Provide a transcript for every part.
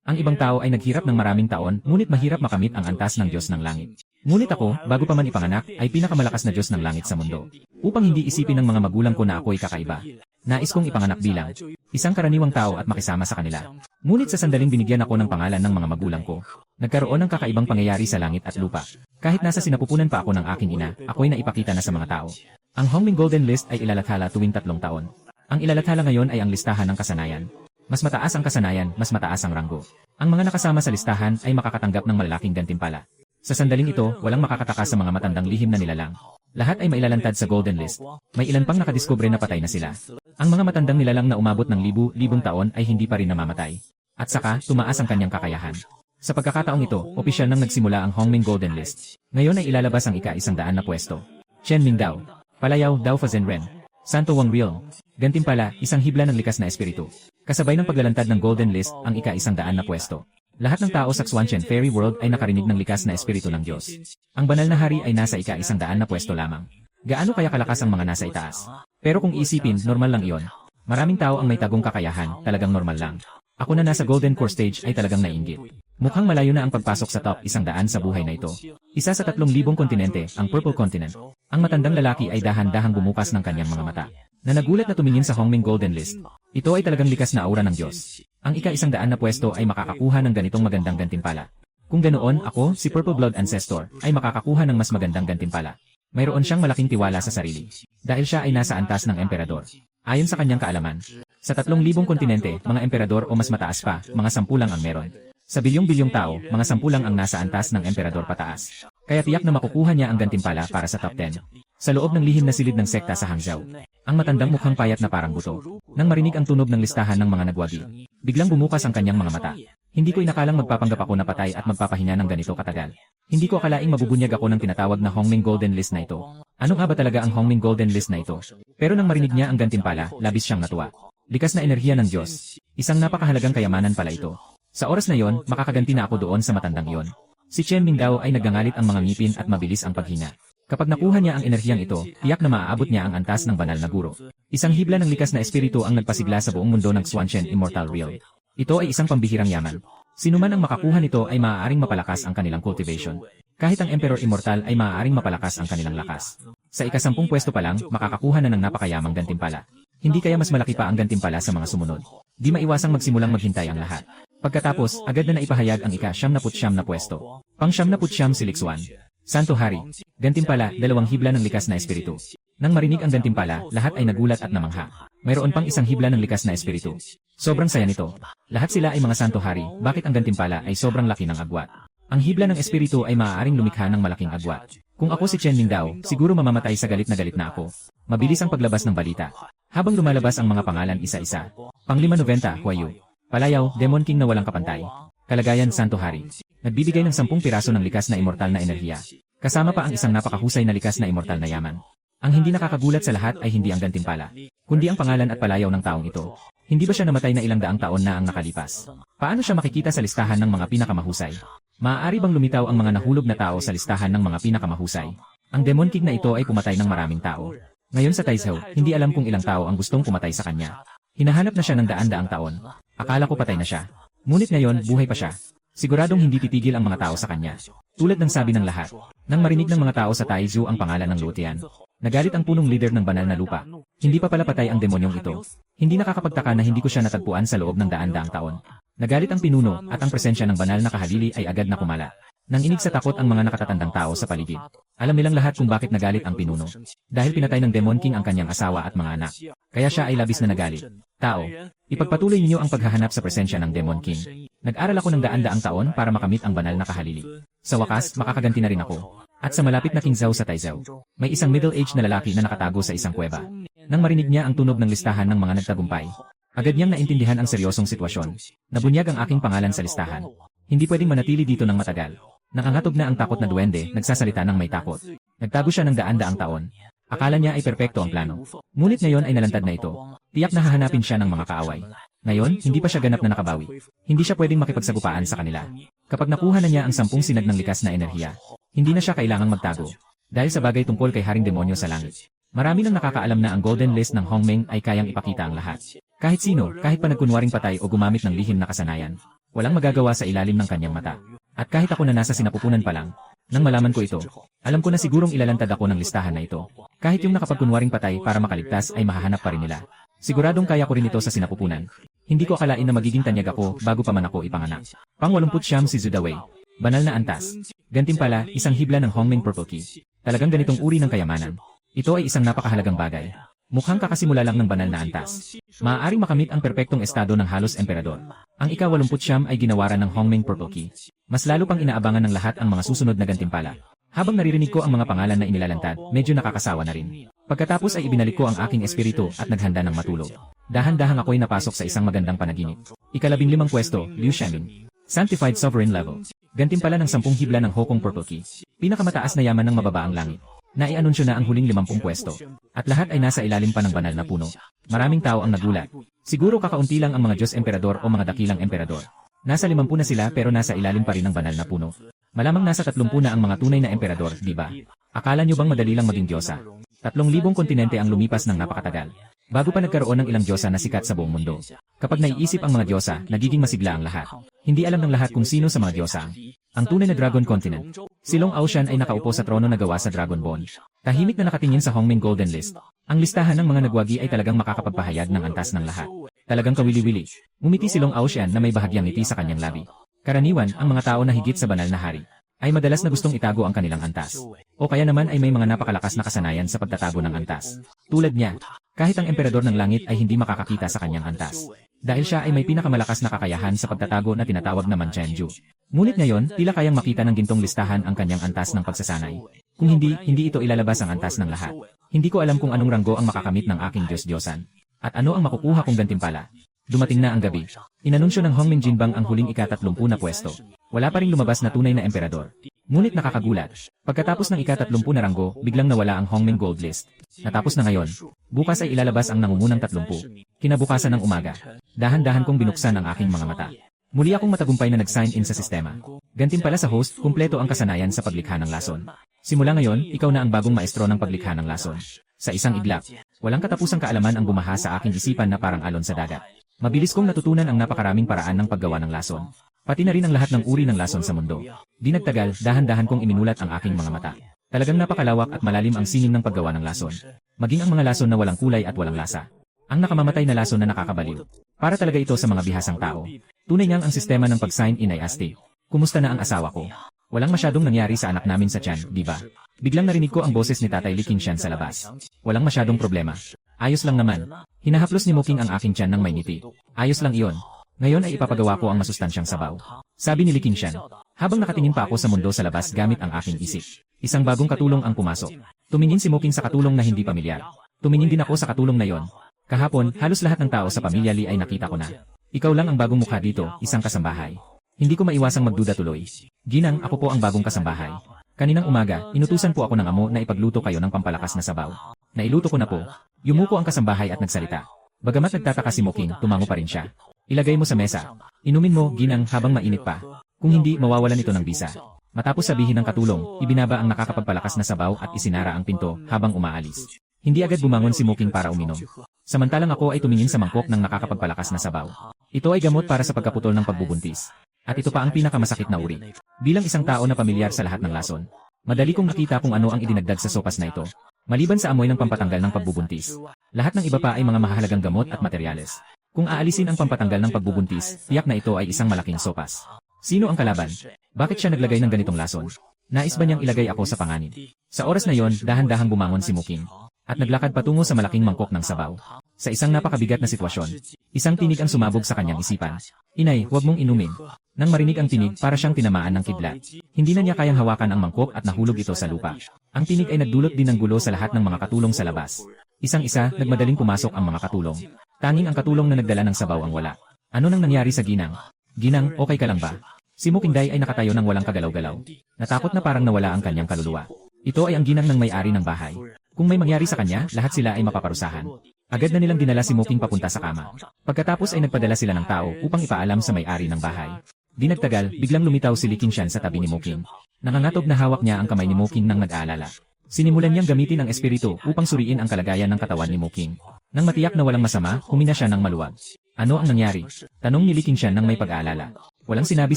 Ang ibang tao ay naghirap ng maraming taon, ngunit mahirap makamit ang antas ng Diyos ng langit. Ngunit ako, bago pa man ipanganak, ay pinakamalakas na Diyos ng langit sa mundo. Upang hindi isipin ng mga magulang ko na ako'y kakaiba. Nais kong ipanganak bilang isang karaniwang tao at makisama sa kanila. Ngunit sa sandaling binigyan ako ng pangalan ng mga magulang ko, nagkaroon ng kakaibang pangyayari sa langit at lupa. Kahit nasa sinapupunan pa ako ng aking ina, ako'y naipakita na sa mga tao. Ang Hongming Golden List ay ilalathala tuwing 3 taon. Ang ilalathala ngayon ay ang listahan ng kasanayan. Mas mataas ang kasanayan, mas mataas ang ranggo. Ang mga nakasama sa listahan ay makakatanggap ng malalaking gantimpala. Sa sandaling ito, walang makakataka sa mga matandang lihim na nilalang. Lahat ay mailalantad sa Golden List. May ilan pang nakadiskubre na patay na sila. Ang mga matandang nilalang na umabot ng libong taon ay hindi pa rin namamatay. At saka, tumaas ang kanyang kakayahan. Sa pagkakataong ito, opisyal nang nagsimula ang Hongming Golden List. Ngayon ay ilalabas ang ika-100 na pwesto. Chen Mingdao, Palayaw, Dao Fazenren, Santo Wang Real. Gantimpala, isang hibla ng likas na espiritu. Kasabay ng paglalantad ng Golden List, ang ika-100 na pwesto. Lahat ng tao sa Xuanchen Fairy World ay nakarinig ng likas na espiritu ng Diyos. Ang banal na hari ay nasa ika-100 na pwesto lamang. Gaano kaya kalakas ang mga nasa itaas? Pero kung isipin, normal lang iyon. Maraming tao ang may tagong kakayahan, talagang normal lang. Ako na nasa Golden Core Stage ay talagang naiinggit. Mukhang malayo na ang pagpasok sa top 100 sa buhay na ito. Isa sa 3,000 kontinente, ang Purple Continent. Ang matandang lalaki ay dahan-dahang bumukas ng kanyang mga mata. Na nagulat na tumingin sa Hongming Golden List. Ito ay talagang likas na aura ng Diyos. Ang ika-100 na pwesto ay makakakuha ng ganitong magandang gantimpala. Kung ganoon, ako, si Purple Blood Ancestor, ay makakakuha ng mas magandang gantimpala. Mayroon siyang malaking tiwala sa sarili. Dahil siya ay nasa antas ng emperador. Ayon sa kanyang kaalaman, sa 3,000 kontinente, mga emperador o mas mataas pa, mga 10 lang ang meron. Sa bilyong-bilyong tao, mga 10 lang ang nasa antas ng emperador pataas. Kaya tiyak na makukuha niya ang gantimpala para sa top 10. Sa loob ng lihim na silid ng sekta sa Hangzhou, ang matandang mukhang payat na parang buto. Nang marinig ang tunog ng listahan ng mga nagwagi, biglang bumukas ang kanyang mga mata. Hindi ko inakalang magpapanggap ako na patay at magpapahinga ng ganito katagal. Hindi ko akalaing mabubunyag ako ng tinatawag na Hongming Golden List na ito. Ano nga ba talaga ang Hongming Golden List na ito? Pero nang marinig niya ang gantimpala, labis siyang natuwa. Likas na enerhiya ng Diyos. Isang napakahalagang kayamanan pala ito. Sa oras na yon, makakaganti na ako doon sa matandang yon. Si Chen Mingdao ay nagngangalit ang mga ngipin at mabilis ang paghinga. Kapag nakuha niya ang enerhiyang ito, tiyak na maaabot niya ang antas ng banal na guro. Isang hibla ng likas na espiritu ang nagpasigla sa buong mundo ng Xuanchen Immortal Realm. Ito ay isang pambihirang yaman. Sino man ang makakuha nito ay maaaring mapalakas ang kanilang cultivation. Kahit ang Emperor Immortal ay maaaring mapalakas ang kanilang lakas. Sa ika-10 pwesto pa lang, makakakuha na ng napakayamang gantimpala. Hindi kaya mas malaki pa ang gantimpala sa mga sumunod. Di maiwasang magsimulang maghintay ang lahat. Pagkatapos, agad na naipahayag ang ika-99 na pwesto. Pang-99 si Lixuan. Santo Hari. Gantimpala, 2 hibla ng likas na espiritu. Nang marinig ang gantimpala, lahat ay nagulat at namangha. Mayroon pang 1 hibla ng likas na espiritu. Sobrang saya nito. Lahat sila ay mga Santo Hari, bakit ang gantimpala ay sobrang laki ng agwat? Ang hibla ng espiritu ay maaaring lumikha ng malaking agwat. Kung ako si Chen Mingdao, siguro mamamatay sa galit na ako. Mabilis ang paglabas ng balita. Habang lumalabas ang mga pangalan isa-isa. Pang-590, Huayu. Palayaw, Demon King na walang kapantay. Kalagayan, Santo Hari. Nagbibigay ng 10 piraso ng likas na immortal na enerhiya. Kasama pa ang isang napakahusay na likas na immortal na yaman. Ang hindi nakakagulat sa lahat ay hindi ang gantimpala, kundi ang pangalan at palayaw ng taong ito. Hindi ba siya namatay na ilang daang taon na ang nakalipas? Paano siya makikita sa listahan ng mga pinakamahusay? Maaari bang lumitaw ang mga nahulog na tao sa listahan ng mga pinakamahusay? Ang Demon King na ito ay pumatay ng maraming tao. Ngayon sa Taizhou, hindi alam kung ilang tao ang gustong pumatay sa kanya. Hinahanap na siya ng daan-daang taon. Akala ko patay na siya. Ngunit ngayon, buhay pa siya. Siguradong hindi titigil ang mga tao sa kanya. Tulad ng sabi ng lahat. Nang marinig ng mga tao sa Taizhou ang pangalan ng Luotian, nagalit ang punong leader ng banal na lupa. Hindi pa pala patay ang demonyong ito. Hindi nakakapagtaka na hindi ko siya natagpuan sa loob ng daan-daang taon. Nagalit ang pinuno at ang presensya ng banal na kahalili ay agad na kumala. Nanginig sa takot ang mga nakatatandang tao sa paligid. Alam nilang lahat kung bakit nagalit ang pinuno. Dahil pinatay ng Demon King ang kanyang asawa at mga anak. Kaya siya ay labis na nagalit. Tao, ipagpatuloy niyo ang paghahanap sa presensya ng Demon King. Nag-aral ako ng daan-daang taon para makamit ang banal na kahalili. Sa wakas, makakaganti na rin ako. At sa malapit na Qingzhou sa Taizhou, may isang middle-aged na lalaki na nakatago sa isang kuweba. Nang marinig niya ang tunog ng listahan ng mga nagtagumpay, agad niyang naintindihan ang seryosong sitwasyon. Nabunyag ang aking pangalan sa listahan. Hindi pwedeng manatili dito ng matagal. Nakangatog na ang takot na duwende, nagsasalita ng may takot. Nagtago siya ng daan-daang taon. Akala niya ay perpekto ang plano. Ngunit ngayon ay nalantad na ito. Tiyak na hahanapin siya ng mga kaaway. Ngayon, hindi pa siya ganap na nakabawi. Hindi siya pwedeng makipagsagupaan sa kanila. Kapag nakuha na niya ang 10 sinag ng likas na enerhiya, hindi na siya kailangang magtago. Dahil sa bagay tungkol kay Haring Demonyo sa langit. Marami nang nakakaalam na ang Golden List ng Hongming ay kayang ipakita ang lahat. Kahit sino, kahit pa nagkunwaring patay o gumamit ng lihim na kasanayan. Walang magagawa sa ilalim ng kanyang mata. At kahit ako na nasa sinapupunan pa lang, nang malaman ko ito, alam ko na sigurong ilalantad ako ng listahan na ito. Kahit yung nakapagkunwaring patay para makaligtas ay mahahanap pa rin nila. Siguradong kaya ko rin ito sa sinapupunan. Hindi ko akalain na magiging tanyag ako bago pa man ako ipanganak. Pang-89 si Zudawei. Banal na antas. Gantimpala, isang hibla ng Hongmeng Purple Key. Talagang ganitong uri ng kayamanan. Ito ay isang napakahalagang bagay. Mukhang kakasimula lang ng banal na antas. Maaaring makamit ang perpektong estado ng halos emperador. Ang ika-89 ay ginawaran ng Hongmeng Purple Key. Mas lalo pang inaabangan ng lahat ang mga susunod na gantimpala. Habang naririnig ko ang mga pangalan na inilalantad, medyo nakakasawa na rin. Pagkatapos ay ibinalik ko ang aking espiritu at naghanda ng matulog. Dahan-dahang ako'y napasok sa isang magandang panaginip. Ika-15 pwesto, Liu Xiaoming. Sanctified Sovereign Level. Gantimpala ng 10 hibla ng Hokong Purple Key. Pinakamataas na yaman ng mababaang langit. Naianunsyo na ang huling 50 pwesto. At lahat ay nasa ilalim pa ng banal na puno. Maraming tao ang nagulat. Siguro kakaunti lang ang mga Diyos Emperador o mga dakilang Emperador. Nasa 50 na sila pero nasa ilalim pa rin ng banal na puno. Malamang nasa 30 na ang mga tunay na Emperador, di ba? Akala nyo bang madali lang maging Diyosa? 3,000 kontinente ang lumipas ng napakatagal. Bago pa nagkaroon ng ilang Diyosa na sikat sa buong mundo. Kapag naiisip ang mga Diyosa, nagiging masigla ang lahat. Hindi alam ng lahat kung sino sa mga Diyosa ang tunay na Dragon Continent. Si Long Aoshan ay nakaupo sa trono na gawa sa Dragon Bone. Tahimik na nakatingin sa Hongmeng Golden List. Ang listahan ng mga nagwagi ay talagang makakapagpahayag ng antas ng lahat. Talagang kawili-wili. Ngumiti si Long Aoshan na may bahagyang ngiti sa kanyang labi. Karaniwan, ang mga tao na higit sa banal na hari ay madalas na gustong itago ang kanilang antas. O kaya naman ay may mga napakalakas na kasanayan sa pagtatago ng antas. Tulad niya, kahit ang emperador ng langit ay hindi makakakita sa kanyang antas. Dahil siya ay may pinakamalakas na kakayahan sa pagtatago na tinatawag na Manchuanju. Ngunit ngayon, tila kayang makita ng gintong listahan ang kanyang antas ng pagsasanay. Kung hindi ito ilalabas ang antas ng lahat. Hindi ko alam kung anong ranggo ang makakamit ng aking Diyos-Diyosan. At ano ang makukuha kong gantimpala. Dumating na ang gabi. Inanunsyo ng Hongmeng Jinbang ang huling ika-30 na pwesto. Wala pa ring lumabas na tunay na emperador. Ngunit nakakagulat. Pagkatapos ng ika-30 na ranggo, biglang nawala ang Hongmeng Gold List. Natapos na ngayon. Bukas ay ilalabas ang nangungunang 30. Kinabukasan ng umaga. Dahan-dahan kong binuksan ang aking mga mata. Muli akong matagumpay na nag-sign in sa sistema. Gantimpala sa host, kumpleto ang kasanayan sa paglikha ng lason. Simula ngayon, ikaw na ang bagong maestro ng paglikha ng lason. Sa isang iglap, walang katapusang kaalaman ang bumaha sa aking isipan na parang alon sa dagat. Mabilis kong natutunan ang napakaraming paraan ng paggawa ng lason. Pati na rin ang lahat ng uri ng lason sa mundo. Di nagtagal, dahan-dahan kong iminulat ang aking mga mata. Talagang napakalawak at malalim ang sining ng paggawa ng lason. Maging ang mga lason na walang kulay at walang lasa. Ang nakamamatay na lason na nakakabaliw. Para talaga ito sa mga bihasang tao. Tunay niyang ang sistema ng pag-sign in ay astig. Kumusta na ang asawa ko? Walang masyadong nangyari sa anak namin sa tiyan, di ba? Biglang narinig ko ang boses ni Tatay Li Qingshan sa labas. Walang masyadong problema. Ayos lang naman. Hinahaplos ni Muking ang aking tiyan ng may ngiti. Ayos lang iyon. Ngayon ay ipapagawa ko ang masustansyang sabaw. Sabi ni Li Qingshan. Habang nakatingin pa ako sa mundo sa labas gamit ang aking isip. Isang bagong katulong ang pumasok. Tumingin si Muking sa katulong na hindi pamilyar. Tumingin din ako sa katulong na yon. Kahapon, halos lahat ng tao sa pamilya Li ay nakita ko na. Ikaw lang ang bagong mukha dito, isang kasambahay. Hindi ko maiwasang magduda tuloy. Ginang, ako po ang bagong kasambahay. Kaninang umaga, inutusan po ako ng amo na ipagluto kayo ng pampalakas na sabaw. Nailuto ko na po. Yumuko ang kasambahay at nagsalita. Bagamat nagtataka si Muking, tumango pa rin siya. Ilagay mo sa mesa. Inumin mo, Ginang, habang mainit pa. Kung hindi, mawawalan ito ng bisa. Matapos sabihin ng katulong, ibinaba ang nakakapagpalakas na sabaw at isinara ang pinto habang umaalis. Hindi agad bumangon si Muking para uminom. Samantalang ako ay tumingin sa mangkok ng nakakapagpalakas na sabaw. Ito ay gamot para sa pagkaputol ng pagbubuntis. At ito pa ang pinakamasakit na uri. Bilang isang tao na pamilyar sa lahat ng lason, madali kong nakita kung ano ang idinagdag sa sopas na ito. Maliban sa amoy ng pampatanggal ng pagbubuntis, lahat ng iba pa ay mga mahalagang gamot at materyales. Kung aalisin ang pampatanggal ng pagbubuntis, tiyak na ito ay isang malaking sopas. Sino ang kalaban? Bakit siya naglagay ng ganitong lason? Nais ba niyang ilagay ako sa panganib? Sa oras na yon, dahan-dahang bumangon si Muking. At naglakad patungo sa malaking mangkok ng sabaw. Sa isang napakabigat na sitwasyon, isang tinig ang sumabog sa kanyang isipan. Inay, huwag mong inumin. Nang marinig ang tinig, para siyang tinamaan ng kidlat. Hindi na niya kayang hawakan ang mangkok at nahulog ito sa lupa. Ang tinig ay nagdulot din ng gulo sa lahat ng mga katulong sa labas. Isang-isa, nagmadaling pumasok ang mga katulong. Tanging ang katulong na nagdala ng sabaw ang wala. Ano nang nangyari sa Ginang? Ginang, okay ka lang ba? Si Mukingday ay nakatayo ng walang kagalaw-galaw. Natakot na parang nawala ang kanyang kaluluwa. Ito ay ang ginang ng may-ari ng bahay. Kung may mangyari sa kanya, lahat sila ay mapaparusahan. Agad na nilang dinala si Muking papunta sa kama. Pagkatapos ay nagpadala sila ng tao upang ipaalam sa may-ari ng bahay. Di nagtagal, biglang lumitaw si Li Qingshan sa tabi ni Muking. Nangangatog na hawak niya ang kamay ni Muking nang nag-aalala. Sinimulan niyang gamitin ang espiritu upang suriin ang kalagayan ng katawan ni Muking. Nang matiyak na walang masama, humina siya ng maluwag. Ano ang nangyari? Tanong ni Li Qingshan nang may pag-aalala. Walang sinabi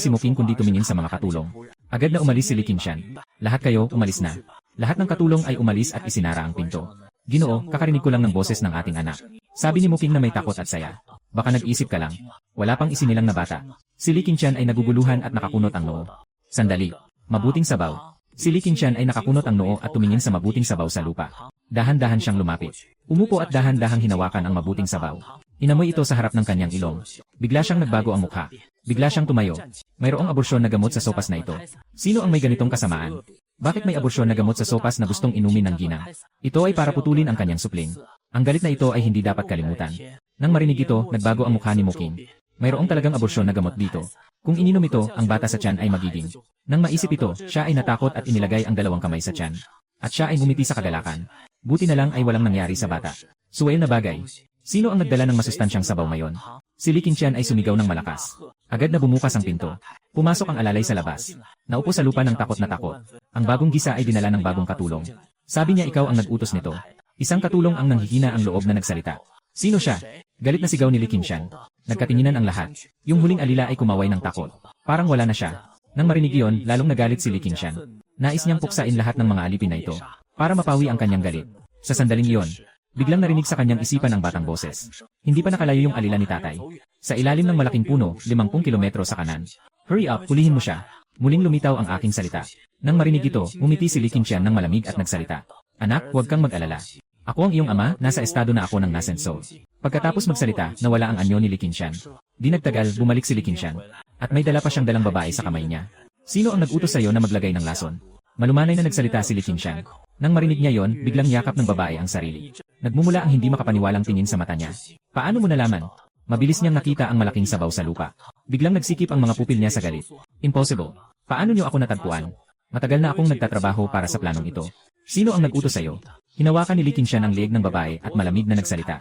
si Muking kundi tumingin sa mga katulong. Agad na umalis si Li Qingshan. Lahat kayo, umalis na. Lahat ng katulong ay umalis at isinara ang pinto. Ginoo, kakarinig ko lang ng boses ng ating anak. Sabi ni Muking na may takot at saya. Baka nag-isip ka lang. Wala pang isinilang na bata. Si Li Qingshan ay naguguluhan at nakakunot ang noo. Sandali. Mabuting sabaw. Si Li Qingshan ay nakakunot ang noo at tumingin sa mabuting sabaw sa lupa. Dahan-dahan siyang lumapit. Umupo at dahan-dahang hinawakan ang mabuting sabaw. Inamoy ito sa harap ng kanyang ilong. Bigla siyang nagbago ang mukha. Bigla siyang tumayo. Mayroong aborsyon na gamot sa sopas na ito. Sino ang may ganitong kasamaan? Bakit may aborsyon na gamot sa sopas na gustong inumin ng ginang? Ito ay para putulin ang kanyang supling. Ang galit na ito ay hindi dapat kalimutan. Nang marinig ito, nagbago ang mukha ni Muking. Mayroong talagang aborsyon na gamot dito. Kung ininom ito, ang bata sa tiyan ay magiging. Nang maisip ito, siya ay natakot at inilagay ang dalawang kamay sa tiyan. At siya ay ngumiti sa kagalakan. Buti na lang ay walang nangyari sa bata. Suwel na bagay. Sino ang nagdala ng masustansyang sabaw ngayon? Si Li Qingshan ay sumigaw ng malakas. Agad na bumukas ang pinto. Pumasok ang alalay sa labas. Naupo sa lupa ng takot na takot. Ang bagong gisa ay dinala ng bagong katulong. Sabi niya ikaw ang nag-utos nito. Isang katulong ang nanghihina ang loob na nagsalita. Sino siya? Galit na sigaw ni Li Qingshan. Nagkatinginan ang lahat. Yung huling alila ay kumaway ng takot. Parang wala na siya. Nang marinig iyon, lalong nagalit si Li Qingshan. Nais niyang puksain lahat ng mga alipin na ito para mapawi ang kanyang galit. Sa sandaling iyon, biglang narinig sa kanyang isipan ang batang boses. Hindi pa nakalayo yung alila ni tatay. Sa ilalim ng malaking puno, 50 kilometro sa kanan. Hurry up, hulihin mo siya. Muling lumitaw ang aking salita. Nang marinig ito, umiti si Li Qingshan ng malamig at nagsalita. Anak, huwag kang mag-alala. Ako ang iyong ama, nasa estado na ako ng nasenso. Pagkatapos magsalita, nawala ang anyo ni Li Qingshan. Di nagtagal, bumalik si Li Qingshan. At may dala pa siyang dalang babae sa kamay niya. Sino ang nag-utos sa iyo na maglagay ng lason? Malumanay na nagsalita si Li Qingshan. Nang marinig niya yon, biglang yakap ng babae ang sarili. Nagmumula ang hindi makapaniwalang tingin sa mata niya. Paano mo nalaman? Mabilis niyang nakita ang malaking sabaw sa lupa. Biglang nagsikip ang mga pupil niya sa galit. Impossible. Paano niyo ako natagpuan? Matagal na akong nagtatrabaho para sa planong ito. Sino ang nag-utos sa iyo? Hinawakan ni Li Qingshan ang leeg ng babae at malamig na nagsalita.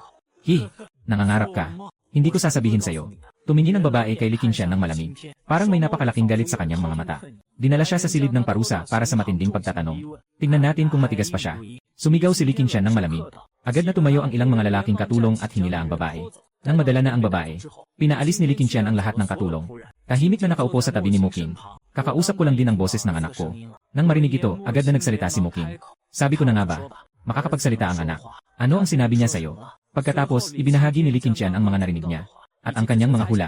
Nangangarap ka. Hindi ko sasabihin sa iyo. Tumingin ang babae kay Li Qingshan ng malamig. Parang may napakalaking galit sa kanyang mga mata. Dinala siya sa silid ng parusa para sa matinding pagtatanong. Tingnan natin kung matigas pa siya. Sumigaw si Li Qingshan ng malamig. Agad na tumayo ang ilang mga lalaking katulong at hinila ang babae. Nang madala na ang babae, pinaalis ni Li Qingshan ang lahat ng katulong. Tahimik na nakaupo sa tabi ni Muking. Kakausap ko lang din ang boses ng anak ko. Nang marinig ito, agad na nagsalita si Muking. Sabi ko na nga ba, makakapagsalita ang anak. Ano ang sinabi niya sa iyo? Pagkatapos, ibinahagi ni Li Qingshan ang mga narinig niya. At ang kanyang mga hula.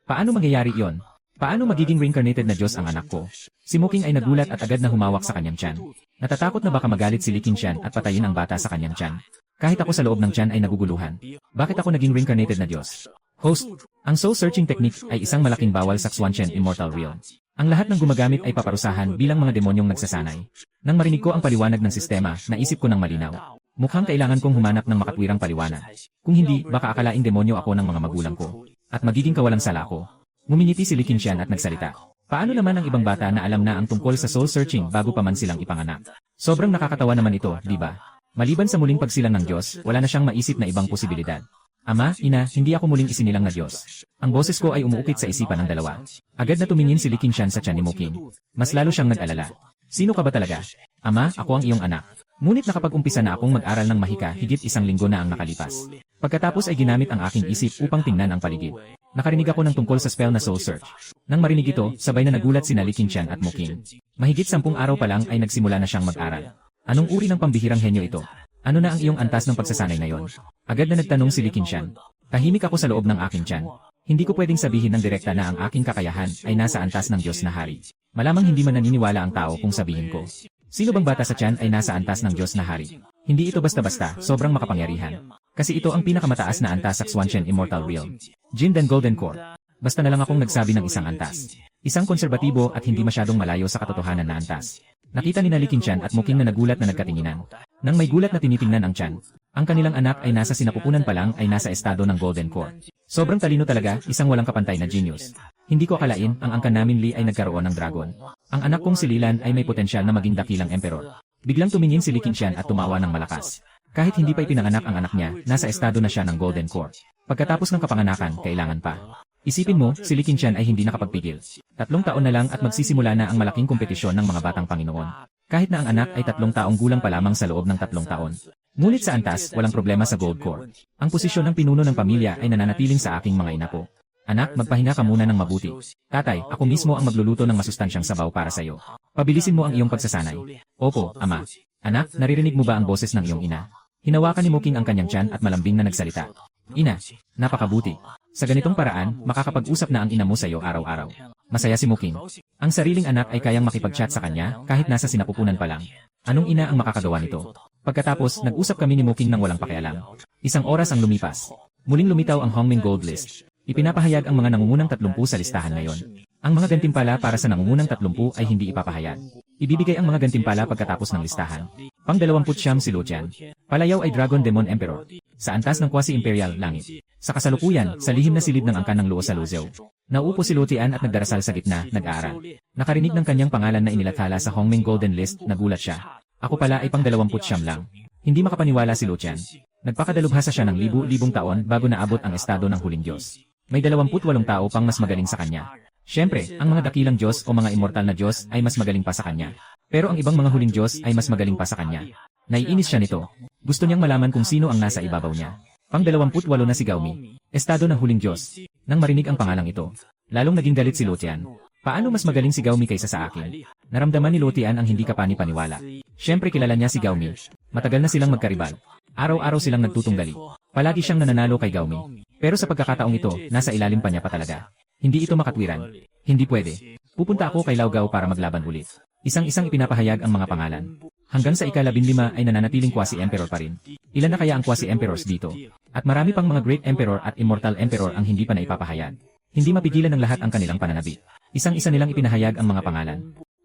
Paano mangyayari iyon? Paano magiging reincarnated na Diyos ang anak ko? Si Muking ay nagulat at agad na humawak sa kanyang tiyan. Natatakot na baka magalit si Li Qingshan at patayin ang bata sa kanyang tiyan. Kahit ako sa loob ng tiyan ay naguguluhan. Bakit ako naging reincarnated na Diyos? Host, ang soul-searching technique ay isang malaking bawal sa Xuanchen Immortal Realm. Ang lahat ng gumagamit ay paparusahan bilang mga demonyong nagsasanay. Nang marinig ko ang paliwanag ng sistema, naisip ko ng malinaw. Mukhang kailangan kong humanap ng makatwirang paliwanag. Kung hindi, baka akalaing demonyo ako ng mga magulang ko. At magiging kawalang sala ko. Ngumingiti si Li Qingshan at nagsalita. Paano naman ang ibang bata na alam na ang tungkol sa soul-searching bago pa man silang ipanganak? Sobrang nakakatawa naman ito, di ba? Maliban sa muling pagsilang ng Diyos, wala na siyang maisip na ibang posibilidad. Ama, ina, hindi ako muling isinilang na Diyos. Ang boses ko ay umuukit sa isipan ng dalawa. Agad na tumingin si Li Qingshan sa tiyan ni Muking. Mas lalo siyang nag-alala. Sino ka ba talaga? Ama, ako ang iyong anak. Ngunit nakapag-umpisa na akong mag-aral ng mahika higit 1 linggo na ang nakalipas. Pagkatapos ay ginamit ang aking isip upang tingnan ang paligid. Nakarinig ako ng tungkol sa spell na Soul Search. Nang marinig ito, sabay na nagulat sina Li Qingshan at Muking. Mahigit 10 araw pa lang ay nagsimula na siyang mag-aral. Anong uri ng pambihirang henyo ito? Ano na ang iyong antas ng pagsasanay ngayon? Agad na nagtanong si Li Qingshan. Tahimik ako sa loob ng aking tiyan. Hindi ko pwedeng sabihin ng direkta na ang aking kakayahan ay nasa antas ng Diyos na hari. Malamang hindi man naniniwala ang tao kung sabihin ko. Sino bang bata sa tiyan ay nasa antas ng Diyos na hari? Hindi ito basta-basta, sobrang makapangyarihan. Kasi ito ang pinakamataas na antas sa Xuanchen Immortal Realm. Jin Dan Golden Core. Basta na lang akong nagsabi ng isang antas. Isang konserbatibo at hindi masyadong malayo sa katotohanan na antas. Nakita ni Li Qingshan at Muking na nagulat na nagkatinginan. Nang may gulat na tinitingnan ang tiyan, ang kanilang anak ay nasa sinapupunan pa lang ay nasa estado ng Golden Core. Sobrang talino talaga, isang walang kapantay na genius. Hindi ko akalain ang angkan namin Li ay nagkaroon ng dragon. Ang anak kong si Lilan ay may potensyal na maging dakilang emperor. Biglang tumingin si Li Qingshan at tumawa ng malakas. Kahit hindi pa ipinanganak ang anak niya, nasa estado na siya ng Golden Core. Pagkatapos ng kapanganakan, kailangan pa. Isipin mo, si Li Qingshan ay hindi nakapagpigil. 3 taon na lang at magsisimula na ang malaking kompetisyon ng mga batang Panginoon. Kahit na ang anak ay 3 taong gulang pa lamang sa loob ng 3 taon. Ngunit sa antas, walang problema sa Gold Core. Ang posisyon ng pinuno ng pamilya ay nananatiling sa aking mga inapo. Anak, magpahinga ka muna ng mabuti. Tatay, ako mismo ang magluluto ng masustansyang sabaw para sa iyo. Pabilisin mo ang iyong pagsasanay. Opo, ama. Anak, naririnig mo ba ang boses ng iyong ina? Hinawakan ni Muking ang kanyang tiyan at malambing na nagsalita. Ina, napakabuti. Sa ganitong paraan, makakapag-usap na ang ina mo sa iyo araw-araw. Masaya si Muking. Ang sariling anak ay kayang makipag-chat sa kanya kahit nasa sinapupunan pa lang. Anong ina ang makakagawa nito? Pagkatapos, nag-usap kami ni Muking ng walang pakialam. Isang oras ang lumipas. Muling lumitaw ang Hongming Gold List. Ipinapahayag ang mga nangungunang 30 sa listahan ngayon. Ang mga gantimpala para sa nangungunang 30 ay hindi ipapahayag. Ibibigay ang mga gantimpala pagkatapos ng listahan. Pang-29 si Lucian. Palayaw ay Dragon Demon Emperor. Sa antas ng Quasi-Imperial Langit. Sa kasalukuyan, sa lihim na silid ng angkan ng Luo sa Luzhou. Nauupo si Lucian at nagdarasal sa gitna, nag-aaral. Nakarinig ng kanyang pangalan na inilathala sa Hongming Golden List, nagulat siya. Ako pala ay pang-29 lang. Hindi makapaniwala si Lucian. Nagpakadalubhasa siya ng libu-libong taon bago naabot ang estado ng huling Diyos. May 28 tao pang mas magaling sa kanya. Siyempre, ang mga dakilang Diyos o mga immortal na Diyos ay mas magaling pa sa kanya. Pero ang ibang mga huling Diyos ay mas magaling pa sa kanya. Naiinis siya nito. Gusto niyang malaman kung sino ang nasa ibabaw niya. Pang-28 na si Gaomi. Estado ng huling Diyos. Nang marinig ang pangalang ito, lalong naging galit si Lucian. Paano mas magaling si Gaomi kaysa sa akin? Naramdaman ni Lucian ang hindi kapani-paniwala. Siyempre kilala niya si Gaomi. Matagal na silang magkaribal. Araw-araw silang nagtutunggali. Palagi siyang nananalo kay Gaomi. Pero sa pagkakataong ito, nasa ilalim pa niya pa talaga. Hindi ito makatwiran. Hindi pwede. Pupunta ako kay Lao Gao para maglaban ulit. Isang-isang ipinapahayag ang mga pangalan. Hanggang sa ika-15 ay nananatiling Quasi-Emperor pa rin. Ilan na kaya ang Quasi-Emperors dito? At marami pang mga Great Emperor at Immortal Emperor ang hindi pa naipapahayag. Hindi mapigilan ng lahat ang kanilang pananabik. Isang-isa nilang ipinahayag ang mga pangalan.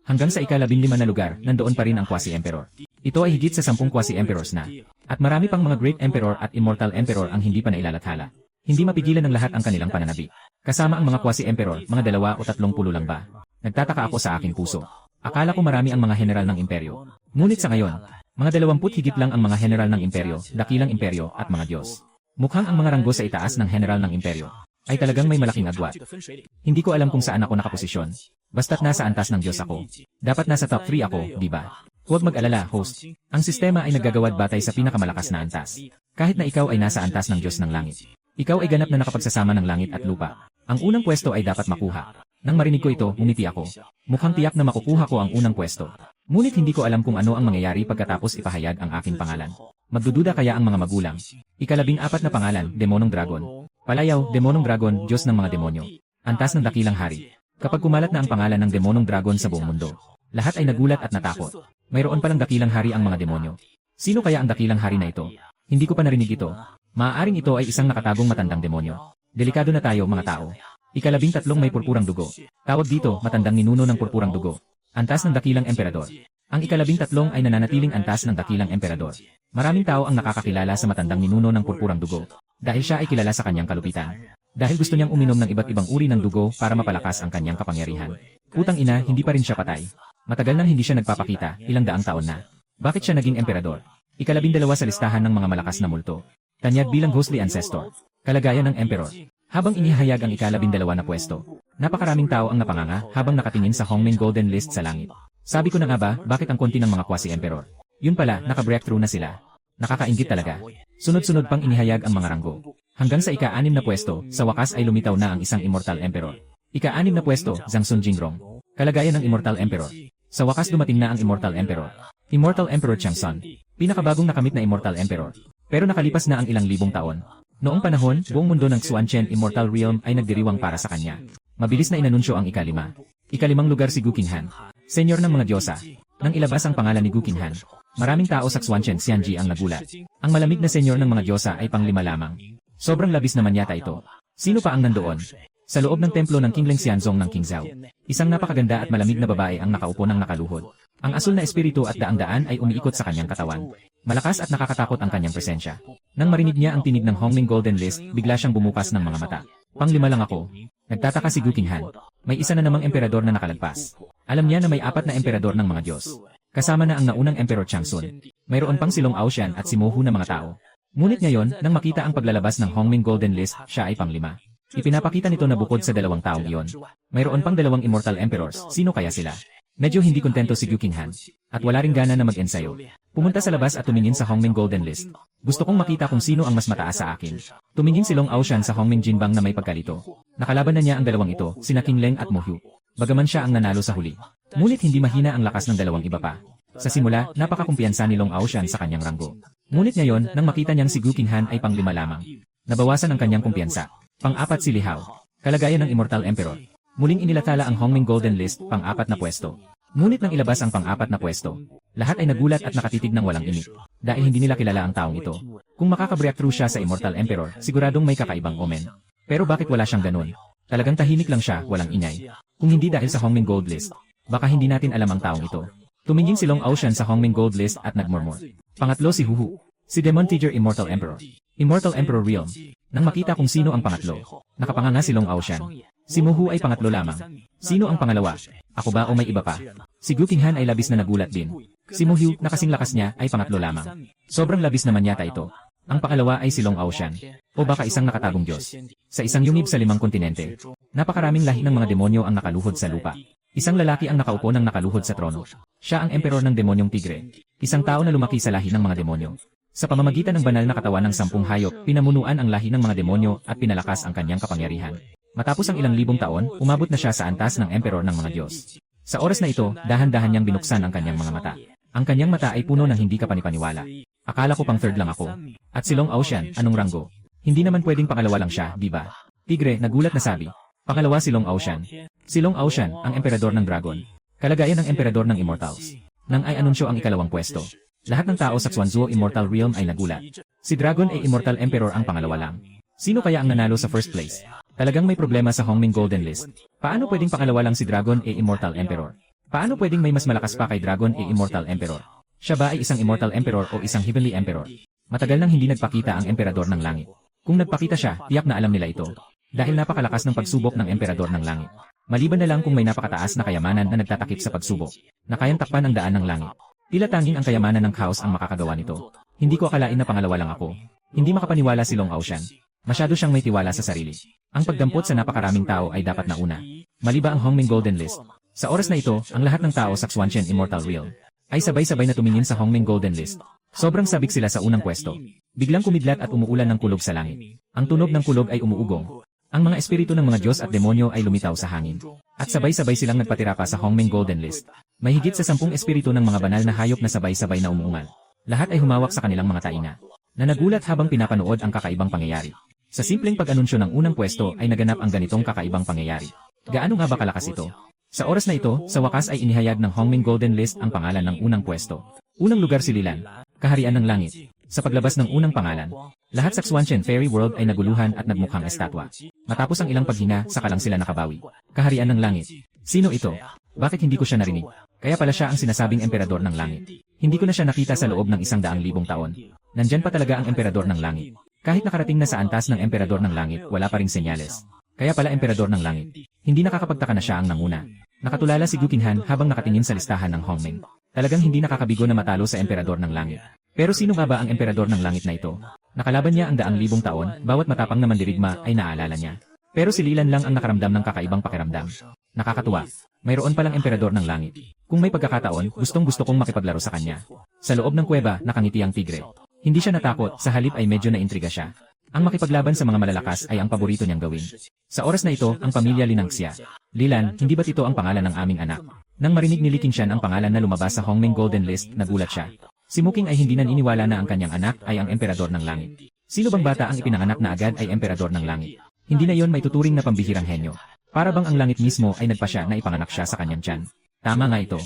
Hanggang sa ika-15 na lugar, nandoon pa rin ang Quasi-Emperor. Ito ay higit sa 10 Quasi-Emperors na. At marami pang mga Great Emperor at Immortal Emperor ang hindi pa nailalathala. Hindi mapigilan ng lahat ang kanilang pananabik. Kasama ang mga Quasi-Emperor, mga 2 o 30 lang ba? Nagtataka ako sa aking puso. Akala ko marami ang mga general ng imperyo. Ngunit sa ngayon, mga 20 higit lang ang mga general ng imperyo, dakilang imperyo at mga Diyos. Mukhang ang mga ranggo sa itaas ng general ng imperyo ay talagang may malaking agwat. Hindi ko alam kung saan ako nakaposisyon. Basta't nasa antas ng Diyos ako. Dapat nasa top 3 ako, di ba? Huwag mag-alala, host. Ang sistema ay naggagawad batay sa pinakamalakas na antas. Kahit na ikaw ay nasa antas ng Diyos ng langit. Ikaw ay ganap na nakapagsasama ng langit at lupa. Ang unang pwesto ay dapat makuha. Nang marinig ko ito, umiti ako. Mukhang tiyak na makukuha ko ang unang pwesto. Ngunit hindi ko alam kung ano ang mangyayari pagkatapos ipahayag ang aking pangalan. Magdududa kaya ang mga magulang. Ika-14 na pangalan, Demonong Dragon. Palayaw, Demonong Dragon, Diyos ng mga demonyo. Antas ng dakilang hari. Kapag kumalat na ang pangalan ng Demonong Dragon sa buong mundo, lahat ay nagulat at natakot. Mayroon palang dakilang hari ang mga demonyo. Sino kaya ang dakilang hari na ito? Hindi ko pa narinig ito. Maaaring ito ay isang nakatagong matandang demonyo. Delikado na tayo mga tao. Ika-13 may purpurang dugo. Tawag dito, matandang ninuno ng purpurang dugo. Antas ng dakilang emperador. Ang ika-13 ay nananatiling antas ng dakilang emperador. Maraming tao ang nakakakilala sa matandang ninuno ng purpurang dugo. Dahil siya ay kilala sa kanyang kalupitan. Dahil gusto niyang uminom ng iba't ibang uri ng dugo para mapalakas ang kanyang kapangyarihan. Putang ina, hindi pa rin siya patay. Matagal nang hindi siya nagpapakita, ilang daang taon na. Bakit siya naging emperador? Ika-12 sa listahan ng mga malakas na multo. Tanyag bilang ghostly ancestor. Kalagayan ng emperor. Habang inihayag ang ika-12 na pwesto, napakaraming tao ang napanganga habang nakatingin sa Hongming Golden List sa langit. Sabi ko na nga ba, bakit ang konti ng mga Quasi-Emperor? Yun pala, naka-breakthrough na sila. Nakakaingit talaga. Sunod-sunod pang inihayag ang mga ranggo. Hanggang sa ika-6 na pwesto, sa wakas ay lumitaw na ang isang Immortal Emperor. Ika-6 na pwesto, Zhang Sun Jingrong. Kalagayan ng Immortal Emperor. Sa wakas dumating na ang Immortal Emperor. Immortal Emperor Chang Sun. Pinakabagong nakamit na Immortal Emperor. Pero nakalipas na ang ilang libong taon. Noong panahon, buong mundo ng Xuanchen Immortal Realm ay nagdiriwang para sa kanya. Mabilis na inanunsyo ang ika-5. Ika-5 lugar si Gu Qinghan. Senyor ng mga Diyosa. Nang ilabas ang pangalan ni Gu Qinghan, maraming tao sa Xuanchen Xianji ang nagulat. Ang malamig na senyor ng mga Diyosa ay pang-5 lamang. Sobrang labis naman yata ito. Sino pa ang nandoon? Sa loob ng templo ng King Leng Xianzong ng King Zhao, isang napakaganda at malamig na babae ang nakaupo ng nakaluhod. Ang asul na espiritu at daang-daan ay umiikot sa kanyang katawan. Malakas at nakakatakot ang kanyang presensya. Nang marinig niya ang tinig ng Hongming Golden List, bigla siyang bumukas ng mga mata. Pang-5 lang ako. Nagtataka si Gu Qinghan. May isa na namang emperador na nakalagpas. Alam niya na may 4 na emperador ng mga Diyos. Kasama na ang naunang Emperor Chang Sun. Mayroon pang si Long Aoshan at si Mohu na mga tao. Ngunit ngayon, nang makita ang paglalabas ng Hongming Golden List, siya ay pang-5. Ipinapakita nito na bukod sa 2 taong iyon, mayroon pang 2 Immortal Emperors. Sino kaya sila? Medyo hindi kontento si Gu Qinghan. At wala ring gana na mag-ensayo. Pumunta sa labas at tumingin sa Hongming Golden List. Gusto kong makita kung sino ang mas mataas sa akin. Tumingin si Long Aoshan sa Hongming Jinbang na may pagkalito. Nakalaban na niya ang dalawang ito, sina King Leng at Mo Hu. Bagaman siya ang nanalo sa huli. Ngunit hindi mahina ang lakas ng dalawang iba pa. Sa simula, napakakumpiyansa ni Long Aoshan sa kanyang ranggo. Ngunit ngayon, nang makita niyang si Gu Qinghan ay pang-5 lamang. Nabawasan ang kanyang kumpiyansa. Pang-4 si Li Hao. Kalagayan ng Immortal Emperor. Muling inilathala ang Hongming Golden List, pang-4 na pwesto. Ngunit nang ilabas ang pang-4 na pwesto, lahat ay nagulat at nakatitig ng walang imik. Dahil hindi nila kilala ang taong ito. Kung makaka-breakthrough siya sa Immortal Emperor, siguradong may kakaibang omen. Pero bakit wala siyang ganun? Talagang tahimik lang siya, walang ingay. Kung hindi dahil sa Hongming Gold List, baka hindi natin alam ang taong ito. Tumingin si Long Aoshan sa Hongming Gold List at nagmurmur. Pangatlo si Hu Hu. Si Demon Tiger Immortal Emperor. Immortal Emperor Realm. Nang makita kung sino ang pangatlo, nakapanganga si Long Aoshan. Si Mo Hu ay pangatlo lamang. Sino ang pangalawa? Ako ba o may iba pa? Si Gu Qinghan ay labis na nagulat din. Si Mo Hu, na kasing lakas niya, ay pangatlo lamang. Sobrang labis naman yata ito. Ang pangalawa ay si Long Aoshan. O baka isang nakatagong Diyos. Sa isang yungib sa 5 kontinente. Napakaraming lahi ng mga demonyo ang nakaluhod sa lupa. Isang lalaki ang nakaupo ng nakaluhod sa trono. Siya ang emperor ng demonyong tigre. Isang tao na lumaki sa lahi ng mga demonyo. Sa pamamagitan ng banal na katawan ng 10 hayop, pinamunuan ang lahi ng mga demonyo at pinalakas ang kanyang kapangyarihan. Matapos ang ilang libong taon, umabot na siya sa antas ng emperor ng mga Diyos. Sa oras na ito, dahan-dahan niyang binuksan ang kanyang mga mata. Ang kanyang mata ay puno ng hindi kapanipaniwala. Akala ko pang third lang ako. At si Long Aoshan, anong ranggo? Hindi naman pwedeng pangalawa lang siya, di ba? Tigre, nagulat na sabi. Pangalawa si Long Aoshan. Si Long Aoshan, ang emperador ng dragon. Kalagayan ng emperador ng Immortals. Nang ay anunsyo ang ikalawang pwesto. Lahat ng tao sa Xuanzhou Immortal Realm ay nagulat. Si Dragon ay Immortal Emperor ang pangalawa lang. Sino kaya ang nanalo sa first place? Talagang may problema sa Hongming Golden List. Paano pwedeng pangalawa lang si Dragon e Immortal Emperor? Paano pwedeng may mas malakas pa kay Dragon e Immortal Emperor? Siya ba ay isang Immortal Emperor o isang Heavenly Emperor? Matagal nang hindi nagpakita ang Emperador ng Langit. Kung nagpakita siya, tiyak na alam nila ito. Dahil napakalakas ng pagsubok ng Emperador ng Langit. Maliban na lang kung may napakataas na kayamanan na nagtatakip sa pagsubok, na kayang takpan ang daan ng langit. Tila tanging ang kayamanan ng chaos ang makakagawa nito. Hindi ko akalain na pangalawa lang ako. Hindi makapaniwala si Long Aoshan. Masyado siyang may tiwala sa sarili. Ang pagdampot sa napakaraming tao ay dapat na una. Maliba ang Hongming Golden List. Sa oras na ito, ang lahat ng tao sa Xuanchen Immortal Realm ay sabay-sabay na tumingin sa Hongming Golden List. Sobrang sabik sila sa unang pwesto. Biglang kumidlat at umuulan ng kulog sa langit. Ang tunog ng kulog ay umuugong. Ang mga espiritu ng mga Diyos at demonyo ay lumitaw sa hangin. At sabay-sabay silang nagpatira pa sa Hongming Golden List. May higit sa 10 espiritu ng mga banal na hayop na sabay-sabay na umuungal. Lahat ay humawak sa kanilang mga tainga. Na nagulat habang pinapanood ang kakaibang pangyayari. Sa simpleng pag-anunsyo ng unang pwesto ay naganap ang ganitong kakaibang pangyayari. Gaano nga ba kalakas ito? Sa oras na ito, sa wakas ay inihayag ng Hongming Golden List ang pangalan ng unang pwesto. Unang lugar si Lilan, Kaharian ng Langit. Sa paglabas ng unang pangalan, lahat sa Xuanchen Fairy World ay naguluhan at nagmukhang estatwa. Matapos ang ilang paghina, saka lang sila nakabawi. Kaharian ng Langit. Sino ito? Bakit hindi ko siya narinig? Kaya pala siya ang sinasabing emperador ng langit. Hindi ko na siya nakita sa loob ng 100,000 taon. Nandyan pa talaga ang emperador ng langit. Kahit nakarating na sa antas ng emperador ng langit, wala pa ring senyales. Kaya pala emperador ng langit. Hindi nakakapagtaka na siya ang nanguna. Nakatulala si Gu Qinghan habang nakatingin sa listahan ng Hongming. Talagang hindi nakakabigo na matalo sa emperador ng langit. Pero sino nga ba ang emperador ng langit na ito? Nakalaban niya ang 100,000 taon, bawat matapang na mandirigma ay naalala niya. Pero si Lilan lang ang nakaramdam ng kakaibang pakiramdam. Nakakatuwa. Mayroon palang emperador ng langit. Kung may pagkakataon, gustong-gusto kong makipaglaro sa kanya. Sa loob ng kuweba, nakangiti ang tigre. Hindi siya natakot, sa halip ay medyo naintriga siya. Ang makipaglaban sa mga malalakas ay ang paborito niyang gawin. Sa oras na ito, ang pamilya Linangxia. Lilan, hindi ba't ito ang pangalan ng aming anak? Nang marinig ni Li Qingshan ang pangalan na lumabas sa Hongming Golden List, nagulat siya. Si Muking ay hindi naniniwala na ang kanyang anak ay ang emperador ng langit. Sino bang bata ang ipinanganak na agad ay emperador ng langit? Hindi na yon may tuturing na pambihirang henyo. Para bang ang langit mismo ay nagpasya na ipanganak siya sa kanyang tiyan. Tama nga ito.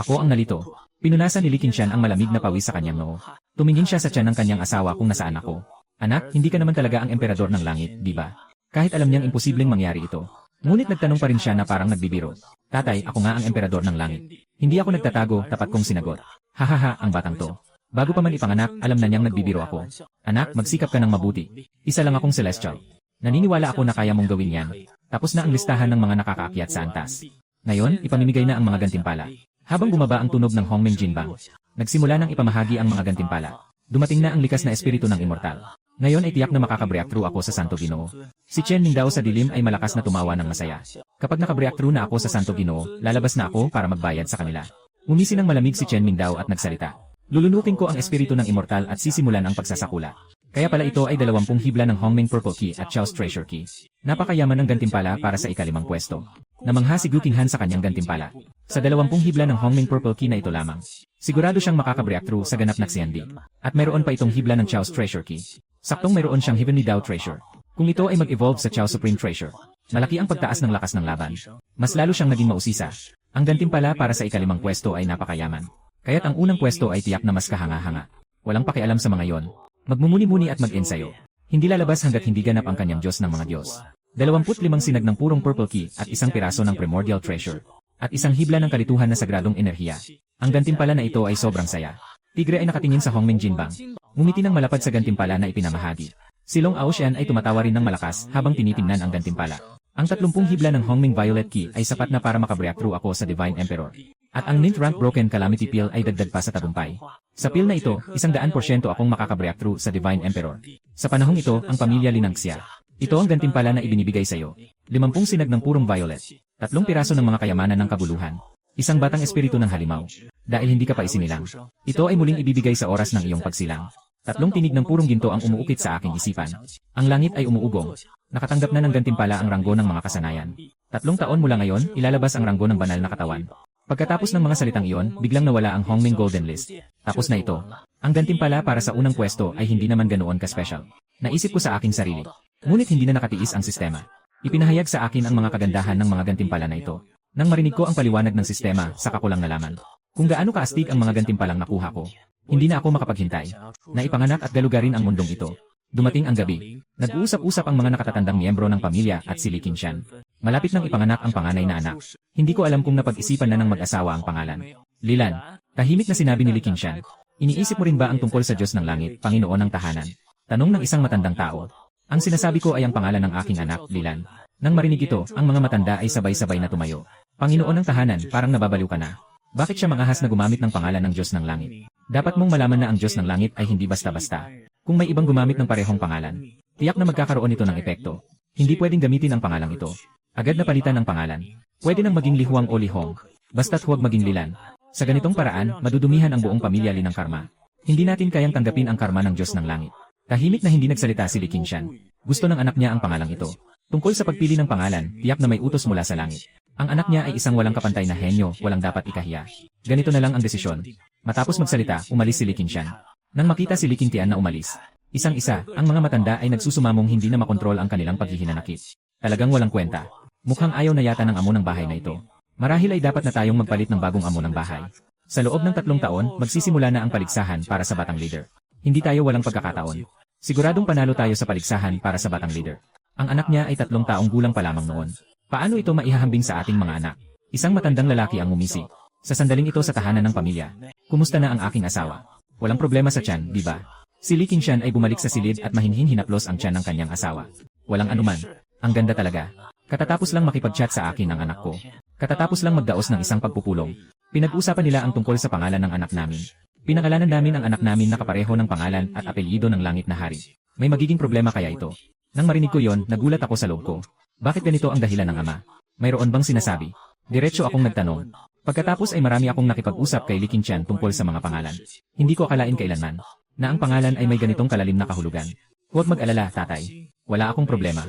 Ako ang nalito. Pinunasan ni Li Qingshan ang malamig na pawis sa kanyang noo. Tumingin siya sa tiyan ng kanyang asawa kung nasaan ako. Anak, hindi ka naman talaga ang emperador ng langit, di ba? Kahit alam niyang imposibleng mangyari ito. Ngunit nagtanong pa rin siya na parang nagbibiro. Tatay, ako nga ang emperador ng langit. Hindi ako nagtatago, tapat kong sinagot. Hahaha, ang batang to. Bago pa man ipanganak, alam na niyang nagbibiro ako. Anak, magsikap ka ng mabuti. Isa lang akong celestial. Naniniwala ako na kaya mong gawin yan. Tapos na ang listahan ng mga nakakaakyat sa antas. Ngayon, ipamimigay na ang mga gantimpala. Habang bumaba ang tunog ng Hongming Jinbang, nagsimula nang ipamahagi ang mga gantimpala. Dumating na ang likas na espiritu ng immortal. Ngayon ay tiyak na makaka-breakthrough ako sa Santo Ginoo. Si Chen Mingdao sa dilim ay malakas na tumawa ng masaya. Kapag naka-breakthrough na ako sa Santo Ginoo, lalabas na ako para magbayad sa kanila. Ngumisi ng malamig si Chen Mingdao at nagsalita. Lulunukin ko ang espiritu ng immortal at sisimulan ang pagsasakula. Kaya pala ito ay 20 hibla ng Hongming Purple Key at Chao's Treasure Key. Napakayaman ng gantimpala para sa ikalimang pwesto. Namangha si Gu Qinghan sa kanyang gantimpala. Sa 20 hibla ng Hongming Purple Key na ito lamang, sigurado siyang makaka-breakthrough sa ganap na Xiandi. At mayroon pa itong hibla ng Chao's Treasure Key. Saktong mayroon siyang Heavenly Dao Treasure. Kung ito ay mag-evolve sa Chao Supreme Treasure, malaki ang pagtaas ng lakas ng laban. Mas lalo siyang naging mausisa. Ang gantimpala para sa ikalimang pwesto ay napakayaman. Kaya't ang unang pwesto ay tiyak na mas kahanga-hanga. Walang pakialam sa mga yon. Magmumuni-muni at mag-ensayo. Hindi lalabas hanggat hindi ganap ang kanyang Diyos ng mga Diyos. 25 sinag ng purong Purple Key at isang piraso ng Primordial Treasure. At isang hibla ng kalituhan na sagradong enerhiya. Ang gantimpala na ito ay sobrang saya. Tigre ay nakatingin sa Hongming Jinbang. Ngumiti ng malapad sa gantimpala na ipinamahagi. Si Long Aoshan ay tumatawa rin ng malakas habang tinitingnan ang gantimpala. Ang 30 hibla ng Hongming Violet Key ay sapat na para makabreakthrough ako sa Divine Emperor. At ang Ninth Rank Broken Calamity Pill ay dagdag pa sa tagumpay. Sa pill na ito, 100% akong makaka-breakthrough sa Divine Emperor. Sa panahong ito, ang pamilya Linangxia. Ito ang gantimpala na ibinibigay sa iyo. 50 sinag ng purong violet. 3 piraso ng mga kayamanan ng kabuluhan. Isang batang espiritu ng halimaw. Dahil hindi ka pa isinilang. Ito ay muling ibibigay sa oras ng iyong pagsilang. 3 tinig ng purong ginto ang umuukit sa aking isipan. Ang langit ay umuugong. Nakatanggap na ng gantimpala ang ranggo ng mga kasanayan. 3 taon mula ngayon, ilalabas ang ranggo ng banal na katawan. Pagkatapos ng mga salitang iyon, biglang nawala ang Hongming Golden List. Tapos na ito. Ang gantimpala para sa unang pwesto ay hindi naman ganoon ka-special. Naisip ko sa aking sarili. Ngunit hindi na nakatiis ang sistema. Ipinahayag sa akin ang mga kagandahan ng mga gantimpala na ito. Nang marinig ko ang paliwanag ng sistema, saka ko lang nalaman kung gaano kaastig ang mga gantimpalang nakuha ko. Hindi na ako makapaghintay. Naipanganak at galugarin ang mundong ito. Dumating ang gabi. Nag-uusap-usap ang mga nakatatandang miyembro ng pamilya at si Li Qingshan. Malapit nang ipanganak ang panganay na anak. Hindi ko alam kung napag-isipan na ng mag-asawa ang pangalan. Lilan, tahimik na sinabi ni Li Qingshan. Iniisip mo rin ba ang tungkol sa Diyos ng Langit, Panginoon ng Tahanan? Tanong ng isang matandang tao. Ang sinasabi ko ay ang pangalan ng aking anak, Lilan. Nang marinig ito, ang mga matanda ay sabay-sabay na tumayo. Panginoon ng Tahanan, parang nababaliw ka na. Bakit siya mangahas na gumamit ng pangalan ng Diyos ng Langit? Dapat mong malaman na ang Diyos ng Langit ay hindi basta-basta. Kung may ibang gumamit ng parehong pangalan, tiyak na magkakaroon ito ng epekto. Hindi pwedeng gamitin ang pangalang ito. Agad na palitan ang pangalan. Pwede nang maging Lihuang o Lihong. Basta't huwag maging Lilan. Sa ganitong paraan, madudumihan ang buong pamilya Linang Karma. Hindi natin kayang tanggapin ang karma ng Diyos ng Langit. Tahimik na hindi nagsalita si Li Qingshan. Gusto ng anak niya ang pangalang ito. Tungkol sa pagpili ng pangalan, tiyak na may utos mula sa langit. Ang anak niya ay isang walang kapantay na henyo, walang dapat ikahiya. Ganito na lang ang desisyon. Matapos magsalita, umalis si Li Qingshan. Nang makita si Li Qingtian na umalis, isang-isa, ang mga matanda ay nagsusumamong hindi na makontrol ang kanilang paghihinanakit. Talagang walang kwenta. Mukhang ayaw na yata ng amo ng bahay na ito. Marahil ay dapat na tayong magpalit ng bagong amo ng bahay. Sa loob ng 3 taon, magsisimula na ang paligsahan para sa batang leader. Hindi tayo walang pagkakataon. Siguradong panalo tayo sa paligsahan para sa batang leader. Ang anak niya ay 3 taong gulang pa lamang noon. Paano ito maihahambing sa ating mga anak? Isang matandang lalaki ang ngumisi. Sa sandaling ito sa tahanan ng pamilya. Kumusta na ang aking asawa? Walang problema sa tiyan, di ba? Si Li Qingshan ay bumalik sa silid at mahinhin hinaplos ang tiyan ng kanyang asawa. Walang anuman. Ang ganda talaga. Katatapos lang makipag-chat sa akin ang anak ko. Katatapos lang magdaos ng isang pagpupulong. Pinag-usapan nila ang tungkol sa pangalan ng anak namin. Pinangalanan namin ang anak namin na kapareho ng pangalan at apelyido ng langit na hari. May magiging problema kaya ito? Nang marinig ko yon, nagulat ako sa loob ko. Bakit ganito ang dahilan ng ama? Mayroon bang sinasabi? Diretso akong nagtanong. Pagkatapos ay marami akong nakipag-usap kay Li Qingshan tungkol sa mga pangalan. Hindi ko akalain kailanman na ang pangalan ay may ganitong kalalim na kahulugan. Huwag mag-alala, tatay. Wala akong problema.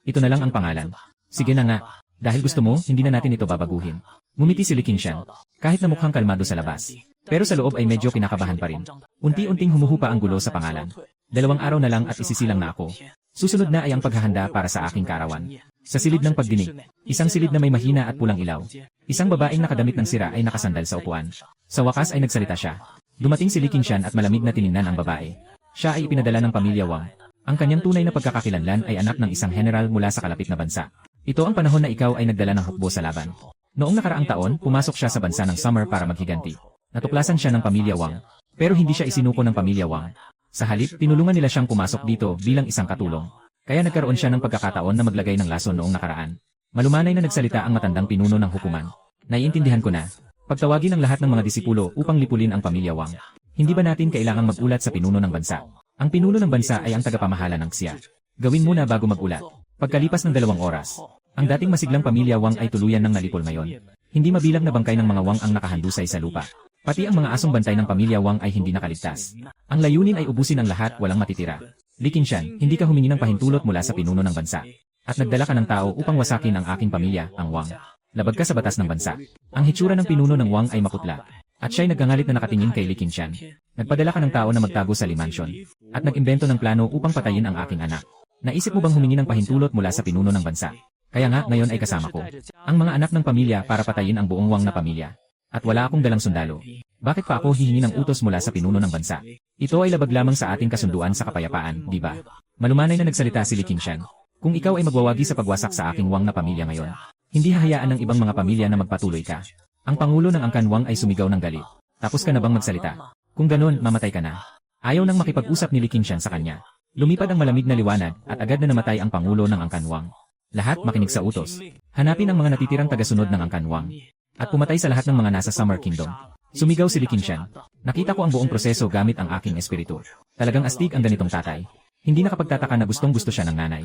Ito na lang ang pangalan. Sige na nga. Dahil gusto mo, hindi na natin ito babaguhin. Ngumiti si Li Qingshan. Kahit na mukhang kalmado sa labas. Pero sa loob ay medyo kinakabahan pa rin. Unti-unting humuhupa ang gulo sa pangalan. 2 araw na lang at isisilang na ako. Susunod na ay ang paghahanda para sa aking karawan. Sa silid ng pagdinig, isang silid na may mahina at pulang ilaw. Isang babaeng nakadamit ng sira ay nakasandal sa upuan. Sa wakas ay nagsalita siya. Dumating si Li Qingshan at malamig na tiningnan ang babae. Siya ay ipinadala ng pamilya Wang. Ang kanyang tunay na pagkakakilanlan ay anak ng isang general mula sa kalapit na bansa. Ito ang panahon na ikaw ay nagdala ng hukbo sa laban. Noong nakaraang taon, pumasok siya sa bansa ng Summer para maghiganti. Natuklasan siya ng pamilya Wang. Pero hindi siya isinuko ng pamilya Wang. Sa halip, tinulungan nila siyang pumasok dito bilang isang katulong. Kaya nagkaroon siya ng pagkakataon na maglagay ng laso noong nakaraan. Malumanay na nagsalita ang matandang pinuno ng hukuman. Naiintindihan ko na. Pagtawagin ang lahat ng mga disipulo upang lipulin ang pamilya Wang. Hindi ba natin kailangang mag-ulat sa pinuno ng bansa? Ang pinuno ng bansa ay ang tagapamahala ng Xia. Gawin muna bago mag-ulat. Pagkalipas ng 2 oras, ang dating masiglang pamilya Wang ay tuluyan ng nalipol ngayon. Hindi mabilang na bangkay ng mga Wang ang nakahandusay sa lupa. Pati ang mga asong bantay ng pamilya Wang ay hindi nakaligtas. Ang layunin ay ubusin ang lahat, walang matitira. Li Qingshan, hindi ka humingi ng pahintulot mula sa pinuno ng bansa. At nagdala ka ng tao upang wasakin ang aking pamilya, ang Wang. Labag ka sa batas ng bansa. Ang hitsura ng pinuno ng Wang ay maputla. At siya'y naggangalit na nakatingin kay Li Qingshan. Nagpadala ka ng tao na magtago sa Li Mansion. At nag-imbento ng plano upang patayin ang aking anak. Naisip mo bang humingi ng pahintulot mula sa pinuno ng bansa? Kaya nga, ngayon ay kasama ko ang mga anak ng pamilya para patayin ang buong Wang na pamilya. At wala akong dalang sundalo. Bakit pa ako hihingi ng utos mula sa pinuno ng bansa? Ito ay labag lamang sa ating kasunduan sa kapayapaan, di ba? Malumanay na nagsalita si Li Qingshan. Kung ikaw ay magwawagi sa pagwasak sa aking Wang na pamilya ngayon, hindi hahayaan ng ibang mga pamilya na magpatuloy ka. Ang pangulo ng Angkan Wang ay sumigaw ng galit. Tapos ka na bang magsalita? Kung ganun, mamatay ka na. Ayaw nang makipag-usap ni Li Qingshan sa kanya. Lumipad ang malamig na liwanag at agad na namatay ang pangulo ng Angkan Wang. Lahat makinig sa utos. Hanapin ang mga natitirang tagasunod ng Angkan Wang. At pumatay sa lahat ng mga nasa Summer Kingdom. Sumigaw si Li Qingshan. Nakita ko ang buong proseso gamit ang aking espiritu. Talagang astig ang ganitong tatay. Hindi nakapagtataka na gustong-gusto siya ng nanay.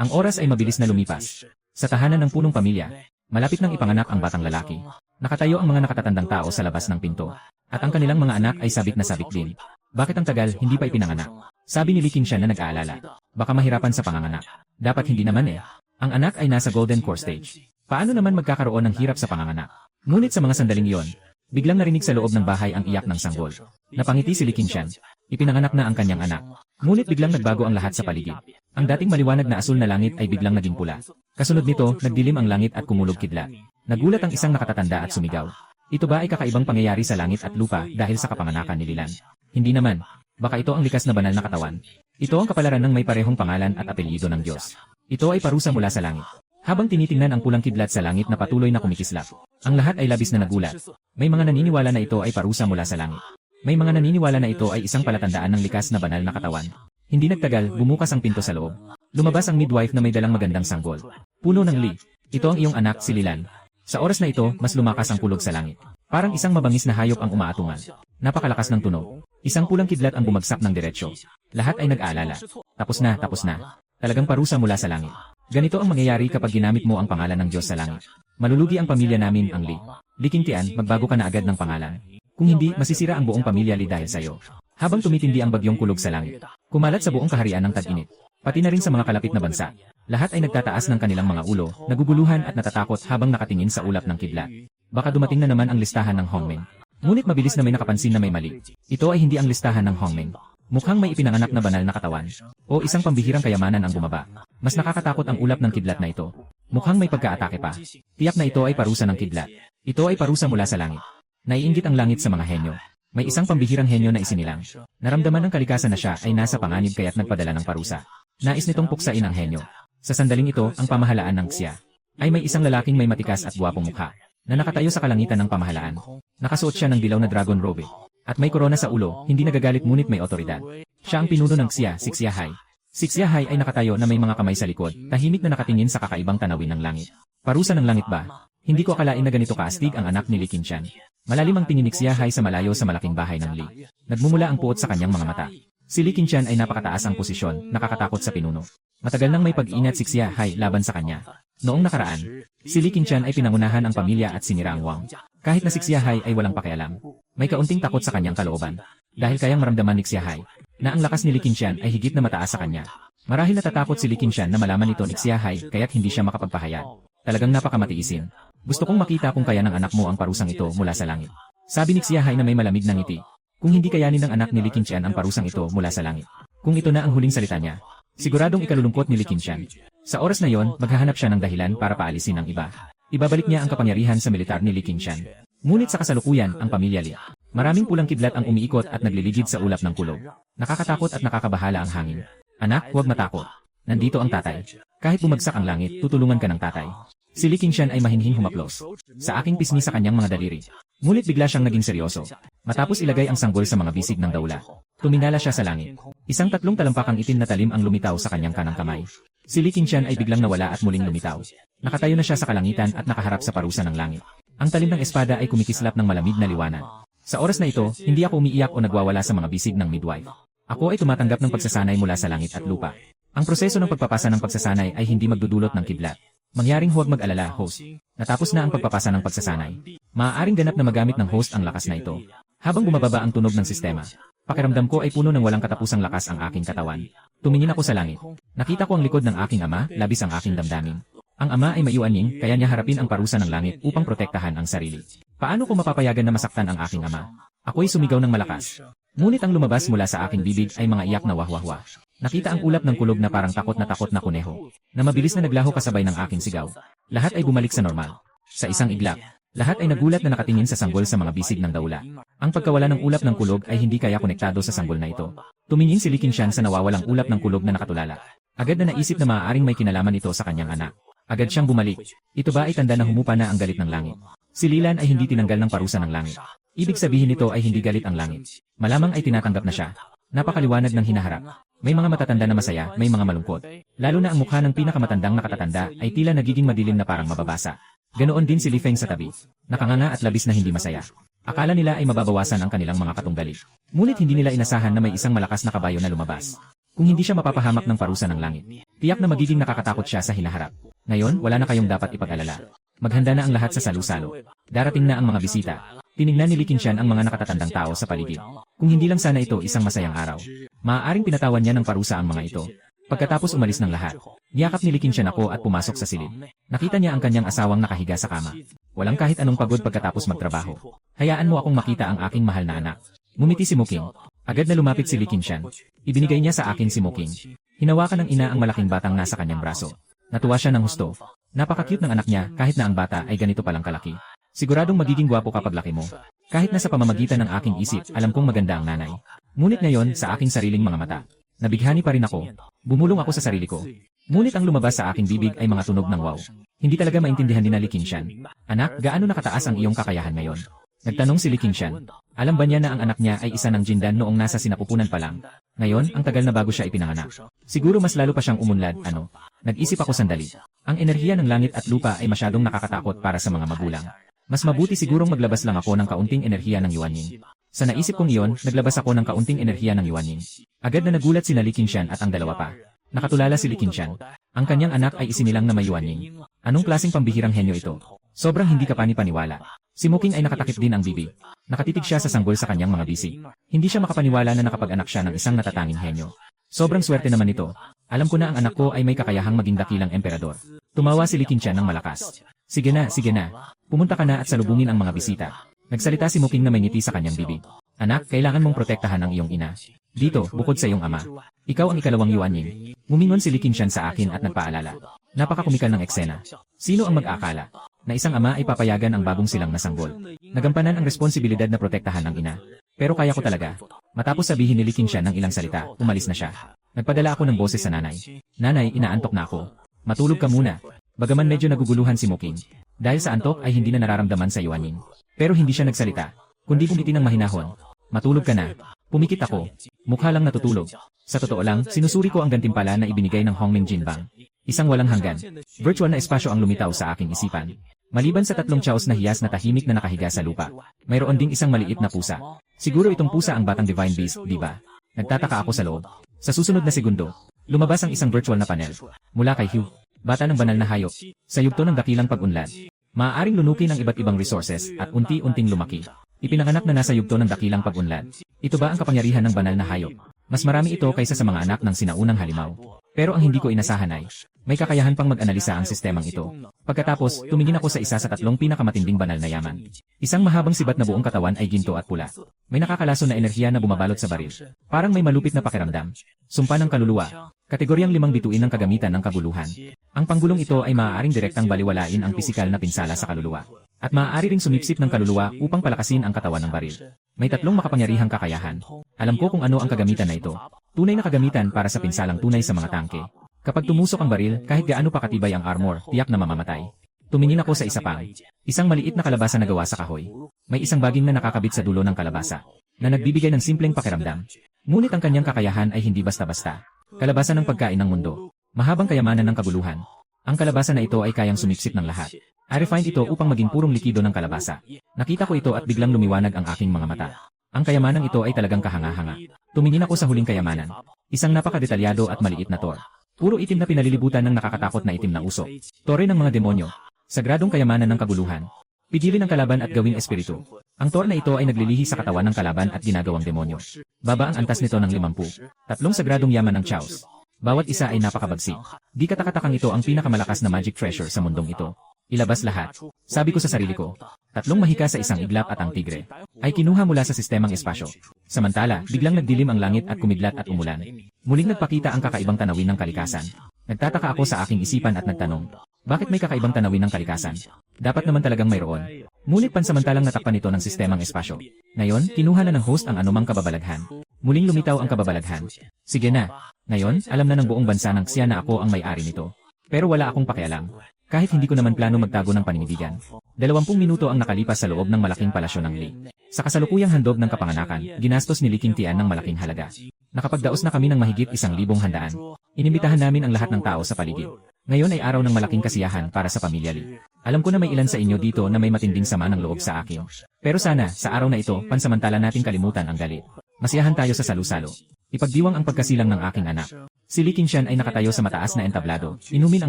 Ang oras ay mabilis na lumipas. Sa tahanan ng punong pamilya, malapit nang ipanganak ang batang lalaki. Nakatayo ang mga nakatatandang tao sa labas ng pinto. At ang kanilang mga anak ay sabik na sabik din. Bakit ang tagal hindi pa ipinanganak? Sabi ni Li Qingshan na nag-aalala. Baka mahirapan sa panganganak. Dapat hindi naman eh. Ang anak ay nasa golden core stage. Paano naman magkakaroon ng hirap sa panganganak? Ngunit sa mga sandaling iyon, biglang narinig sa loob ng bahay ang iyak ng sanggol. Napangiti si Li Qingshan. Ipinanganak na ang kanyang anak. Ngunit biglang nagbago ang lahat sa paligid. Ang dating maliwanag na asul na langit ay biglang naging pula. Kasunod nito, nagdilim ang langit at kumulog kidlat. Nagulat ang isang nakatatanda at sumigaw. Ito ba ay kakaibang pangyayari sa langit at lupa dahil sa kapanganakan ni Lilan? Hindi naman. Baka ito ang likas na banal na katawan. Ito ang kapalaran ng may parehong pangalan at apelyido ng Diyos. Ito ay parusa mula sa langit. Habang tinitingnan ang pulang kidlat sa langit na patuloy na kumikislap, ang lahat ay labis na nagulat. May mga naniniwala na ito ay parusa mula sa langit. May mga naniniwala na ito ay isang palatandaan ng likas na banal na katawan. Hindi nagtagal, bumukas ang pinto sa loob. Lumabas ang midwife na may dalang magandang sanggol. Puno ng Li. Ito ang iyong anak, si Lilan. Sa oras na ito, mas lumakas ang kulog sa langit. Parang isang mabangis na hayop ang umaatungan. Napakalakas ng tunog. Isang pulang kidlat ang bumagsak ng diretsyo. Lahat ay nag-aalala. Tapos na, tapos na. Talagang parusa mula sa langit. Ganito ang mangyayari kapag ginamit mo ang pangalan ng Diyos sa langit. Malulugi ang pamilya namin, ang Li. Li Qingtian, magbago ka na agad ng pangalan. Kung hindi, masisira ang buong pamilya Li dahil sa'yo. Habang tumitindi ang bagyong kulog sa langit, kumalat sa buong kaharian ng tag-init. Pati na rin sa mga kalapit na bansa. Lahat ay nagtataas ng kanilang mga ulo, naguguluhan at natatakot habang nakatingin sa ulap ng kidlat. Baka dumating na naman ang listahan ng Hongmeng. Ngunit mabilis na may nakapansin na may mali. Ito ay hindi ang listahan ng Hongmeng. Mukhang may ipinanganak na banal na katawan. O isang pambihirang kayamanan ang bumaba. Mas nakakatakot ang ulap ng kidlat na ito. Mukhang may pagkaatake pa. Tiyak na ito ay parusa ng kidlat. Ito ay parusa mula sa langit. Naiinggit ang langit sa mga henyo. May isang pambihirang henyo na isinilang. Naramdaman ng kalikasan na siya ay nasa panganib kaya't nagpadala ng parusa. Nais nitong puksain ang henyo. Sa sandaling ito, ang pamahalaan ng Xia ay may isang lalaking may matikas at gwapong mukha na nakatayo sa kalangitan ng pamahalaan. Nakasuot siya ng dilaw na dragon robe. At may korona sa ulo, hindi nagagalit ngunit may otoridad. Siya ang pinuno ng Xia, si Xia Hai. Si Xia Hai ay nakatayo na may mga kamay sa likod, tahimik na nakatingin sa kakaibang tanawin ng langit. Parusa ng langit ba? Hindi ko akalain na ganito kaastig ang anak ni Li Qingshan. Malalim ang tingin ni Xia Hai sa malayo sa malaking bahay ng Li. Nagmumula ang puot sa kanyang mga mata. Si Li Qingshan ay napakataas ang posisyon, nakakatakot sa pinuno. Matagal nang may pag-ingat si Xia Hai laban sa kanya. Noong nakaraan, si Li Qingshan ay pinangunahan ang pamilya at sinira ang Wang. Kahit na si Xia Hai ay walang pakialam. May kaunting takot sa kanyang kalooban. Dahil kayang maramdaman ni Xia Hai na ang lakas ni Li Qingshan ay higit na mataas sa kanya. Marahil natatakot si Li Qingshan na malaman ito ni Xia Hai kaya't hindi siya makapagpahayag. Talagang napakamatiisin. Gusto kong makita kung kaya ng anak mo ang parusang ito mula sa langit. Sabi ni Xia Hai na may malamig na ngiti. Kung hindi kayanin ng anak ni Li Qingshan ang parusang ito mula sa langit. Kung ito na ang huling salita niya, siguradong ikalulungkot ni Li Qingshan. Sa oras na yon, maghahanap siya ng dahilan para paalisin ang iba. Ibabalik niya ang kapangyarihan sa militar ni Li Qingshan. Ngunit sa kasalukuyan, ang pamilya Li. Maraming pulang kidlat ang umiikot at nagliligid sa ulap ng kulog. Nakakatakot at nakakabahala ang hangin. Anak, huwag matakot. Nandito ang tatay. Kahit bumagsak ang langit, tutulungan ka ng tatay. Si Li Qingshan ay mahinhing humaplos sa aking pisngi sa kanyang mga daliri. Ngunit bigla siyang naging seryoso. Matapos ilagay ang sanggol sa mga bisig ng dawla, tumingala siya sa langit. Isang tatlong talampakang itim na talim ang lumitaw sa kanyang kanang kamay. Si Li Qingshan ay biglang nawala at muling lumitaw. Nakatayo na siya sa kalangitan at nakaharap sa parusa ng langit. Ang talim ng espada ay kumikislap ng malamig na liwanag. Sa oras na ito, hindi ako umiiyak o nagwawala sa mga bisig ng midwife. Ako ay tumatanggap ng pagsasanay mula sa langit at lupa. Ang proseso ng pagpapasa ng pagsasanay ay hindi magdudulot ng kidlat. Mangyaring huwag mag-alala, host. Natapos na ang pagpapasa ng pagsasanay. Maaaring ganap na magamit ng host ang lakas na ito. Habang bumababa ang tunog ng sistema, pakiramdam ko ay puno ng walang katapusang lakas ang aking katawan. Tumingin ako sa langit. Nakita ko ang likod ng aking ama, labis ang aking damdamin. Ang ama ay maiuanying, kaya niya harapin ang parusa ng langit upang protektahan ang sarili. Paano ko mapapayagan na masaktan ang aking ama? Ako'y sumigaw ng malakas. Ngunit ang lumabas mula sa aking bibig ay mga iyak na wahwahwa. Nakita ang ulap ng kulog na parang takot na kuneho, na mabilis na naglaho kasabay ng aking sigaw. Lahat ay bumalik sa normal. Sa isang iglap, lahat ay nagulat na nakatingin sa sanggol sa mga bisig ng daula. Ang pagkawala ng ulap ng kulog ay hindi kaya konektado sa sanggol na ito. Tumingin si Li Qingshan sa nawawalang ulap ng kulog na nakatulala. Agad na naisip na maaaring may kinalaman ito sa kanyang anak. Agad siyang bumalik. Ito ba ay tanda na humupa na ang galit ng langit? Si Lilan ay hindi tinanggal ng parusa ng langit. Ibig sabihin nito ay hindi galit ang langit. Malamang ay tinatanggap na siya. Napakaliwanag ng hinaharap. May mga matatanda na masaya, may mga malungkot. Lalo na ang mukha ng pinakamatandang nakatatanda ay tila nagiging madilim na parang mababasa. Ganoon din si Li Feng sa tabi. Nakanganga at labis na hindi masaya. Akala nila ay mababawasan ang kanilang mga katunggali. Ngunit hindi nila inasahan na may isang malakas na kabayo na lumabas. Kung hindi siya mapapahamak ng parusa ng langit, tiyak na magiging nakakatakot siya sa hinaharap. Ngayon, wala na kayong dapat ipag-alala. Maghanda na ang lahat sa salu-salo. Darating na ang mga bisita. Tiningnan ni Li Qingshan ang mga nakatatandang tao sa paligid. Kung hindi lang sana ito isang masayang araw, maaaring pinatawan niya ng parusa ang mga ito. Pagkatapos umalis ng lahat, niyakap ni Li Qingshan ako at pumasok sa silid. Nakita niya ang kanyang asawang nakahiga sa kama. Walang kahit anong pagod pagkatapos magtrabaho. Hayaan mo akong makita ang aking mahal na anak. Ngumiti si Muking. Agad na lumapit si Li Qingshan. Ibinigay niya sa akin si Muking. Hinawakan ng ina ang malaking batang nasa kanyang braso. Natuwa siya ng husto. Napaka-cute ng anak niya kahit na ang bata ay ganito palang kalaki. Siguradong magiging gwapo kapag laki mo. Kahit na sa pamamagitan ng aking isip, alam kong maganda ang nanay. Ngunit ngayon, sa aking sariling mga mata, nabighani pa rin ako. Bumulong ako sa sarili ko. Ngunit ang lumabas sa aking bibig ay mga tunog ng wow. Hindi talaga maintindihan ni Li Qingshan. Anak, gaano nakataas ang iyong kakayahan ngayon? Nagtanong si Li Qingshan. Alam ba niya na ang anak niya ay isa ng Jindan noong nasa sinapupunan pa lang? Ngayon, ang tagal na bago siya ipinanganak. Siguro mas lalo pa siyang umunlad, ano? Nag-isip ako sandali. Ang enerhiya ng langit at lupa ay masyadong nakakatakot para sa mga magulang. Mas mabuti sigurong maglabas lang ako ng kaunting enerhiya ng Yuanying. Sa naisip kong iyon, naglabas ako ng kaunting enerhiya ng Yuanying. Agad na nagulat si Li Qingshan at ang dalawa pa. Nakatulala si Li Qingshan. Ang kanyang anak ay isinilang na may Yuanying. Anong klaseng pambihirang henyo ito? Sobrang hindi ka panipaniwala. Si Muking ay nakatakip din ang bibig. Nakatitig siya sa sanggol sa kanyang mga bisig. Hindi siya makapaniwala na nakapag-anak siya ng isang natatanging henyo. Sobrang swerte naman ito. Alam ko na ang anak ko ay may kakayahang maging dakilang emperador. Tumawa si Li Qingshan ng malakas. Sige na, sige na. Pumunta ka na at salubungin ang mga bisita. Nagsalita si Muking na may ngiti sa kanyang bibig. Anak, kailangan mong protektahan ang iyong ina. Dito, bukod sa iyong ama. Ikaw ang ikalawang Yuanying. Ngumingon si Li Qingshan sa akin at nagpaalala. Napakakumikal ng eksena. Sino ang mag-akala na isang ama ay papayagan ang bagong silang na sanggol? Nagampanan ang responsibilidad na protektahan ng ina. Pero kaya ko talaga. Matapos sabihin ni Li Qingshan ng ilang salita, umalis na siya. Nagpadala ako ng boses sa nanay. Nanay, inaantok na ako. Matulog ka muna. Bagaman medyo naguguluhan si Muking. Dahil sa antok ay hindi na nararamdaman sa Yuanying. Pero hindi siya nagsalita. Kundi bumiti ng mahinahon. Matulog ka na. Pumikit ako. Mukha lang natutulog. Sa totoo lang, sinusuri ko ang gantimpala na ibinigay ng Hongming Jinbang. Isang walang hanggan. Virtual na espasyo ang lumitaw sa aking isipan. Maliban sa 3 chaos na hiyas na tahimik na nakahiga sa lupa, mayroon ding isang maliit na pusa. Siguro itong pusa ang batang Divine Beast, di ba? Nagtataka ako sa loob. Sa susunod na segundo, lumabas ang isang virtual na panel. Mula kay Hugh, bata ng banal na hayop, sa yugto ng dakilang pag-unlad. Maaaring lunukin ang iba't ibang resources at unti-unting lumaki. Ipinanganak na nasa yugto ng dakilang pag-unlad. Ito ba ang kapangyarihan ng banal na hayop? Mas marami ito kaysa sa mga anak ng sinaunang halimaw. Pero ang hindi ko inasahan ay, may kakayahan pang mag-analisa ang sistemang ito. Pagkatapos, tumingin ako sa isa sa 3 pinakamatinding banal na yaman. Isang mahabang sibat na buong katawan ay ginto at pula. May nakakalason na enerhiya na bumabalot sa baril. Parang may malupit na pakiramdam. Sumpa ng kaluluwa. Kategoryang 5 bituin ng kagamitan ng kaguluhan. Ang panggulong ito ay maaaring direktang baliwalain ang pisikal na pinsala sa kaluluwa. At maaari ring sumipsip ng kaluluwa upang palakasin ang katawan ng baril. May 3 makapangyarihang kakayahan. Alam ko kung ano ang kagamitan na ito. Tunay na kagamitan para sa pinsalang tunay sa mga tangke. Kapag tumusok ang baril, kahit gaano pa katibay ang armor, tiyak na mamamatay. Tumingin ako sa isa pang. Isang maliit na kalabasa na gawa sa kahoy. May isang baging na nakakabit sa dulo ng kalabasa, na nagbibigay ng simpleng pakiramdam. Ngunit ang kanyang kakayahan ay hindi basta-basta. Kalabasa ng pagkain ng mundo. Mahabang kayamanan ng kaguluhan. Ang kalabasa na ito ay kayang sumipsip ng lahat. I-refined ito upang maging purong likido ng kalabasa. Nakita ko ito at biglang lumiwanag ang aking mga mata. Ang kayamanang ito ay talagang kahanga-hanga. Tumingin ako sa huling kayamanan. Isang napakadetalyado at maliit na tor. Puro itim na pinalilibutan ng nakakatakot na itim na usok. Tore ng mga demonyo. Sagradong kayamanan ng kaguluhan. Pidilin ang kalaban at gawing espiritu. Ang Thor na ito ay naglilihi sa katawan ng kalaban at ginagawang demonyo. Baba ang antas nito ng 50. Tatlong sagradong yaman ng Chaos. Bawat isa ay napakabagsik. Di katakatakang ito ang pinakamalakas na magic treasure sa mundong ito. Ilabas lahat. Sabi ko sa sarili ko. Tatlong mahika sa isang iglap at ang tigre ay kinuha mula sa sistemang espasyo. Samantala, biglang nagdilim ang langit at kumidlat at umulan. Muling nagpakita ang kakaibang tanawin ng kalikasan. Nagtataka ako sa aking isipan at nagtanong, bakit may kakaibang tanawin ng kalikasan? Dapat naman talagang mayroon. Ngunit pansamantalang natakpan ito ng sistemang espasyo. Ngayon, kinuha na ng host ang anumang kababalaghan. Muling lumitaw ang kababalaghan. Sige na. Ngayon, alam na ng buong bansa ng Xia na ako ang may-ari nito. Pero wala akong pakialam. Kahit hindi ko naman plano magtago ng paninindigan. 20 minuto ang nakalipas sa loob ng malaking palasyo ng Li. Sa kasalukuyang handog ng kapanganakan, ginastos ni Li Qingtian ng malaking halaga. Nakapagdaos na kami ng mahigit 1,000 handaan. Inimbitahan namin ang lahat ng tao sa paligid. Ngayon ay araw ng malaking kasiyahan para sa pamilya Li. Alam ko na may ilan sa inyo dito na may matinding sama ng loob sa akin. Pero sana, sa araw na ito, pansamantala nating kalimutan ang galit. Masiyahan tayo sa salu-salo. Ipagdiwang ang pagkasilang ng aking anak. Si Li Qingshan ay nakatayo sa mataas na entablado, inumin ang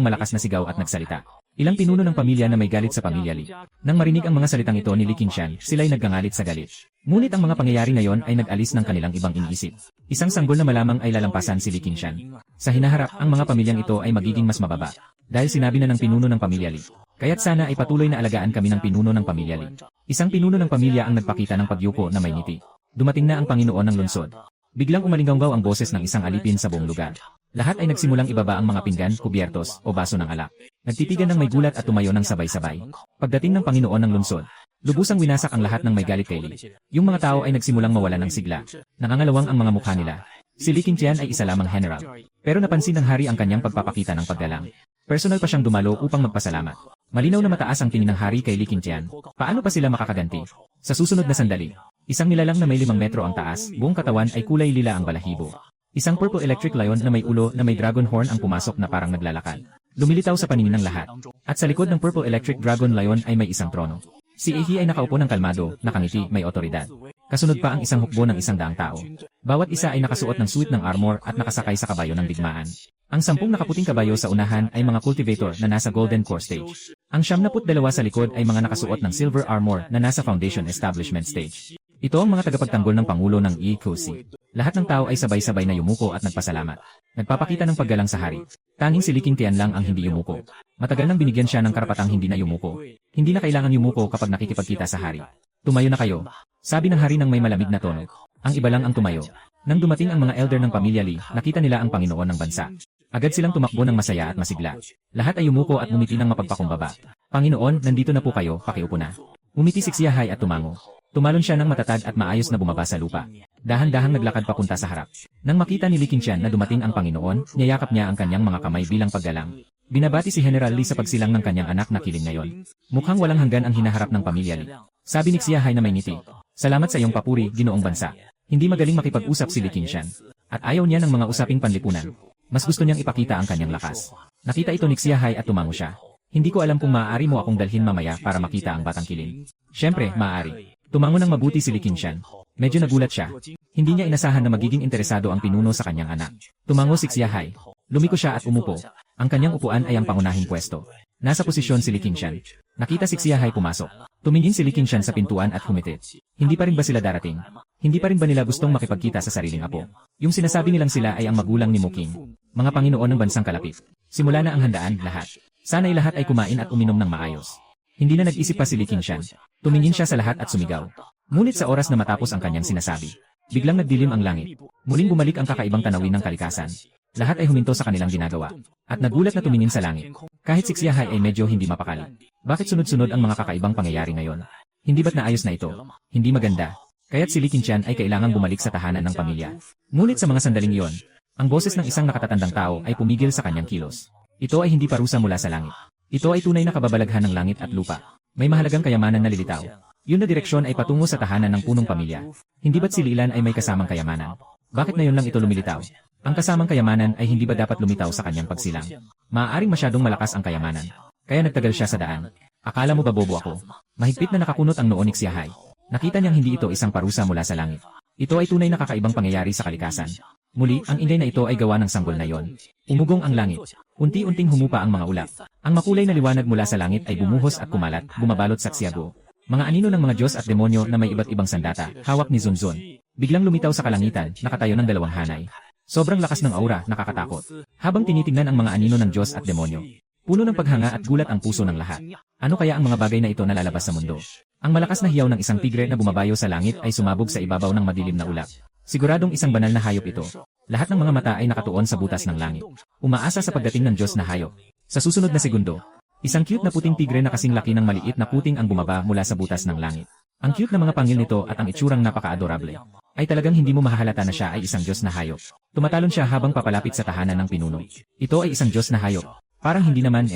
malakas na sigaw at nagsalita. Ilang pinuno ng pamilya na may galit sa pamilya Li. Nang marinig ang mga salitang ito ni Li Qingshan, sila'y naggangalit sa galit. Ngunit ang mga pangyayari ngayon ay nag-alis ng kanilang ibang iniisip. Isang sanggol na malamang ay lalampasan si Li Qingshan. Sa hinaharap, ang mga pamilyang ito ay magiging mas mababa. Dahil sinabi na ng pinuno ng pamilya Li. Kaya't sana ay patuloy na alagaan kami ng pinuno ng pamilya Li. Isang pinuno ng pamilya ang nagpakita ng pagyuko na may ngiti. Dumating na ang Panginoon ng lungsod. Biglang umalinggaw ang boses ng isang alipin sa buong lugar. Lahat ay nagsimulang ibaba ang mga pinggan, kubyertos, o baso ng alak. Nagtitigan ng may gulat at tumayo ng sabay-sabay. Pagdating ng Panginoon ng lungsod, lubusang winasak ang lahat ng may galit kay Li. Yung mga tao ay nagsimulang mawala ng sigla. Nangangalawang ang mga mukha nila. Si Li Qingshan ay isa lamang general. Pero napansin ng hari ang kanyang pagpapakita ng paggalang. Personal pa siyang dumalo upang magpasalamat. Malinaw na mataas ang tingin ng hari kay Li Qingshan. Paano pa sila makakaganti? Sa susunod na sandali, isang nilalang na may 5 metro ang taas, buong katawan ay kulay lila ang balahibo. Isang purple electric lion na may ulo na may dragon horn ang pumasok na parang naglalakad. Lumilitaw sa paningin ng lahat. At sa likod ng purple electric dragon lion ay may isang trono. Si Ehi ay nakaupo ng kalmado, nakangiti, may otoridad. Kasunod pa ang isang hukbo ng 100 tao. Bawat isa ay nakasuot ng suit ng armor at nakasakay sa kabayo ng digmaan. Ang 10 nakaputing kabayo sa unahan ay mga cultivator na nasa golden core stage. Ang 72 sa likod ay mga nakasuot ng silver armor na nasa foundation establishment stage. Ito ang mga tagapagtanggol ng Pangulo ng ECOC. Lahat ng tao ay sabay-sabay na yumuko at nagpasalamat. Nagpapakita ng paggalang sa hari. Tanging si Li Qingshan lang ang hindi yumuko. Matagal nang binigyan siya ng karapatang hindi na yumuko. Hindi na kailangan yumuko kapag nakikipagkita sa hari. Tumayo na kayo. Sabi ng hari ng may malamig na tono. Ang iba lang ang tumayo. Nang dumating ang mga elder ng pamilya Li, nakita nila ang Panginoon ng bansa. Agad silang tumakbo ng masaya at masigla. Lahat ay yumuko at ngumiti ng mapagpakumbaba. Panginoon, nandito na po kayo, pakiupo na. Umiti si Xiahai at tumango. Tumalon siya ng matatag at maayos na bumaba sa lupa. Dahan-dahang naglakad papunta sa harap. Nang makita ni Li Qingshan na dumating ang Panginoon, niyayakap niya ang kanyang mga kamay bilang paggalang. Binabati si General Li sa pagsilang ng kanyang anak na killing ngayon. Mukhang walang hanggan ang hinaharap ng pamilya Li. Sabi ni Xiahai na may ngiti. Salamat sa iyong papuri, ginoong bansa. Hindi magaling makipag-usap si Li Qingshan. At ayaw niya ng mga usaping panlipunan. Mas gusto niyang ipakita ang kanyang lakas. Nakita ito ni Xiahai at tumango siya. Hindi ko alam kung maaari mo akong dalhin mamaya para makita ang batang kiling. Siyempre, maaari. Tumango ng mabuti si Li Qingshan. Medyo nagulat siya. Hindi niya inasahan na magiging interesado ang pinuno sa kanyang anak. Tumango si Xiahai. Lumiko siya at umupo. Ang kanyang upuan ay ang pangunahing pwesto. Nasa posisyon si Li Qingshan. Nakita si Xiahai pumasok. Tumingin si Li Qingshan sa pintuan at humiti. Hindi pa rin ba sila darating? Hindi pa rin ba nila gustong makipagkita sa sariling apo? Yung sinasabi nilang sila ay ang magulang ni Muking. Mga Panginoon ng bansang kalapit. Simula na ang handaan, lahat. Sana'y lahat ay kumain at uminom ng maayos. Hindi na nag-isip pa si Li Qingshan. Tumingin siya sa lahat at sumigaw. Ngunit sa oras na matapos ang kanyang sinasabi, biglang nagdilim ang langit. Muling bumalik ang kakaibang tanawin ng kalikasan. Lahat ay huminto sa kanilang ginagawa. At nagulat na tumingin sa langit. Kahit si Xiahai ay medyo hindi mapakali. Bakit sunod-sunod ang mga kakaibang pangyayari ngayon? Hindi ba't naayos na ito? Hindi maganda. Kaya't si Li Qingshan ay kailangang bumalik sa tahanan ng pamilya. Ngunit sa mga sandaling iyon, ang boses ng isang nakatatandang tao ay pumigil sa kanyang kilos. Ito ay hindi parusa mula sa langit. Ito ay tunay na kababalaghan ng langit at lupa. May mahalagang kayamanan na lilitaw. Yun na direksyon ay patungo sa tahanan ng punong pamilya. Hindi ba't si Lilan ay may kasamang kayamanan? Bakit na yun lang ito lumilitaw? Ang kasamang kayamanan ay hindi ba dapat lumitaw sa kanyang pagsilang? Maaaring masyadong malakas ang kayamanan. Kaya nagtagal siya sa daan. Akala mo ba bobo ako? Mahigpit na nakakunot ang noo ni Xiahai. Nakita niyang hindi ito isang parusa mula sa langit. Ito ay tunay na kakaibang pangyayari sa kalikasan. Muli, ang ingay na ito ay gawa ng sanggol na yon. Umugong ang langit. Unti-unting humupa ang mga ulap. Ang makulay na liwanag mula sa langit ay bumuhos at kumalat, bumabalot sa Xiago. Mga anino ng mga Diyos at demonyo na may iba't ibang sandata, hawak ni Zunzun. Biglang lumitaw sa kalangitan, nakatayo ng dalawang hanay. Sobrang lakas ng aura, nakakatakot. Habang tinitingnan ang mga anino ng Diyos at demonyo, puno ng paghanga at gulat ang puso ng lahat. Ano kaya ang mga bagay na ito na lalabas sa mundo? Ang malakas na hiyaw ng isang tigre na bumabayo sa langit ay sumabog sa ibabaw ng madilim na ulap. Siguradong isang banal na hayop ito. Lahat ng mga mata ay nakatuon sa butas ng langit. Umaasa sa pagdating ng Diyos na hayop. Sa susunod na segundo, isang cute na puting tigre na kasing laki ng maliit na puting ang bumaba mula sa butas ng langit. Ang cute na mga pangil nito at ang itsurang napaka-adorable ay talagang hindi mo mahahalata na siya ay isang Diyos na hayop. Tumatalon siya habang papalapit sa tahanan ng pinuno. Ito ay isang Diyos na hayop. Parang hindi naman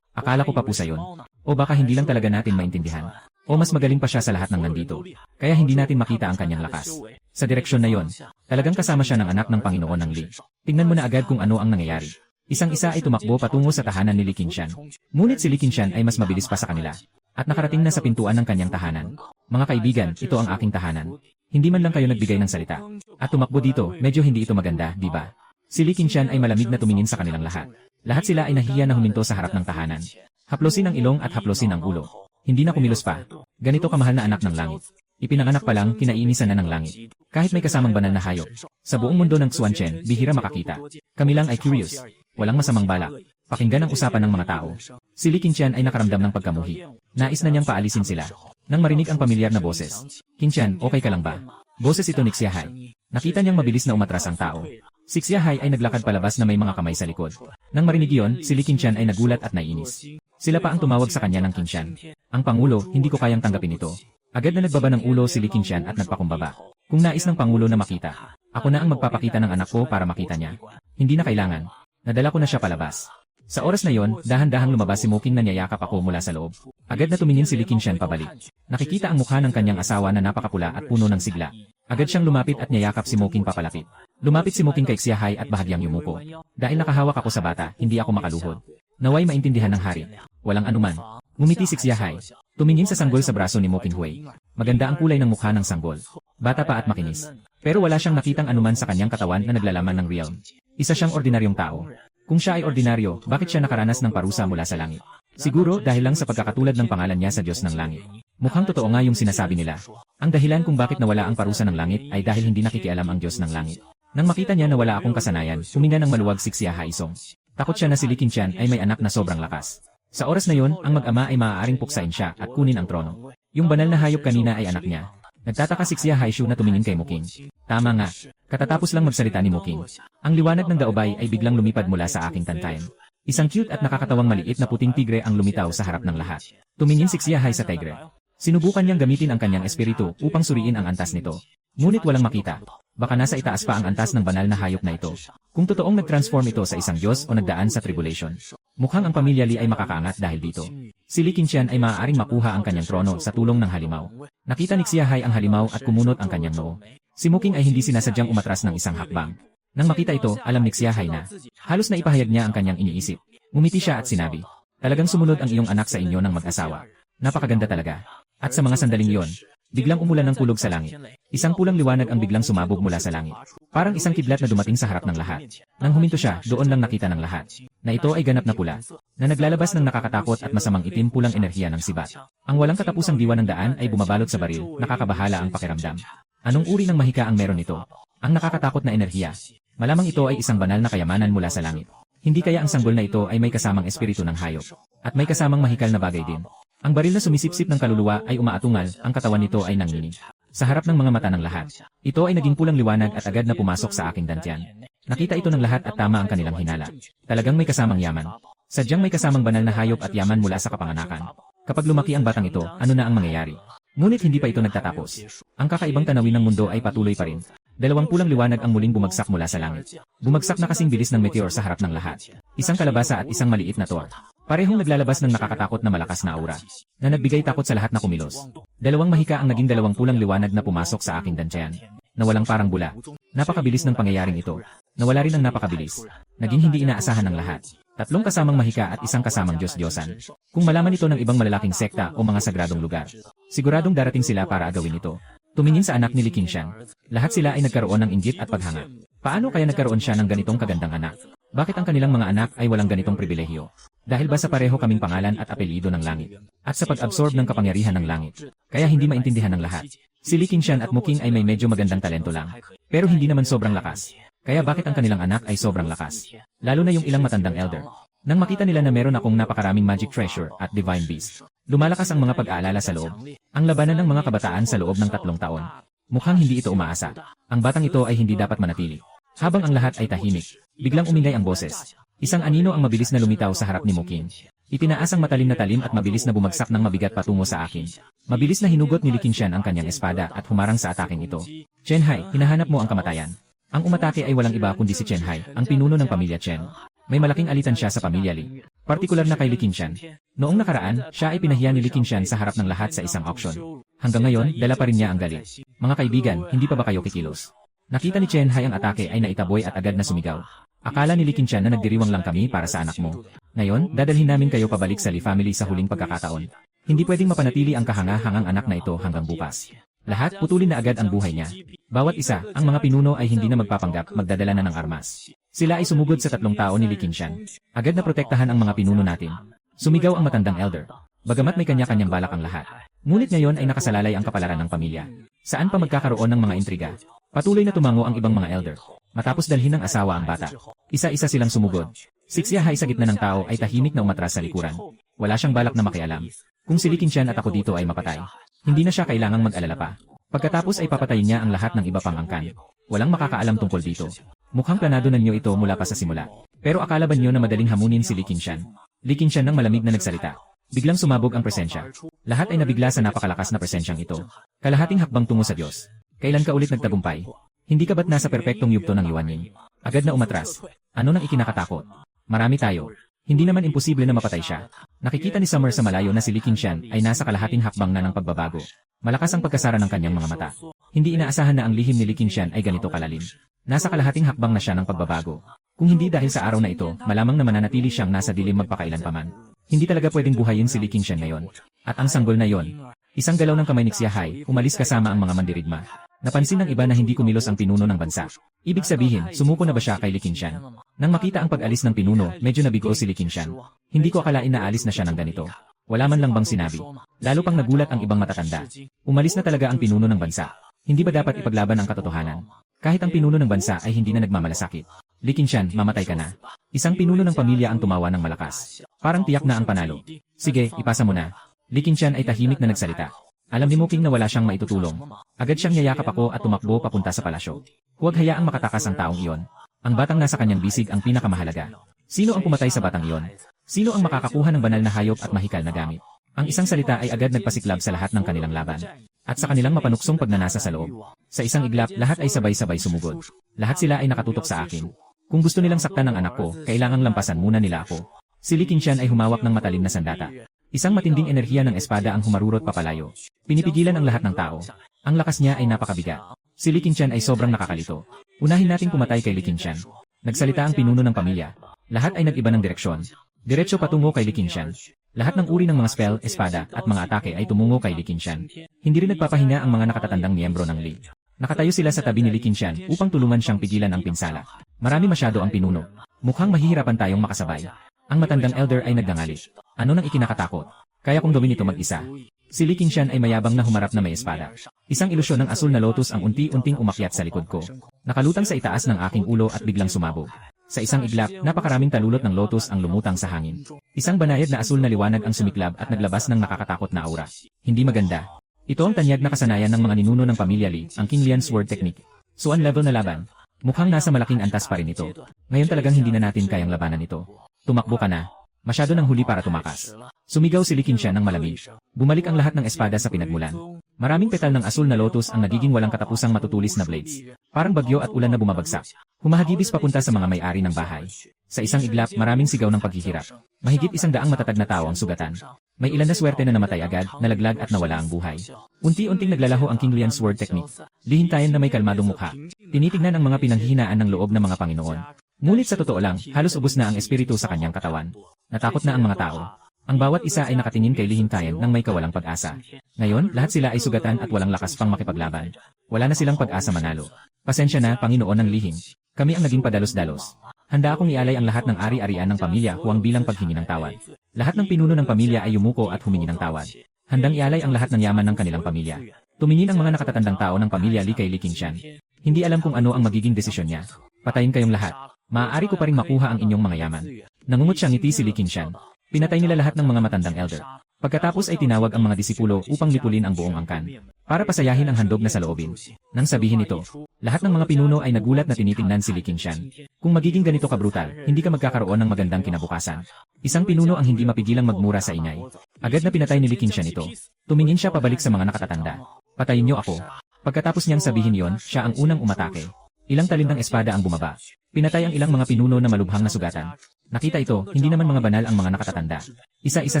Akala ko pa po sa yon. O baka hindi lang talaga natin maintindihan. O mas magaling pa siya sa lahat ng nandito. Kaya hindi natin makita ang kanyang lakas. Sa direksyon na yon, talagang kasama siya ng anak ng Panginoon ng Li. Tingnan mo na agad kung ano ang nangyayari. Isang-isa ay tumakbo patungo sa tahanan ni Li Qingshan. Ngunit si Li Qingshan ay mas mabilis pa sa kanila. At nakarating na sa pintuan ng kanyang tahanan. Mga kaibigan, ito ang aking tahanan. Hindi man lang kayo nagbigay ng salita. At tumakbo dito, medyo hindi ito maganda, di ba? Si Li Qingshan ay malamig na tumingin sa kanilang lahat. Lahat sila ay nahiya na huminto sa harap ng tahanan. Haplosin ang ilong at haplosin ang ulo. Hindi na kumilos pa. Ganito kamahal na anak ng langit. Ipinanganak pa lang, kinainisan na ng langit. Kahit may kasamang banal na hayop. Sa buong mundo ng Xuanchen, bihira makakita. Kami lang ay curious. Walang masamang balak. Pakinggan ang usapan ng mga tao. Si Li Qingshan ay nakaramdam ng pagkamuhi. Nais na niyang paalisin sila. Nang marinig ang pamilyar na boses. Qingshan, okay ka lang ba? Boses ito ni Xiahai. Nakita niyang mabilis na umatras ang tao. Si Xiahai ay naglakad palabas na may mga kamay sa likod. Nang marinig iyon, si Li Qingshan ay nagulat at nainis. Sila pa ang tumawag sa kanya ng Qingshan. Ang Pangulo, hindi ko kayang tanggapin ito. Agad na nagbaba ng ulo si Li Qingshan at nagpakumbaba. Kung nais ng Pangulo na makita, ako na ang magpapakita ng anak ko para makita niya. Hindi na kailangan. Nadala ko na siya palabas. Sa oras na yon, dahan-dahang lumabas si Muking na niyayakap ako mula sa loob. Agad na tumingin si Li Qingshan pabalik. Nakikita ang mukha ng kanyang asawa na napakapula at puno ng sigla. Agad siyang lumapit at niyayakap si Muking papalapit. Lumapit si Muking kay Xiahai at bahagyang yumuko. Dahil nakahawak ako sa bata, hindi ako makaluhod. Naway maintindihan ng hari. Walang anuman. Ngumiti si Xiahai. Tumingin sa sanggol sa braso ni Muking Hui. Maganda ang kulay ng mukha ng sanggol. Bata pa at makinis. Pero wala siyang nakitang anuman sa kanyang katawan na naglalaman ng realm. Isa siyang ordinaryong tao. Kung siya ay ordinaryo, bakit siya nakaranas ng parusa mula sa langit? Siguro dahil lang sa pagkakatulad ng pangalan niya sa Diyos ng Langit. Mukhang totoo nga yung sinasabi nila. Ang dahilan kung bakit nawala ang parusa ng langit ay dahil hindi nakikialam ang Diyos ng Langit. Nang makita niya na wala akong kasanayan, huminga ng maluwag si Xiahai Song. Takot siya na si Li Qingshan ay may anak na sobrang lakas. Sa oras na yon, ang mag-ama ay maaaring puksain siya at kunin ang trono. Yung banal na hayop kanina ay anak niya. Nagtataka si Xiahai Shu na tumingin kay Muking. Tama nga. Katatapos lang magsalita ni Muking. Ang liwanag ng daubay ay biglang lumipad mula sa aking tantayan. Isang cute at nakakatawang maliit na puting tigre ang lumitaw sa harap ng lahat. Tumingin si Xiahai sa tigre. Sinubukan niyang gamitin ang kanyang espiritu upang suriin ang antas nito. Ngunit walang makita. Baka nasa itaas pa ang antas ng banal na hayop na ito. Kung totoong nag-transform ito sa isang Diyos o nagdaan sa tribulation. Mukhang ang pamilya Li ay makakaangat dahil dito. Si Li Qingshan ay maaaring makuha ang kanyang trono sa tulong ng halimaw. Nakita ni Xiahai ang halimaw at kumunot ang kanyang noo. Si Muking ay hindi sinasadyang umatras ng isang hakbang. Nang makita ito, alam ni Xiahai na. Halos na ipahayag niya ang kanyang iniisip. Ngumiti siya at sinabi, talagang sumunod ang iyong anak sa inyo ng mag-asawa. Napakaganda talaga. At sa mga sandaling iyon, biglang umulan ng kulog sa langit. Isang pulang liwanag ang biglang sumabog mula sa langit. Parang isang kidlat na dumating sa harap ng lahat. Nang huminto siya, doon lang nakita ng lahat. Na ito ay ganap na pula. Na naglalabas ng nakakatakot at masamang itim pulang enerhiya ng sibat. Ang walang katapusang diwa ng daan ay bumabalot sa baril, nakakabahala ang pakiramdam. Anong uri ng mahika ang meron nito? Ang nakakatakot na enerhiya. Malamang ito ay isang banal na kayamanan mula sa langit. Hindi kaya ang sanggol na ito ay may kasamang espiritu ng hayop. At may kasamang mahikal na bagay din. Ang baril na sumisipsip ng kaluluwa ay umaatungal, ang katawan nito ay nanginig. Sa harap ng mga mata ng lahat, ito ay naging pulang liwanag at agad na pumasok sa aking dantian. Nakita ito ng lahat at tama ang kanilang hinala. Talagang may kasamang yaman. Sadyang may kasamang banal na hayop at yaman mula sa kapanganakan. Kapag lumaki ang batang ito, ano na ang mangyayari? Ngunit hindi pa ito nagtatapos. Ang kakaibang tanawin ng mundo ay patuloy pa rin. Dalawang pulang liwanag ang muling bumagsak mula sa langit. Bumagsak na kasing bilis ng meteor sa harap ng lahat. Isang kalabasa at isang maliit na tor. Parehong naglalabas ng nakakatakot na malakas na aura, na nagbigay takot sa lahat na kumilos. Dalawang mahika ang naging dalawang pulang liwanag na pumasok sa aking dantian. Na walang parang bula. Napakabilis ng pangyayaring ito. Nawala rin ang napakabilis. Naging hindi inaasahan ng lahat. Tatlong kasamang mahika at isang kasamang Diyos-Diyosan. Kung malaman ito ng ibang malalaking sekta o mga sagradong lugar, siguradong darating sila para agawin ito. Tumingin sa anak ni Li Qingshan. Lahat sila ay nagkaroon ng inggit at paghanga. Paano kaya nagkaroon siya ng ganitong kagandang anak? Bakit ang kanilang mga anak ay walang ganitong pribilehyo? Dahil ba sa pareho kaming pangalan at apelyido ng langit? At sa pag-absorb ng kapangyarihan ng langit? Kaya hindi maintindihan ng lahat. Si Li Qingshan at Muking ay may medyo magandang talento lang. Pero hindi naman sobrang lakas. Kaya bakit ang kanilang anak ay sobrang lakas? Lalo na yung ilang matandang elder. Nang makita nila na meron akong napakaraming magic treasure at divine beast, lumalakas ang mga pag-aalala sa loob. Ang labanan ng mga kabataan sa loob ng 3 taon. Mukhang hindi ito umaasa. Ang batang ito ay hindi dapat manatili. Habang ang lahat ay tahimik, biglang umingay ang boses. Isang anino ang mabilis na lumitaw sa harap ni Muking. Itinaas ang matalim na talim at mabilis na bumagsak ng mabigat patungo sa akin. Mabilis na hinugot ni Li Qingshan ang kanyang espada at humarang sa ataking ito. Chen Hai, hinahanap mo ang kamatayan. Ang umatake ay walang iba kundi si Chen Hai, ang pinuno ng pamilya Chen. May malaking alitan siya sa pamilya Li. Partikular na kay Li Qingshan. Noong nakaraan, siya ay pinahiya ni Li Qingshan sa harap ng lahat sa isang auction. Hanggang ngayon, dala pa rin niya ang galit. Mga kaibigan, hindi pa ba kayo kikilos? Nakita ni Chen Hai ang atake ay naitaboy at agad na sumigaw. Akala ni Li Qingshan na nagdiriwang lang kami para sa anak mo. Ngayon, dadalhin namin kayo pabalik sa Li family sa huling pagkakataon. Hindi pwedeng mapanatili ang kahanga-hangang anak na ito hanggang bukas. Lahat putulin na agad ang buhay niya. Bawat isa, ang mga pinuno ay hindi na magpapanggap, magdadala na ng armas. Sila ay sumugod sa 3 tao ni Li Qingshan. Agad na protektahan ang mga pinuno natin. Sumigaw ang matandang elder. Bagamat may kanya-kanyang balak ang lahat. Ngunit ngayon ay nakasalalay ang kapalaran ng pamilya. Saan pa magkakaroon ng mga intriga? Patuloy na tumango ang ibang mga elder. Matapos dalhin ng asawa ang bata. Isa-isa silang sumugod. Si Xia Hai sa gitna ng tao ay tahimik na umatras sa likuran. Wala siyang balak na makialam. Kung si Li Qingshan at ako dito ay mapatay, hindi na siya kailangang mag-alala pa. Pagkatapos ay papatayin niya ang lahat ng iba pang angkan. Walang makakaalam tungkol dito. Mukhang planado na niyo ito mula pa sa simula. Pero akala ba niyo na madaling hamunin si Li Qingshan? Li Qingshan nang malamig na nagsalita. Biglang sumabog ang presensya. Lahat ay nabigla sa napakalakas na presensyang ito. Kalahating hakbang tungo sa Diyos. Kailan ka ulit nagtagumpay? Hindi ka ba't nasa perpektong yugto ng Yuan Ying? Agad na umatras. Ano nang ikinakatakot? Marami tayo. Hindi naman imposible na mapatay siya. Nakikita ni Summer sa malayo na si Li Qingshan ay nasa kalahating hakbang na ng pagbabago. Malakas ang pagkasara ng kanyang mga mata. Hindi inaasahan na ang lihim ni Li Qingshan ay ganito kalalim. Nasa kalahating hakbang na siya ng pagbabago. Kung hindi dahil sa araw na ito, malamang na mananatili siyang nasa dilim magpakailan paman. Hindi talaga pwedeng buhayin si Li Qingshan ngayon. At ang sanggol na yon, isang galaw ng kamay ni Xia Hai, umalis kasama ang mga mandirigma. Napansin ng iba na hindi kumilos ang pinuno ng bansa. Ibig sabihin, sumuko na ba siya kay Li Qingshan? Nang makita ang pag-alis ng pinuno, medyo nabigo si Li Qingshan. Hindi ko akalain na alis na siya ng ganito. Wala man lang bang sinabi. Lalo pang nagulat ang ibang matatanda. Umalis na talaga ang pinuno ng bansa. Hindi ba dapat ipaglaban ang katotohanan? Kahit ang pinuno ng bansa ay hindi na nagmamalasakit. Li Qingshan, mamatay ka na. Isang pinuno ng pamilya ang tumawa ng malakas. Parang tiyak na ang panalo. Sige, ipasa mo na. Li Qingshan ay tahimik na nagsalita. Alam ni Muking na wala siyang maitutulong. Agad siyang niyayakap ako at tumakbo papunta sa palasyo. Huwag hayaang makatakas ang taong iyon. Ang batang nasa kanyang bisig ang pinakamahalaga. Sino ang pumatay sa batang iyon? Sino ang makakakuha ng banal na hayop at mahikal na gamit? Ang isang salita ay agad nagpasiklab sa lahat ng kanilang laban. At sa kanilang mapanuksong pagnanasa sa loob. Sa isang iglap, lahat ay sabay-sabay sumugod. Lahat sila ay nakatutok sa akin. Kung gusto nilang saktan ng anak ko, kailangang lampasan muna nila ako. Si Li Qingshan ay humawak ng matalim na sandata. Isang matinding enerhiya ng espada ang humarurot papalayo. Pinipigilan ang lahat ng tao. Ang lakas niya ay napakabigat. Si Li Qingshan ay sobrang nakakalito. Unahin nating pumatay kay Li Qingshan. Nagsalita ang pinuno ng pamilya. Lahat ay nag-iba ng direksyon. Diretso patungo kay Li Qingshan. Lahat ng uri ng mga spell, espada, at mga atake ay tumungo kay Li Qingshan. Hindi rin nagpapahinga ang mga nakatatandang miyembro ng Li. Nakatayo sila sa tabi ni Li Qingshan upang tulungan siyang pigilan ang pinsala. Marami masyado ang pinuno. Mukhang mahihirapan tayong makasabay. Ang matandang elder ay nagdangali. Ano nang ikinakatakot? Kaya kong gawin ito mag-isa. Si Li Qingshan ay mayabang na humarap na may espada. Isang ilusyon ng asul na lotus ang unti-unting umakyat sa likod ko. Nakalutang sa itaas ng aking ulo at biglang sumabog. Sa isang iglap, napakaraming talulot ng lotus ang lumutang sa hangin. Isang banayad na asul na liwanag ang sumiklab at naglabas ng nakakatakot na aura. Hindi maganda. Ito ang tanyag na kasanayan ng mga ninuno ng pamilya Li, ang King Lian Sword Technique. So level na laban. Mukhang nasa malaking antas pa rin ito. Ngayon talagang hindi na natin kayang labanan ito. Tumakbo ka na. Masyado ng huli para tumakas. Sumigaw si Li Qingshan ng malamig. Bumalik ang lahat ng espada sa pinagmulan. Maraming petal ng asul na lotus ang nagiging walang katapusang matutulis na blades. Parang bagyo at ulan na bumabagsak. Humahagibis papunta sa mga may-ari ng bahay. Sa isang iglap, maraming sigaw ng paghihirap. Mahigit 100 matatag na tao ang sugatan. May ilan na swerte na namatay agad, nalaglag at nawala ang buhay. Unti-unting naglalaho ang King Lian Sword Technique. Lihintayan na may kalmadong mukha. Tinitignan ang mga pinanghihinaan ng loob ng mga Panginoon. Ngunit sa totoo lang, halos ubos na ang espiritu sa kanyang katawan. Natakot na ang mga tao. Ang bawat isa ay nakatingin kay Lihintayan nang may kawalang pag-asa. Ngayon, lahat sila ay sugatan at walang lakas pang makipaglaban. Wala na silang pag-asa manalo. Pasensya na, Panginoon ng Lihim. Kami ang naging padalos-dalos. Handa akong ialay ang lahat ng ari-arian ng pamilya Huang bilang paghingi ng tawad. Lahat ng pinuno ng pamilya ay yumuko at humingi ng tawad. Handang ialay ang lahat ng yaman ng kanilang pamilya. Tumingin ang mga nakatatandang tao ng pamilya Li kay Li Qingshan. Hindi alam kung ano ang magiging desisyon niya. Patayin kayong lahat. Maaari ko pa ring makuha ang inyong mga yaman. Nangungot siyang ngiti si Li Qingshan. Pinatay nila lahat ng mga matandang elder. Pagkatapos ay tinawag ang mga disipulo upang lipulin ang buong angkan. Para pasayahin ang handog na saloobin. Nang sabihin ito, lahat ng mga pinuno ay nagulat na tinitingnan si Li Qingshan. Kung magiging ganito kabrutal, hindi ka magkakaroon ng magandang kinabukasan. Isang pinuno ang hindi mapigilang magmura sa ingay. Agad na pinatay ni Li Qingshan ito. Tumingin siya pabalik sa mga nakatatanda. Patayin niyo ako. Pagkatapos niyang sabihin yon, siya ang unang umatake. Ilang talindang espada ang bumaba. Pinatay ang ilang mga pinuno na malubhang nasugatan. Nakita ito, hindi naman mga banal ang mga nakatatanda. Isa-isa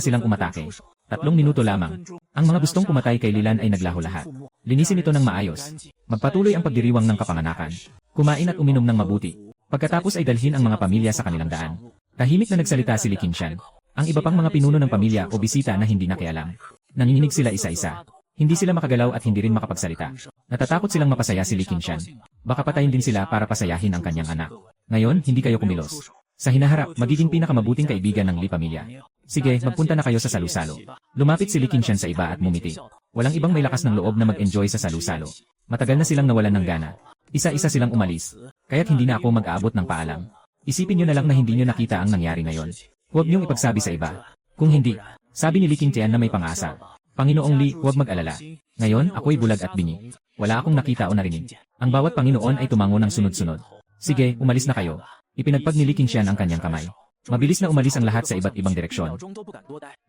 silang umatake. 3 minuto lamang. Ang mga gustong pumatay kay Lilan ay naglaho lahat. Linisin ito ng maayos. Magpatuloy ang pagdiriwang ng kapanganakan. Kumain at uminom ng mabuti. Pagkatapos ay dalhin ang mga pamilya sa kanilang daan. Tahimik na nagsalita si Li Qingshan. Ang iba pang mga pinuno ng pamilya o bisita na hindi nakialam. Nanginginig sila isa-isa. Hindi sila makagalaw at hindi rin makapagsalita. Natatakot silang mapasaya si Li Qingshan. Baka patayin din sila para pasayahin ang kanyang anak. Ngayon, hindi kayo kumilos. Sa hinaharap, magiging pinakamabuting kaibigan ng Li pamilya. Sige, magpunta na kayo sa salusalo. Lumapit si Li Qingshan sa iba at mumiti. Walang ibang may lakas ng loob na mag-enjoy sa salusalo. Matagal na silang nawalan ng gana. Isa-isa silang umalis. Kaya't hindi na ako mag-aabot ng paalam. Isipin nyo na lang na hindi nyo nakita ang nangyari ngayon. Huwag nyong ipagsabi sa iba. Kung hindi, sabi ni Li Qingshan na may pang-asa. Panginoong Li, huwag mag-alala. Ngayon, ako'y bulag at bingi. Wala akong nakita o narinig. Ang bawat Panginoon ay tumango ng sunod-sunod. Sige, umalis na kayo. Ipinagpag ni Li Qingshan ang kanyang kamay. Mabilis na umalis ang lahat sa iba't ibang direksyon.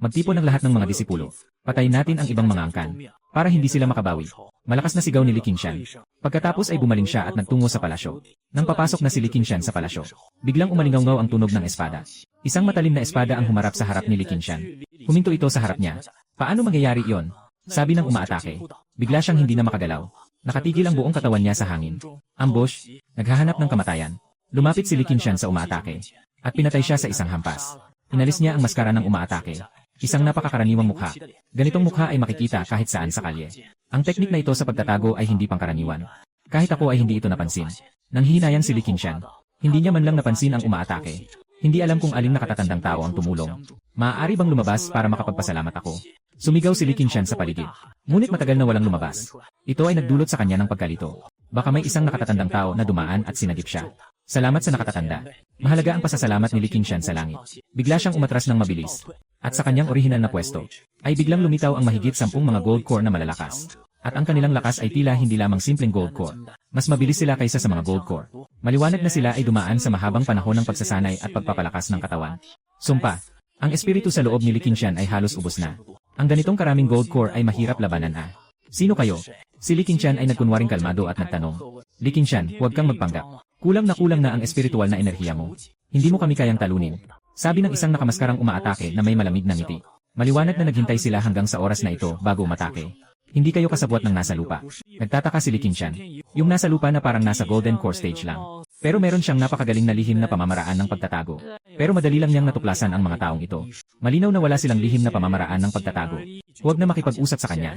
Magtipon ang lahat ng mga disipulo. Patayin natin ang ibang mga angkan. Para hindi sila makabawi. Malakas na sigaw ni Li Qingshan. Pagkatapos ay bumaling siya at nagtungo sa palasyo. Nang papasok na si Li Qingshan sa palasyo, biglang umalingaw-ngaw ang tunog ng espada. Isang matalim na espada ang humarap sa harap ni Li Qingshan. Huminto ito sa harap niya. Paano mangyayari iyon? Sabi ng umaatake. Bigla siyang hindi na makagalaw. Nakatigil ang buong katawan niya sa hangin. Ambush, naghahanap ng kamatayan. Lumapit si Li Qingshan sa umaatake. At pinatay siya sa isang hampas. Inalis niya ang maskara ng umaatake. Isang napakakaraniwang mukha. Ganitong mukha ay makikita kahit saan sa kalye. Ang teknik na ito sa pagtatago ay hindi pangkaraniwan. Kahit ako ay hindi ito napansin. Nanghihinayan si Li Qingshan. Hindi niya man lang napansin ang umaatake. Hindi alam kung aling nakatatandang tao ang tumulong. Maaari bang lumabas para makapagpasalamat ako? Sumigaw si Li Qingshan sa paligid. Ngunit matagal na walang lumabas. Ito ay nagdulot sa kanya ng pagkalito. Baka may isang nakatatandang tao na dumaan at sinagip siya. Salamat sa nakatatanda. Mahalaga ang pasasalamat ni Li Qingshan sa langit. Bigla siyang umatras ng mabilis. At sa kanyang orihinal na pwesto, ay biglang lumitaw ang mahigit 10 mga gold core na malalakas. At ang kanilang lakas ay tila hindi lamang simpleng gold core. Mas mabilis sila kaysa sa mga gold core. Maliwanag na sila ay dumaan sa mahabang panahon ng pagsasanay at pagpapalakas ng katawan. Sumpa. Ang espiritu sa loob ni Li Qingshan ay halos ubos na. Ang ganitong karaming gold core ay mahirap labanan ah. Sino kayo? Si Li Qingshan ay nagkunwaring kalmado at nagtanong. Li Qingshan, huwag kang magpanggap. Kulang na ang espiritual na enerhiya mo. Hindi mo kami kayang talunin. Sabi ng isang nakamaskarang umaatake na may malamig na ngiti. Maliwanag na naghintay sila hanggang sa oras na ito bago umatake. Hindi kayo kasabwat ng nasa lupa. Nagtataka si Li Qingshan. Yung nasa lupa na parang nasa golden core stage lang. Pero meron siyang napakagaling na lihim na pamamaraan ng pagtatago. Pero madali lang niyang natuklasan ang mga taong ito. Malinaw na wala silang lihim na pamamaraan ng pagtatago. Huwag na makipag-usap sa kanya.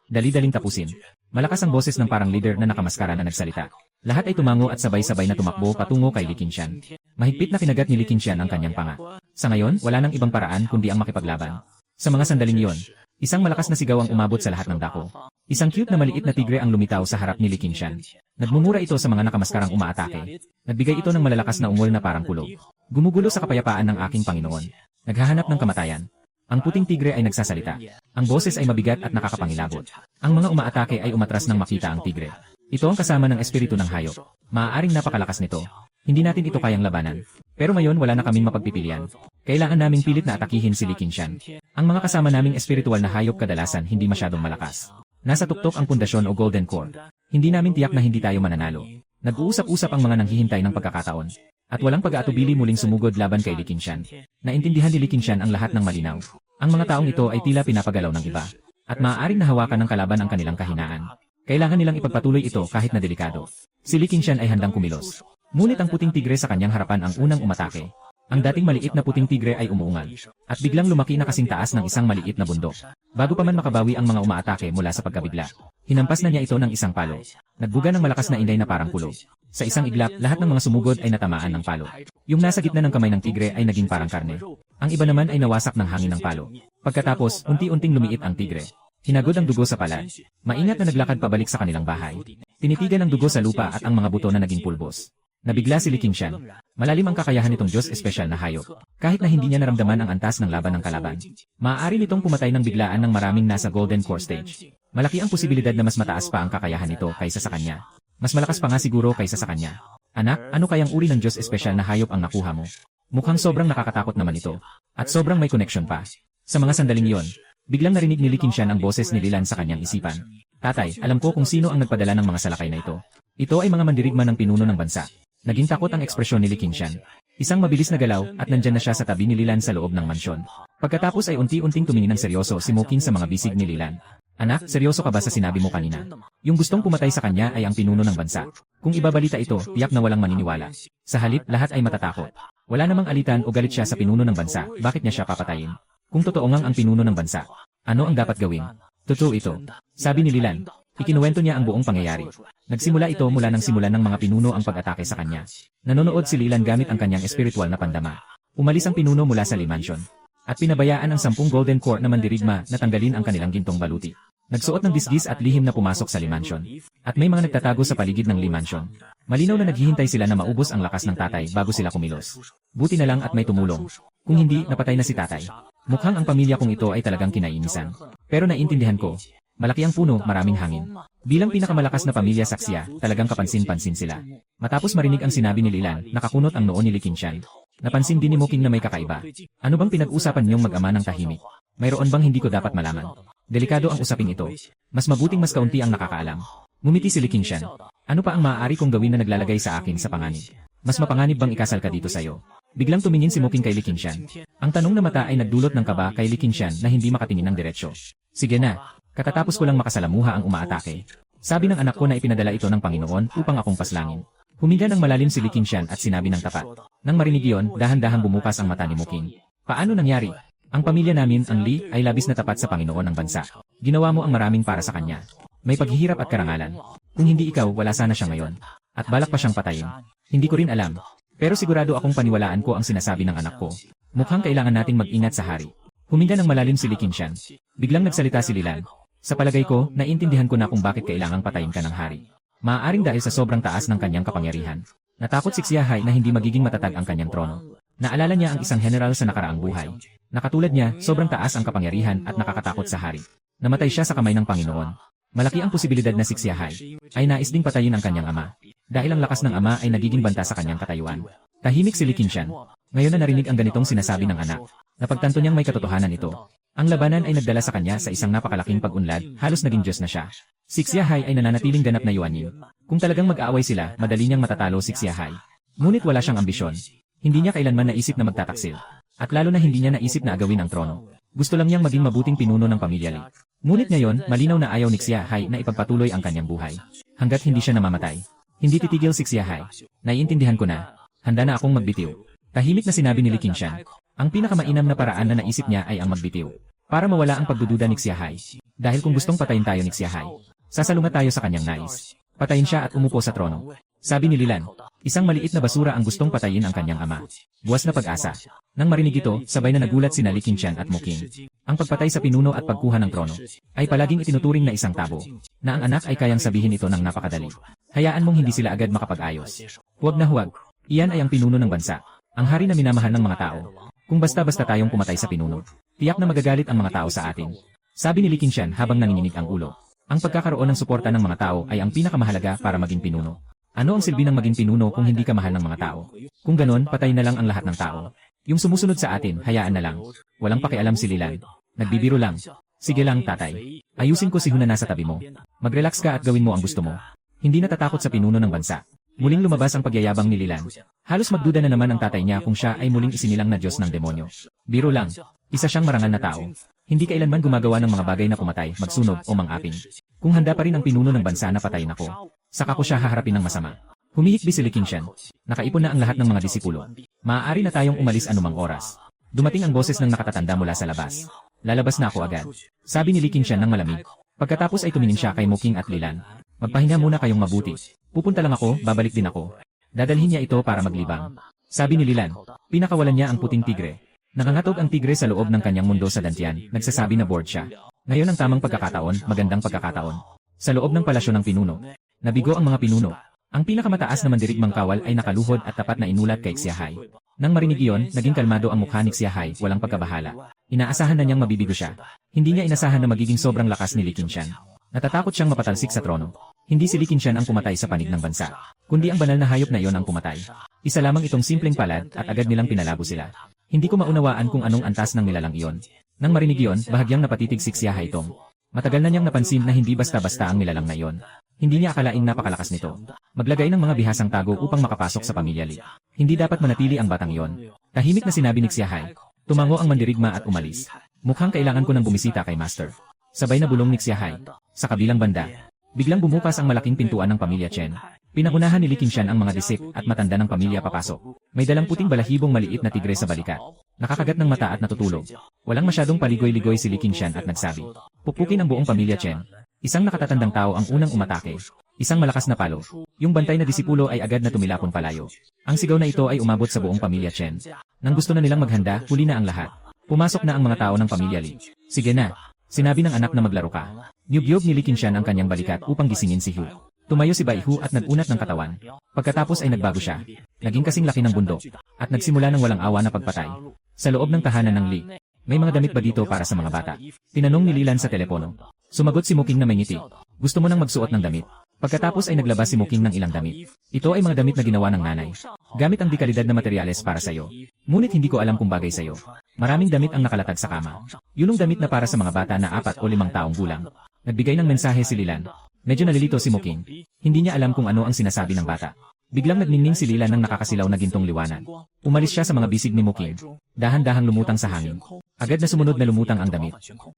Dali-daling tapusin. Malakas ang boses ng parang leader na nakamaskara na nagsalita. Lahat ay tumango at sabay-sabay na tumakbo patungo kay Li Qingshan. Mahigpit na kinagat ni Li Qingshan ang kanyang panga. Sa ngayon, wala nang ibang paraan kundi ang makipaglaban. Sa mga sandaling iyon, isang malakas na sigaw ang umabot sa lahat ng dako. Isang cute na maliit na tigre ang lumitaw sa harap ni Li Qingshan. Nagmumura ito sa mga nakamaskarang umaatake. Nagbigay ito ng malalakas na ungol na parang kulog. Gumugulo sa kapayapaan ng aking Panginoon. Naghahanap ng kamatayan. Ang puting tigre ay nagsasalita. Ang boses ay mabigat at nakakapangilabot. Ang mga umaatake ay umatras nang makita ang tigre. Ito ang kasama ng espiritu ng hayop. Maaaring napakalakas nito. Hindi natin ito kayang labanan. Pero ngayon wala na kaming mapagpipilian. Kailangan naming pilit na atakihin si Li Qingshan. Ang mga kasama naming espiritual na hayop kadalasan hindi masyadong malakas. Nasa tuktok ang pundasyon o golden core. Hindi namin tiyak na hindi tayo mananalo. Nag-uusap-usap ang mga nanghihintay ng pagkakataon. At walang pag-aatubili muling sumugod laban kay Li Qingshan. Naintindihan ni Li Qingshan ang lahat ng malinaw. Ang mga taong ito ay tila pinapagalaw ng iba. At maaaring nahawakan ng kalaban ang kanilang kahinaan. Kailangan nilang ipagpatuloy ito kahit na delikado. Si Li Qingshan ay handang kumilos. Ngunit ang puting tigre sa kanyang harapan ang unang umatake. Ang dating maliit na puting tigre ay umuungal. At biglang lumaki na kasing taas ng isang maliit na bundok. Bago pa man makabawi ang mga umaatake mula sa pagkabigla, hinampas na niya ito ng isang palo. Nagbuga ng malakas na inday na parang kulo. Sa isang iglap, lahat ng mga sumugod ay natamaan ng palo. Yung nasa gitna ng kamay ng tigre ay naging parang karne. Ang iba naman ay nawasak ng hangin ng palo. Pagkatapos, unti-unting lumiit ang tigre. Hinagod ang dugo sa palad. Maingat na naglakad pabalik sa kanilang bahay. Tinitigan ang dugo sa lupa at ang mga buto na naging pulbos. Nabigla si Li Qingshan. Malalim ang kakayahan nitong Diyos espesyal na hayop. Kahit na hindi niya naramdaman ang antas ng laban ng kalaban. Maaari nitong pumatay ng biglaan ng maraming nasa Golden Core Stage. Malaki ang posibilidad na mas mataas pa ang kakayahan nito kaysa sa kanya. Mas malakas pa nga siguro kaysa sa kanya. Anak, ano kayang uri ng Diyos espesyal na hayop ang nakuha mo? Mukhang sobrang nakakatakot naman ito. At sobrang may connection pa. Sa mga sandaling iyon, biglang narinig ni Li Qingshan ang boses ni Lilan sa kanyang isipan. Tatay, alam ko kung sino ang nagpadala ng mga salakay na ito. Ito ay mga mandirigma ng pinuno ng bansa. Naging takot ang ekspresyon ni Li Qingshan. Isang mabilis na galaw at nandyan na siya sa tabi ni Lilan sa loob ng mansyon. Pagkatapos ay unti-unting tumingin ng seryoso si Mo King sa mga bisig ni Lilan. Anak, seryoso ka ba sa sinabi mo kanina? Yung gustong pumatay sa kanya ay ang pinuno ng bansa. Kung ibabalita ito, tiyak na walang maniniwala. Sa halip, lahat ay matatakot. Wala namang alitan o galit siya sa pinuno ng bansa, bakit niya siya papatayin? Kung totoo ngang ang pinuno ng bansa, ano ang dapat gawin? Totoo ito. Sabi ni Lilan. Ikinuwento niya ang buong pangyayari. Nagsimula ito mula nang simulan ng mga pinuno ang pag-atake sa kanya. Nanonood si Lilan gamit ang kanyang espiritual na pandama. Umalis ang pinuno mula sa Li Mansion. At pinabayaan ang 10 Golden Core na mandirigma na tanggalin ang kanilang gintong baluti. Nagsuot ng disgis at lihim na pumasok sa Li Mansion. At may mga nagtatago sa paligid ng Li Mansion. Malinaw na naghihintay sila na maubos ang lakas ng tatay bago sila kumilos. Buti na lang at may tumulong. Kung hindi, napatay na si tatay. Mukhang ang pamilya kong ito ay talagang kinainisan. Pero naiintindihan ko. Malaki ang puno, maraming hangin. Bilang pinakamalakas na pamilya Saksya, talagang kapansin-pansin sila. Matapos marinig ang sinabi ni Lilan, nakakunot ang noo ni Li Qingshan. Napansin din ni Mo King na may kakaiba. Ano bang pinag-usapan niyong mag-ama ng tahimik? Mayroon bang hindi ko dapat malaman? Delikado ang usaping ito. Mas mabuting mas kaunti ang nakakaalam. Ngumiti si Li Qingshan. Ano pa ang maaari kong gawin na naglalagay sa akin sa panganib? Mas mapanganib bang ikasal ka dito sa'yo? Biglang tumingin si Mo King kay Li Qingshan. Ang tanong na mata ay nagdulot ng kaba kay Li Qingshan na hindi makatingin ng diretsyo. Sige na. Katatapos ko lang makasalamuha ang umaatake. Sabi ng anak ko na ipinadala ito ng Panginoon upang akong paslangin. Huminga ng malalim si Li Qingshan at sinabi ng tapat. Nang marinig iyon, dahan-dahan bumukas ang mata ni Mo King. Paano nangyari? Ang pamilya namin, ang Li, ay labis na tapat sa Panginoon ng bansa. Ginawa mo ang maraming para sa kanya. May paghihirap at karangalan. Kung hindi ikaw, wala sana siya ngayon. At balak pa siyang patayin. Hindi ko rin alam. Pero sigurado akong paniwalaan ko ang sinasabi ng anak ko. Mukhang kailangan nating mag-ingat sa hari. Huminga ng malalim si Li Qingshan. Biglang nagsalita si Lilan. Sa palagay ko, naiintindihan ko na kung bakit kailangang patayin ka ng hari. Maaaring dahil sa sobrang taas ng kanyang kapangyarihan. Natakot si Xiahai na hindi magiging matatag ang kanyang trono. Naalala niya ang isang general sa nakaraang buhay. Nakatulad niya, sobrang taas ang kapangyarihan at nakakatakot sa hari. Namatay siya sa kamay ng Panginoon. Malaki ang posibilidad na si Xiahai ay nais ding patayin ang kanyang ama. Dahil ang lakas ng ama ay nagiging banta sa kanyang katayuan. Tahimik si Li Qingshan. Ngayon na narinig ang ganitong sinasabi ng anak. Napagtanto niyang may katotohanan ito. Ang labanan ay nagdala sa kanya sa isang napakalaking pag-unlad, halos naging Diyos na siya. Si Xiahai ay nananatiling ganap na yuanyin. Kung talagang mag-aaway sila, madali niyang matatalo si Xiahai. Ngunit wala siyang ambisyon. Hindi niya kailanman naisip na magtataksil. At lalo na hindi niya naisip na agawin ang trono. Gusto lang niyang maging mabuting pinuno ng pamilya Li. Ngunit ngayon, malinaw na ayaw ni Xiahai na ipagpatuloy ang kanyang buhay. Hanggat hindi siya namamatay. Hindi titigil si Xiahai. Naiintindihan ko na. Handa na akong magbitiw. Tahimik na sinabi ni Li Qingshan. Ang pinakamainam na paraan na naisip niya ay ang magbitiw. Para mawala ang pagdududa ni Xiahai. Dahil kung gustong patayin tayo ni Xiahai, sasalungat tayo sa kanyang nais. Patayin siya at umupo sa trono. Sabi ni Lilan, isang maliit na basura ang gustong patayin ang kanyang ama. Buwas na pag-asa. Nang marinig ito, sabay na nagulat sina Li Qingshan at Mo King. Ang pagpatay sa pinuno at pagkuha ng trono ay palaging itinuturing na isang tabo, na ang anak ay kayang sabihin ito ng napakadali. Hayaan mong hindi sila agad makapag-ayos. Huwag na huwag. Iyan ay ang pinuno ng bansa. Ang hari na minamahal ng mga tao. Kung basta-basta tayong pumatay sa pinuno, tiyak na magagalit ang mga tao sa atin. Sabi ni Li Qingshan habang nanginginig ang ulo. Ang pagkakaroon ng suporta ng mga tao ay ang pinakamahalaga para maging pinuno. Ano ang silbi ng maging pinuno kung hindi ka mahal ng mga tao? Kung ganon, patay na lang ang lahat ng tao. Yung sumusunod sa atin, hayaan na lang. Walang pakialam si Lilan. Nagbibiro lang. Sige lang, tatay. Ayusin ko si Huna nasa tabi mo. Mag-relax ka at gawin mo ang gusto mo. Hindi natatakot sa pinuno ng bansa. Muling lumabas ang pagyayabang ni Lilan. Halos magduda na naman ang tatay niya kung siya ay muling isinilang na Diyos ng demonyo. Biro lang. Isa siyang marangal na tao. Hindi kailanman gumagawa ng mga bagay na pumatay, magsunog o mang-aping. Kung handa pa rin ang pinuno ng bansa na patayin ako, saka ko siya haharapin ng masama. Humihikbi si Li Qingshan. Nakaipon na ang lahat ng mga disipulo. Maaari na tayong umalis anumang oras. Dumating ang boses ng nakatatanda mula sa labas. Lalabas na ako agad. Sabi ni Li Qingshan ng malamig. Pagkatapos ay tumingin siya kay Mo King at Lilan. Magpahinga muna kayong mabuti. Pupunta lang ako, babalik din ako. Dadalhin niya ito para maglibang. Sabi ni Lilan. Pinakawalan niya ang puting tigre. Nangangatog ang tigre sa loob ng kanyang mundo sa dantian, nagsasabi na bored siya. Ngayon ang tamang pagkakataon, magandang pagkakataon. Sa loob ng palasyo ng pinuno. Nabigo ang mga pinuno. Ang pinakamataas na mandirigmang kawal ay nakaluhod at tapat na inulat kay Xiahai. Nang marinig iyon, naging kalmado ang mukha ni Xiahai, walang pagkabahala. Inaasahan na niyang mabibigo siya. Hindi niya inasahan na magiging sobrang lakas ni Li Qingshan. Natatakot siyang mapatalsik sa trono. Hindi si Li Qingshan ang pumatay sa panig ng bansa, kundi ang banal na hayop na iyon ang pumatay. Isa lamang itong simpleng palad at agad nilang pinalabo sila. Hindi ko maunawaan kung anong antas ng nilalang iyon. Nang marinig iyon, bahagyang napatitig si Xiahai Tong. Matagal na niyang napansin na hindi basta-basta ang nilalang na iyon. Hindi niya akalaing napakalakas nito. Maglagay ng mga bihasang tago upang makapasok sa pamilya Li. Hindi dapat manatili ang batang iyon. Tahimik na sinabi ni Xiahai. Tumango ang mandirigma at umalis. Mukhang kailangan ko ng bumisita kay Master. Sabay na bulong ni Xiahai. Sa kabilang banda, biglang bumukas ang malaking pintuan ng pamilya Chen. Pinagunahan ni Li Qingshan ang mga disip at matanda ng pamilya papasok. May dalang puting balahibong maliit na tigre sa balikat. Nakakagat ng mata at natutulog. Walang masyadong paligoy-ligoy si Li Qingshan at nagsabi. Pupukin ang buong pamilya Chen. Isang nakatatandang tao ang unang umatake. Isang malakas na palo. Yung bantay na disipulo ay agad na tumilapon palayo. Ang sigaw na ito ay umabot sa buong pamilya Chen. Nang gusto na nilang maghanda, huli na ang lahat. Pumasok na ang mga tao ng pamilya Li. Sige na. Sinabi ng anak na maglaro ka. Niyog-yog ni Li Qingshan ang kanyang balikat upang gisingin si Hu. Tumayo si Bai Hu at nagunat ng katawan. Pagkatapos ay nagbago siya. Naging kasing laki ng bundok. At nagsimula ng walang awa na pagpatay. Sa loob ng tahanan ng Li. May mga damit ba dito para sa mga bata? Tinanong ni Lilan sa telepono. Sumagot si Muking na may ngiti. Gusto mo nang magsuot ng damit? Pagkatapos ay naglabas si Muking ng ilang damit. Ito ay mga damit na ginawa ng nanay. Gamit ang dekalidad na materyales para sa'yo. Ngunit hindi ko alam kung bagay sa'yo. Maraming damit ang nakalatag sa kama. Yunong damit na para sa mga bata na 4 o 5 taong gulang. Nagbigay ng mensahe si Lilan. Medyo nalilito si Muking. Hindi niya alam kung ano ang sinasabi ng bata. Biglang nagningning si Lilan ng nakakasilaw na gintong liwanag. Umalis siya sa mga bisig ni Muking. Dahan-dahang lumutang sa hangin. Agad na sumunod na lumutang ang damit.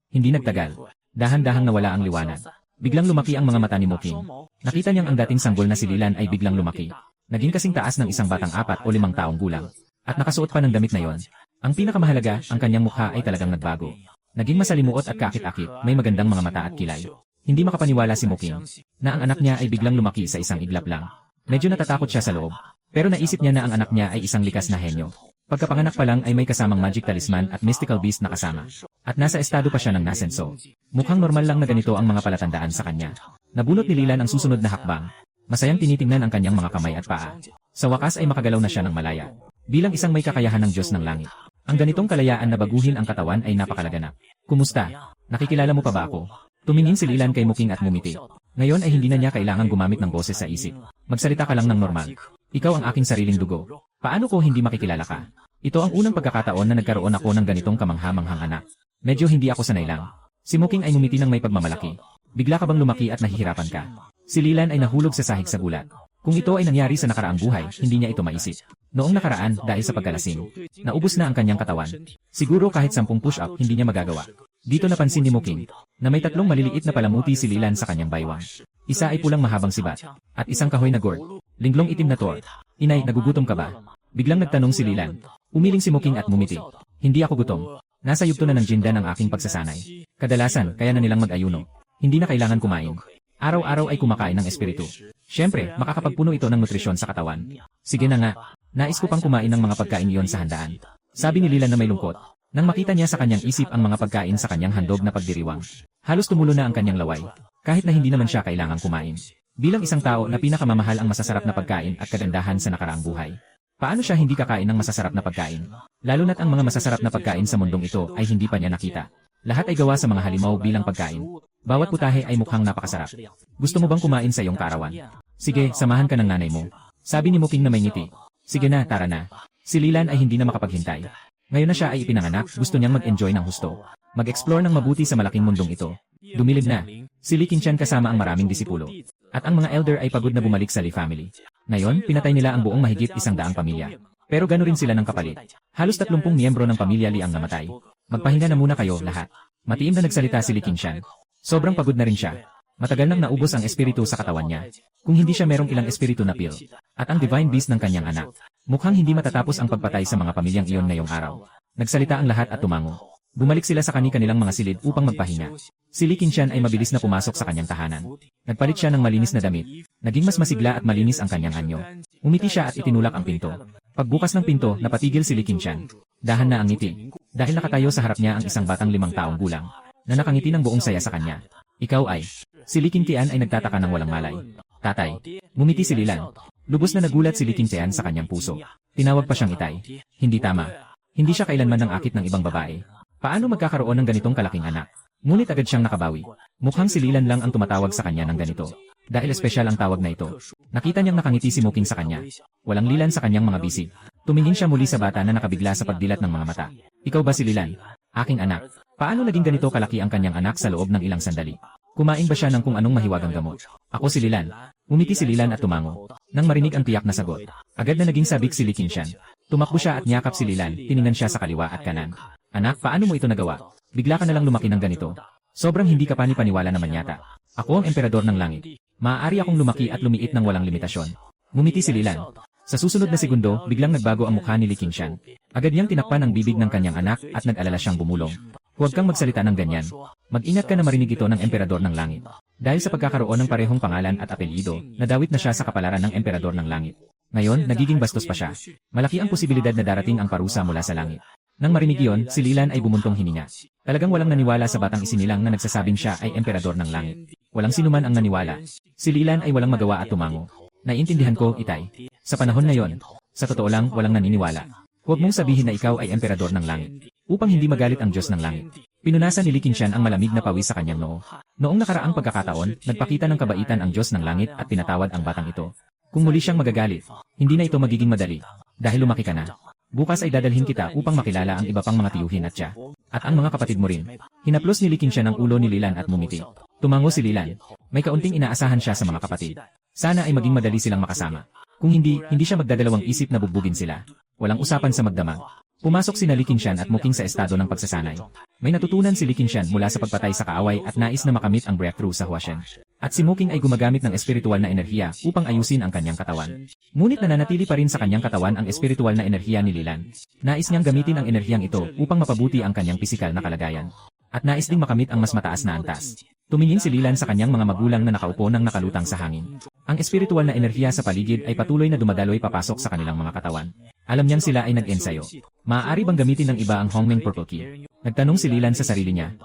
Hindi nagtagal. Dahan-dahang nawala ang liwanag. Biglang lumaki ang mga mata ni Muking. Nakita niyang ang dating sanggol na si Lilan ay biglang lumaki. Naging kasing taas ng isang batang 4 o 5 taong gulang. At nakasuot pa ng damit na yon. Ang pinakamahalaga, ang kanyang mukha ay talagang nagbago. Naging masalimuot at kakit-akit, may magandang mga mata at kilay. Hindi makapaniwala si Muking na ang anak niya ay biglang lumaki sa isang iglap lang. Medyo natatakot siya sa loob. Pero naisip niya na ang anak niya ay isang likas na henyo. Pagkapanganak pa lang ay may kasamang magic talisman at mystical beast na kasama. At nasa estado pa siya ng nasenso. Mukhang normal lang na ganito ang mga palatandaan sa kanya. Nabunot ni Lilan ang susunod na hakbang. Masayang tinitingnan ang kanyang mga kamay at paa. Sa wakas ay makagalaw na siya ng malaya. Bilang isang may kakayahan ng Diyos ng langit. Ang ganitong kalayaan na baguhin ang katawan ay napakalaganap. Kumusta? Nakikilala mo pa ba ako? Tumingin si Lilan kay Muking at ngumiti. Ngayon ay hindi na niya kailangang gumamit ng boses sa isip. Magsalita ka lang ng normal. Ikaw ang aking sariling dugo. Paano ko hindi makikilala ka? Ito ang unang pagkakataon na nagkaroon ako ng ganitong kamangha-manghang anak. Medyo hindi ako sanay lang. Si Muking ay ngumiti ng may pagmamalaki. Bigla ka bang lumaki at nahihirapan ka? Si Lilan ay nahulog sa sahig sa gulat. Kung ito ay nangyari sa nakaraang buhay, hindi niya ito maisip. Noong nakaraan, dahil sa pagkalasing, naubos na ang kanyang katawan. Siguro kahit 10 push-up, hindi niya magagawa. Dito napansin ni Muking na may 3 maliliit na palamuti si Lilan sa kanyang baywang. Isa ay pulang mahabang sibat, at isang kahoy na gourd. Linglong itim na tor. Inay, nagugutom ka ba? Biglang nagtanong si Lilan. Umiling si Muking at ngumiti. Hindi ako gutom. Nasa yugto na ng jinda ng aking pagsasanay. Kadalasan, kaya na nilang mag-ayuno. Hindi na kailangan kumain. Araw-araw ay kumakain ng espiritu. Siyempre, makakapagpuno ito ng nutrisyon sa katawan. Sige na nga. Nais ko pang kumain ng mga pagkain iyon sa handaan. Sabi ni Lilan na may lungkot. Nang makita niya sa kanyang isip ang mga pagkain sa kanyang handog na pagdiriwang. Halos tumulo na ang kanyang laway. Kahit na hindi naman siya kailangang kumain. Bilang isang tao na pinakamamahal ang masasarap na pagkain at kagandahan sa nakaraang buhay. Paano siya hindi kakain ng masasarap na pagkain? Lalo na't ang mga masasarap na pagkain sa mundong ito ay hindi pa niya nakita. Lahat ay gawa sa mga halimaw bilang pagkain. Bawat putahe ay mukhang napakasarap. Gusto mo bang kumain sa iyong kaarawan? Sige, samahan ka ng nanay mo. Sabi ni Muking na may ngiti. Sige na, tara na. Si Lilan ay hindi na makapaghintay. Ngayon na siya ay ipinanganak, gusto niyang mag-enjoy ng husto. Mag-explore ng mabuti sa malaking mundong ito. Dumilid na. Si Li Qingshan kasama ang maraming disipulo. At ang mga elder ay pagod na bumalik sa Li family. Ngayon, pinatay nila ang buong mahigit 100 pamilya. Pero gano'n rin sila ng kapalit. Halos 30 miyembro ng pamilya Li ang namatay. Magpahinga na muna kayo lahat. Matiim na nagsalita si Li Qingshan. Sobrang pagod na rin siya. Matagal nang naubos ang espiritu sa katawan niya. Kung hindi siya merong ilang espiritu na pill. At ang divine beast ng kanyang anak. Mukhang hindi matatapos ang pagpatay sa mga pamilyang iyon ngayong araw. Nagsalita ang lahat at tumango. Bumalik sila sa kanilang mga silid upang magpahinga. Si Li Qingshan ay mabilis na pumasok sa kanyang tahanan. Nagpalit siya ng malinis na damit. Naging mas masigla at malinis ang kanyang anyo. Umiti siya at itinulak ang pinto. Pagbukas ng pinto, napatigil si Li Qingshan. Dahan na ang ngiti. Dahil nakatayo sa harap niya ang isang batang 5 taong gulang, na nakangiti ng buong saya sa kanya. Ikaw ay... Si Li Qingtian ay nagtataka ng walang malay. Tatay. Ngumiti si Lilan. Lubos na nagulat si Li Qingtian sa kanyang puso. Tinawag pa siyang itay. Hindi tama. Hindi siya kailanman ng akit ng ibang babae. Paano magkakaroon ng ganitong kalaking anak? Ngunit agad siyang nakabawi. Mukhang si Lilan lang ang tumatawag sa kanya ng ganito. Dahil espesyal ang tawag na ito. Nakita niyang nakangiti si Muking sa kanya. Walang Lilan sa kanyang mga bisig. Tumingin siya muli sa bata na nakabigla sa pagdilat ng mga mata. Ikaw ba si Lilan? Aking anak. Paano naging ganito kalaki ang kanyang anak sa loob ng ilang sandali? Kumain ba siya ng kung anong mahiwagang gamot? Ako si Lilan. Umiti si Lilan at tumango. Nang marinig ang tiyak na sagot, agad na naging sabik si Li Qingshan. Tumakbo siya at niyakap si Lilan, tiningnan siya sa kaliwa at kanan. Anak, paano mo ito nagawa? Bigla ka na lang lumaki ng ganito. Sobrang hindi ka paniwala naman yata. Ako ang emperador ng langit. Maaari akong lumaki at lumiit ng walang limitasyon. Ngumiti si Lilan. Sa susunod na segundo, biglang nagbago ang mukha ni Li Qingshan. Agad niyang tinakpan ang bibig ng kanyang anak at nag-alala siyang bumulong. Huwag kang magsalita ng ganyan. Mag-ingat ka na marinig ito ng emperador ng langit. Dahil sa pagkakaroon ng parehong pangalan at apelyido, nadawit na siya sa kapalaran ng emperador ng langit. Ngayon, nagiging bastos pa siya. Malaki ang posibilidad na darating ang parusa mula sa langit. Nang marinig iyon, si Lilan ay bumuntong hininga. Talagang walang naniwala sa batang isinilang na nagsasabing siya ay emperador ng langit. Walang sinuman ang naniwala. Si Lilan ay walang magawa at tumango. Naiintindihan ko, itay. Sa panahon na yon, sa totoo lang, walang naniniwala. Huwag mong sabihin na ikaw ay emperador ng langit. Upang hindi magalit ang Diyos ng langit. Pinunasan ni Li Qingshan ang malamig na pawis sa kanyang noo. Noong nakaraang pagkakataon, nagpakita ng kabaitan ang Diyos ng langit at pinatawad ang batang ito. Kung muli siyang magagalit, hindi na ito magiging madali. Dahil lumaki ka na. Bukas ay dadalhin kita upang makilala ang iba pang mga tiyuhin at siya. At ang mga kapatid mo rin. Hinaplos ni Li Qingshan ang ulo ni Lilan at mumiti. Tumango si Lilan. May kaunting inaasahan siya sa mga kapatid. Sana ay maging madali silang makasama. Kung hindi siya magdadalawang isip na bugbugin sila. Walang usapan sa magdamag. Pumasok sina Li Qingshan at Muking sa estado ng pagsasanay. May natutunan si Li Qingshan mula sa pagpatay sa kaaway at nais na makamit ang breakthrough sa Huashen. At si Muking ay gumagamit ng espiritual na enerhiya upang ayusin ang kanyang katawan. Ngunit nananatili pa rin sa kanyang katawan ang espiritual na enerhiya ni Lilan. Nais niyang gamitin ang enerhiyang ito upang mapabuti ang kanyang pisikal na kalagayan. At nais ding makamit ang mas mataas na antas. Tumingin si Lilan sa kanyang mga magulang na nakaupo ng nakalutang sa hangin. Ang espiritual na enerhiya sa paligid ay patuloy na dumadaloy papasok sa kanilang mga katawan. Alam niyang sila ay nag-ensayo. Maaari bang gamitin ng iba ang Hongmeng Purple Key? Nagtanong si Lilan sa sarili niya.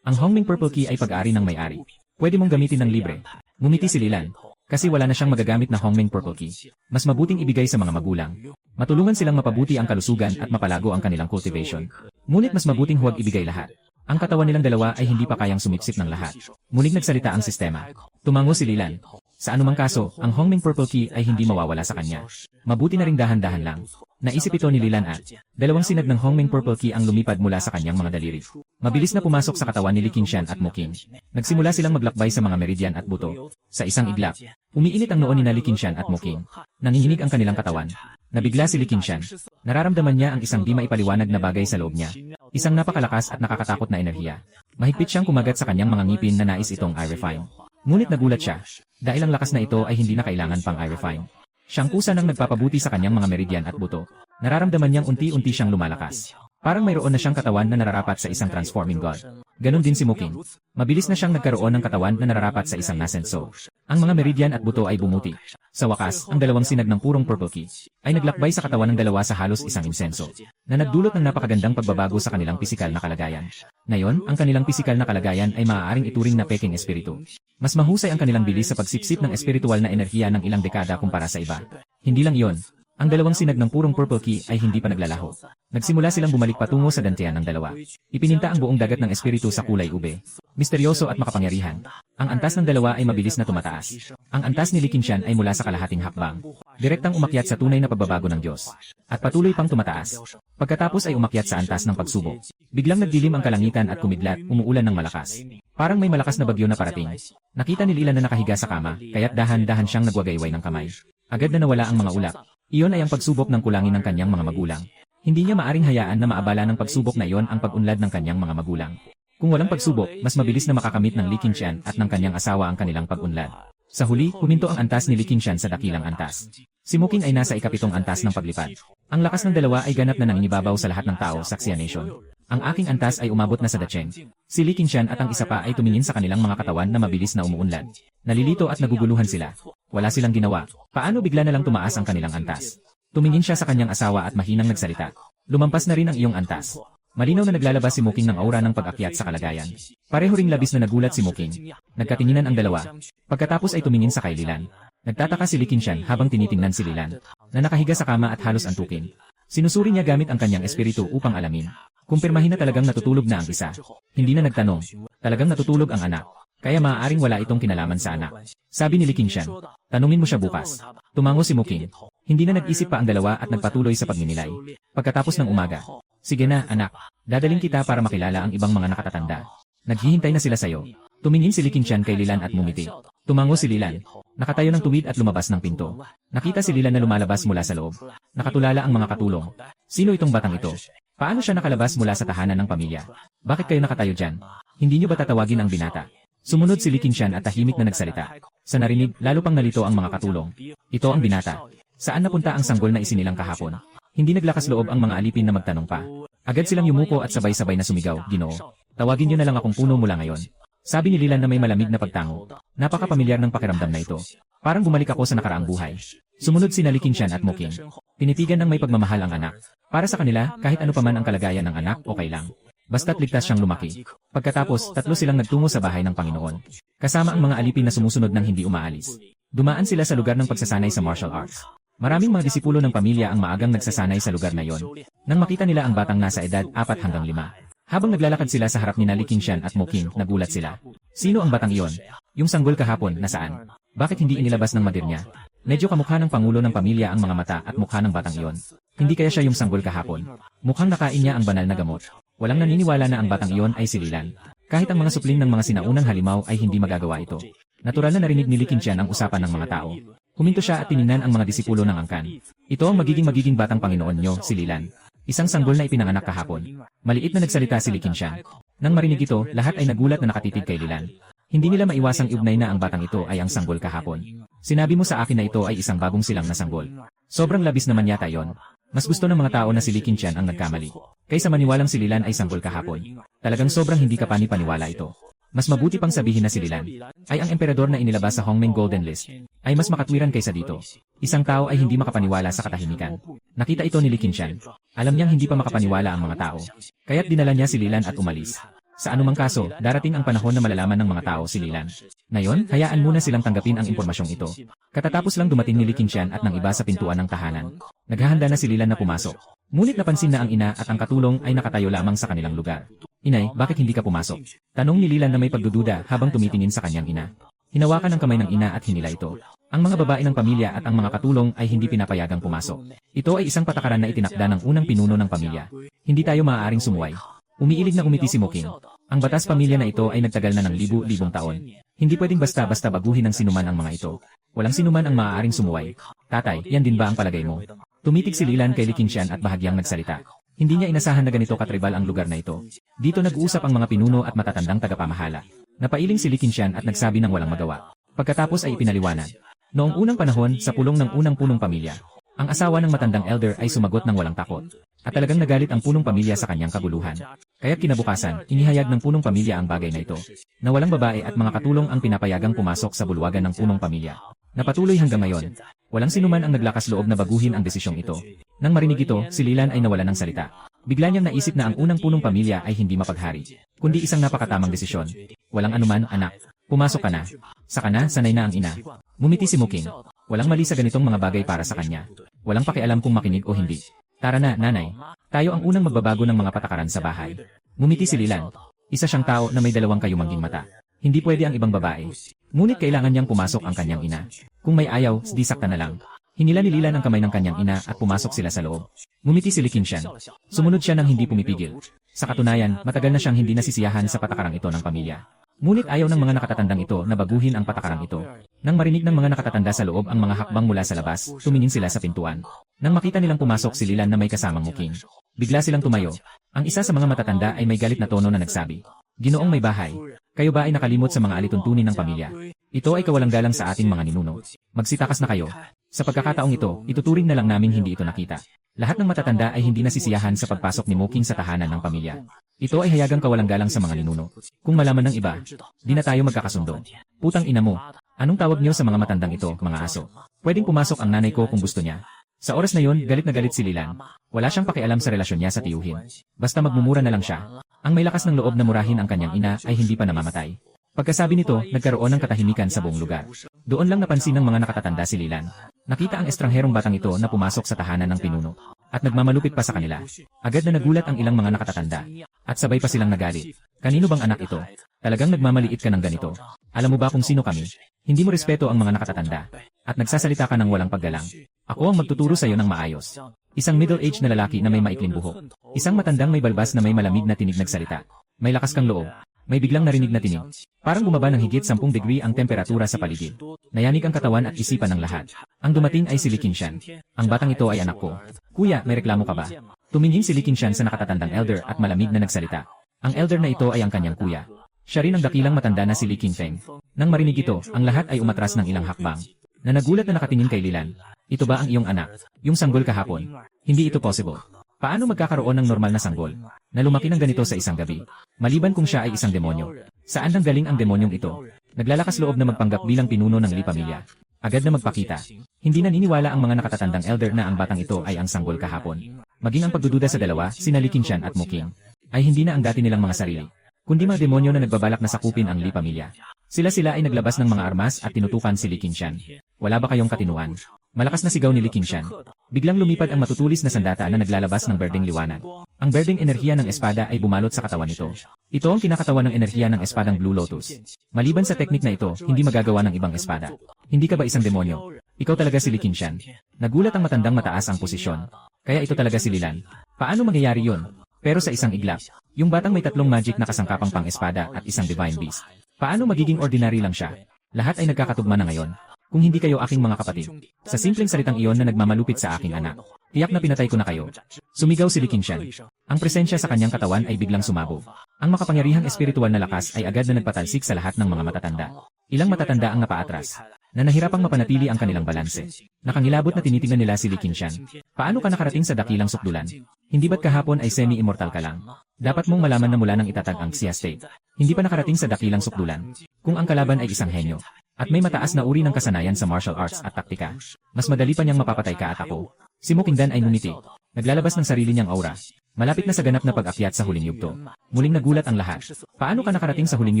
Ang Hongmeng Purple Key ay pag-aari ng may-ari. Pwede mong gamitin ng libre. Ngumiti si Lilan. Kasi wala na siyang magagamit na Hongmeng Purple Key. Mas mabuting ibigay sa mga magulang. Matulungan silang mapabuti ang kalusugan at mapalago ang kanilang cultivation. Ngunit mas mabuting huwag ibigay lahat. Ang katawan nilang dalawa ay hindi pa kayang sumipsip ng lahat. Muling nagsalita ang sistema. Tumango si Lilan. Sa anumang kaso, ang Hongmeng Purple Key ay hindi mawawala sa kanya. Mabuti na ring dahan-dahan lang. Naisip ito ni Lilan at dalawang sinag ng Hongmeng Purple Key ang lumipad mula sa kanyang mga daliri. Mabilis na pumasok sa katawan ni Li Qingshan at Muking. Nagsimula silang maglakbay sa mga meridian at buto. Sa isang iglap, umiinit ang noo ni Li Qingshan at Muking. Nanginginig ang kanilang katawan. Nabigla si Li Qingshan. Nararamdaman niya ang isang di maipaliwanag na bagay sa loob niya. Isang napakalakas at nakakatakot na enerhiya. Mahigpit siyang kumagat sa kanyang mga ngipin na nais itong i-refine. Ngunit nagulat siya. Dahil ang lakas na ito ay hindi na kailangan pang i-refine. Siyang kusa nang nagpapabuti sa kanyang mga meridian at buto. Nararamdaman niyang unti-unti siyang lumalakas. Parang mayroon na siyang katawan na nararapat sa isang transforming god. Ganon din si Muking. Mabilis na siyang nagkaroon ng katawan na nararapat sa isang nasenso. Ang mga meridian at buto ay bumuti. Sa wakas, ang dalawang sinag ng purong Purple Key ay naglakbay sa katawan ng dalawa sa halos isang insenso, na nagdulot ng napakagandang pagbabago sa kanilang pisikal na kalagayan. Ngayon, ang kanilang pisikal na kalagayan ay maaaring ituring na peking espiritu. Mas mahusay ang kanilang bilis sa pagsipsip ng espiritual na enerhiya ng ilang dekada kumpara sa iba. Hindi lang iyon. Ang dalawang sinag ng purong Purple Key ay hindi pa naglalaho. Nagsimula silang bumalik patungo sa dantian ng dalawa. Ipininta ang buong dagat ng espiritu sa kulay ube. Misteryoso at makapangyarihan. Ang antas ng dalawa ay mabilis na tumataas. Ang antas ni Li Qingshan ay mula sa kalahating hakbang. Direktang umakyat sa tunay na pagbabago ng Diyos. At patuloy pang tumataas. Pagkatapos ay umakyat sa antas ng pagsubok. Biglang nagdilim ang kalangitan at kumidlat, umuulan ng malakas. Parang may malakas na bagyo na parating. Nakita ni Lilan na nakahiga sa kama, kaya't dahan-dahan siyang nagwagayway ng kamay. Agad na nawala ang mga ulap. Iyon ay ang pagsubok ng kulangin ng kanyang mga magulang. Hindi niya maaring hayaan na maabala ng pagsubok na iyon ang pag-unlad ng kanyang mga magulang. Kung walang pagsubok, mas mabilis na makakamit ng Li Qingshan at ng kanyang asawa ang kanilang pag-unlad. Sa huli, huminto ang antas ni Li Qingshan sa dakilang antas. Si Muking ay nasa ikapitong antas ng paglipad. Ang lakas ng dalawa ay ganap na nangingibabaw sa lahat ng tao sa Xia Nation. Ang aking antas ay umabot na sa Dacheng. Si Li Qingshan at ang isa pa ay tumingin sa kanilang mga katawan na mabilis na umuunlad. Nalilito at naguguluhan sila. Wala silang ginawa. Paano bigla na lang tumaas ang kanilang antas? Tumingin siya sa kanyang asawa at mahinang nagsalita. Lumampas na rin ang iyong antas. Malinaw na naglalabas si Muking ng aura ng pag-akyat sa kalagayan. Pareho ring labis na nagulat si Muking. Nagkatinginan ang dalawa. Pagkatapos ay tumingin sa kay Lilan. Nagtataka si Li Qingshan habang tinitingnan si Lilan, na nakahiga sa kama at halos antukin. Sinusuri niya gamit ang kanyang espiritu upang alamin. Kumpirmahin na talagang natutulog na ang isa. Hindi na nagtanong. Talagang natutulog ang anak. Kaya maaaring wala itong kinalaman sa anak. Sabi ni Li Qingshan. Tanungin mo siya bukas. Tumango si Muking. Hindi na nag-isip pa ang dalawa at nagpatuloy sa pagninilay. Pagkatapos ng umaga. Sige na, anak. Dadaling kita para makilala ang ibang mga nakatatanda. Naghihintay na sila sayo. Tumingin si Li Qingshan kay Lilan at ngumiti. Tumango si Lilan. Nakatayo ng tuwid at lumabas ng pinto. Nakita si Lilan na lumalabas mula sa loob. Nakatulala ang mga katulong. Sino itong batang ito? Paano siya nakalabas mula sa tahanan ng pamilya? Bakit kayo nakatayo dyan? Hindi niyo ba tatawagin ang binata? Sumunod si Li Qingshan at tahimik na nagsalita. Sa narinig, lalo pang nalito ang mga katulong. Ito ang binata. Saan napunta ang sanggol na isinilang kahapon? Hindi naglakas loob ang mga alipin na magtanong pa. Agad silang yumuko at sabay-sabay na sumigaw, Ginoo. Tawagin niyo na lang akong puno mula ngayon. Sabi ni Lilan na may malamig na pagtango. Napaka-pamilyar ng pakiramdam na ito. Parang bumalik ako sa nakaraang buhay. Sumunod si Li Qingshan at Muking. Tinitigan ng may pagmamahal ang anak. Para sa kanila, kahit ano paman ang kalagayan ng anak, okay lang. Basta't ligtas siyang lumaki. Pagkatapos, tatlo silang nagtungo sa bahay ng Panginoon. Kasama ang mga alipin na sumusunod ng hindi umaalis. Dumaan sila sa lugar ng pagsasanay sa martial arts. Maraming mga disipulo ng pamilya ang maagang nagsasanay sa lugar na yon. Nang makita nila ang batang nasa edad 4 hanggang 5. Habang naglalakad sila sa harap ni Li Qingshan at Muking, nagulat sila. Sino ang batang iyon? Yung sanggol kahapon, nasaan? Bakit hindi inilabas ng madir niya? Medyo kamukha ng pangulo ng pamilya ang mga mata at mukha ng batang iyon. Hindi kaya siya yung sanggol kahapon. Mukhang nakain niya ang banal na gamot. Walang naniniwala na ang batang iyon ay si Lilan. Kahit ang mga supling ng mga sinaunang halimaw ay hindi magagawa ito. Natural na narinig ni Li Qingshan ang usapan ng mga tao. Huminto siya at tiningnan ang mga disipulo ng angkan. Ito ang magiging batang Panginoon nyo, si Lilan. Isang sanggol na ipinanganak kahapon. Maliit na nagsalita si Li Qingshan. Nang marinig ito, lahat ay nagulat na nakatitig kay Lilan. Hindi nila maiwasang iugnay na ang batang ito ay ang sanggol kahapon. Sinabi mo sa akin na ito ay isang bagong silang na sanggol. Sobrang labis naman yata yon. Mas gusto ng mga tao na si Li Qingshan ang nagkamali. Kaysa maniwalang si Lilan ay sanggol kahapon. Talagang sobrang hindi ka paniwala ito. Mas mabuti pang sabihin na si Lilan ay ang emperador na inilabas sa Hongmeng Golden List ay mas makatwiran kaysa dito. Isang tao ay hindi makapaniwala sa katahimikan. Nakita ito ni Li Qingshan. Alam niyang hindi pa makapaniwala ang mga tao. Kaya't dinala niya si Lilan at umalis. Sa anumang kaso, darating ang panahon na malalaman ng mga tao si Lilan. Ngayon, hayaan muna silang tanggapin ang impormasyong ito. Katatapos lang dumating ni Li Qingshan at ng iba sa pintuan ng tahanan. Naghahanda na si Lilan na pumasok. Ngunit napansin na ang ina at ang katulong ay nakatayo lamang sa kanilang lugar. Inay, bakit hindi ka pumasok? Tanong ni Lilan na may pagdududa habang tumitingin sa kanyang ina. Hinawakan ang kamay ng ina at hinila ito. Ang mga babae ng pamilya at ang mga katulong ay hindi pinapayagang pumasok. Ito ay isang patakaran na itinakda ng unang pinuno ng pamilya. Hindi tayo maaaring sumuway. Umiilig na umiti si Muking. Ang batas pamilya na ito ay nagtagal na ng libu-libong taon. Hindi pwedeng basta-basta baguhin ng sinuman ang mga ito. Walang sinuman ang maaaring sumuway. Tatay, yan din ba ang palagay mo? Tumitig si Lilan kay Li Qingshan at bahagyang nagsalita. Hindi niya inasahan na ganito katribal ang lugar na ito. Dito nag-uusap ang mga pinuno at matatandang tagapamahala. Napailing si Li Qingshan at nagsabi ng walang magawa. Pagkatapos ay ipinaliwanag. Noong unang panahon, sa pulong ng unang punong pamilya, ang asawa ng matandang elder ay sumagot ng walang takot. At talagang nagalit ang punong pamilya sa kanyang kaguluhan. Kaya't kinabukasan, inihayag ng punong pamilya ang bagay na ito. Na walang babae at mga katulong ang pinapayagang pumasok sa bulwagan ng punong pamilya. Napatuloy hanggang ngayon. Walang sinuman ang naglakas loob na baguhin ang desisyong ito. Nang marinig ito, si Lilan ay nawala ng salita. Bigla niyang naisip na ang unang punong pamilya ay hindi mapaghari, kundi isang napakatamang desisyon. Walang anuman, anak. Pumasok ka na. Saka na, sanay na ang ina. Ngumiti si Muking. Walang mali sa ganitong mga bagay para sa kanya. Walang pakialam kung makinig o hindi. Tara na, nanay. Tayo ang unang magbabago ng mga patakaran sa bahay. Ngumiti si Lilan. Isa siyang tao na may dalawang kayumangging mata. Hindi pwede ang ibang babae. Ngunit kailangan niyang pumasok ang kanyang ina. Kung may ayaw, di sakta na lang. Hinila ni Lilan ang kamay ng kanyang ina at pumasok sila sa loob. Ngumiti si Li Qingshan. Sumunod siya nang hindi pumipigil. Sa katunayan, matagal na siyang hindi nasisiyahan sa patakarang ito ng pamilya. Ngunit ayaw ng mga nakatatandang ito na baguhin ang patakarang ito. Nang marinig ng mga nakatatanda sa loob ang mga hakbang mula sa labas, tumingin sila sa pintuan. Nang makita nilang pumasok si Lilan na may kasamang Muking, bigla silang tumayo. Ang isa sa mga matatanda ay may galit na tono na nagsabi, "Ginoong may bahay, kayo ba ay nakalimot sa mga alituntunin ng pamilya? Ito ay kawalang galang sa ating mga ninuno. Magsitakas na kayo." Sa pagkakataong ito, ituturing na lang namin hindi ito nakita. Lahat ng matatanda ay hindi nasisiyahan sa pagpasok ni Moking sa tahanan ng pamilya. Ito ay hayagang kawalang-galang sa mga ninuno. Kung malaman ng iba, di na tayo magkakasundo. Putang ina mo. Anong tawag niyo sa mga matandang ito, mga aso? Pwedeng pumasok ang nanay ko kung gusto niya. Sa oras na yon, galit na galit si Lilan. Wala siyang pakialam sa relasyon niya sa tiyuhin. Basta magmumura na lang siya. Ang may lakas ng loob na murahin ang kanyang ina ay hindi pa namamatay. Pagkasabi nito, nagkaroon ng katahimikan sa buong lugar. Doon lang napansin ng mga nakatatanda si Lilan. Nakita ang estrangherong batang ito na pumasok sa tahanan ng pinuno. At nagmamalupit pa sa kanila. Agad na nagulat ang ilang mga nakatatanda. At sabay pa silang nagalit. Kanino bang anak ito? Talagang nagmamaliit ka ng ganito. Alam mo ba kung sino kami? Hindi mo respeto ang mga nakatatanda. At nagsasalita ka ng walang paggalang. Ako ang magtuturo sa iyo ng maayos. Isang middle-aged na lalaki na may maikling buhok. Isang matandang may balbas na may malamig na tinig nagsalita. May lakas kang loob. May biglang narinig na tinig. Parang bumaba ng higit 10 degree ang temperatura sa paligid. Nayanig ang katawan at isipan ng lahat. Ang dumating ay si Li Qingshan. Ang batang ito ay anak ko. Kuya, may reklamo ka ba? Tumingin si Li Qingshan sa nakatatandang elder at malamig na nagsalita. Ang elder na ito ay ang kanyang kuya. Siya rin ang dakilang matanda na si Li Qingfeng. Nang marinig ito, ang lahat ay umatras ng ilang hakbang. Na nagulat na nakatingin kay Lilan. Ito ba ang iyong anak? Yung sanggol kahapon? Hindi ito possible. Paano magkakaroon ng normal na sanggol? Na lumaki ng ganito sa isang gabi. Maliban kung siya ay isang demonyo. Saan nang galing ang demonyong ito? Naglalakas loob na magpanggap bilang pinuno ng Li pamilya. Agad na magpakita. Hindi naniniwala ang mga nakatatandang elder na ang batang ito ay ang sanggol kahapon. Maging ang pagdududa sa dalawa, sina Li Qingshan at Moking, ay hindi na ang dati nilang mga sarili, kundi mga demonyo na nagbabalak na sakupin ang Li pamilya. Sila ay naglabas ng mga armas at tinutukan si Li Qingshan. Wala ba kayong katinuan? Malakas na sigaw ni Li Qingshan. Biglang lumipad ang matutulis na sandata na naglalabas ng berdeng liwanag. Ang berdeng enerhiya ng espada ay bumalot sa katawan nito. Ito ang kinakatawan ng enerhiya ng espadang Blue Lotus. Maliban sa teknik na ito, hindi magagawa ng ibang espada. Hindi ka ba isang demonyo? Ikaw talaga si Li Qingshan. Nagulat ang matandang mataas ang posisyon. Kaya ito talaga si Lilan. Paano mangyayari yon? Pero sa isang iglap, yung batang may 3 magic na kasangkapang pang-espada at isang divine beast. Paano magiging ordinary lang siya? Lahat ay nagkakatugma na ngayon. Kung hindi kayo aking mga kapatid. Sa simpleng salitang iyon na nagmamalupit sa aking anak. Tiyak na pinatay ko na kayo. Sumigaw si Li Qingshan. Ang presensya sa kanyang katawan ay biglang sumabog. Ang makapangyarihang espiritual na lakas ay agad na nagpatalsik sa lahat ng mga matatanda. Ilang matatanda ang napaatras. Na nahirapang mapanatili ang kanilang balanse. Nakangilabot na tinitingnan nila si Li Qingshan. Paano ka nakarating sa dakilang sukdulan? Hindi ba't kahapon ay semi-immortal ka lang? Dapat mong malaman na mula nang itatag ang Xia State. Hindi pa nakarating sa dakilang sukdulan. Kung ang kalaban ay isang henyo. At may mataas na uri ng kasanayan sa martial arts at taktika. Mas madali pa niyang mapapatay ka at ako. Si Mokingdan ay ngumiti. Naglalabas ng sarili niyang aura. Malapit na sa ganap na pag-akyat sa huling yugto. Muling nagulat ang lahat. Paano ka nakarating sa huling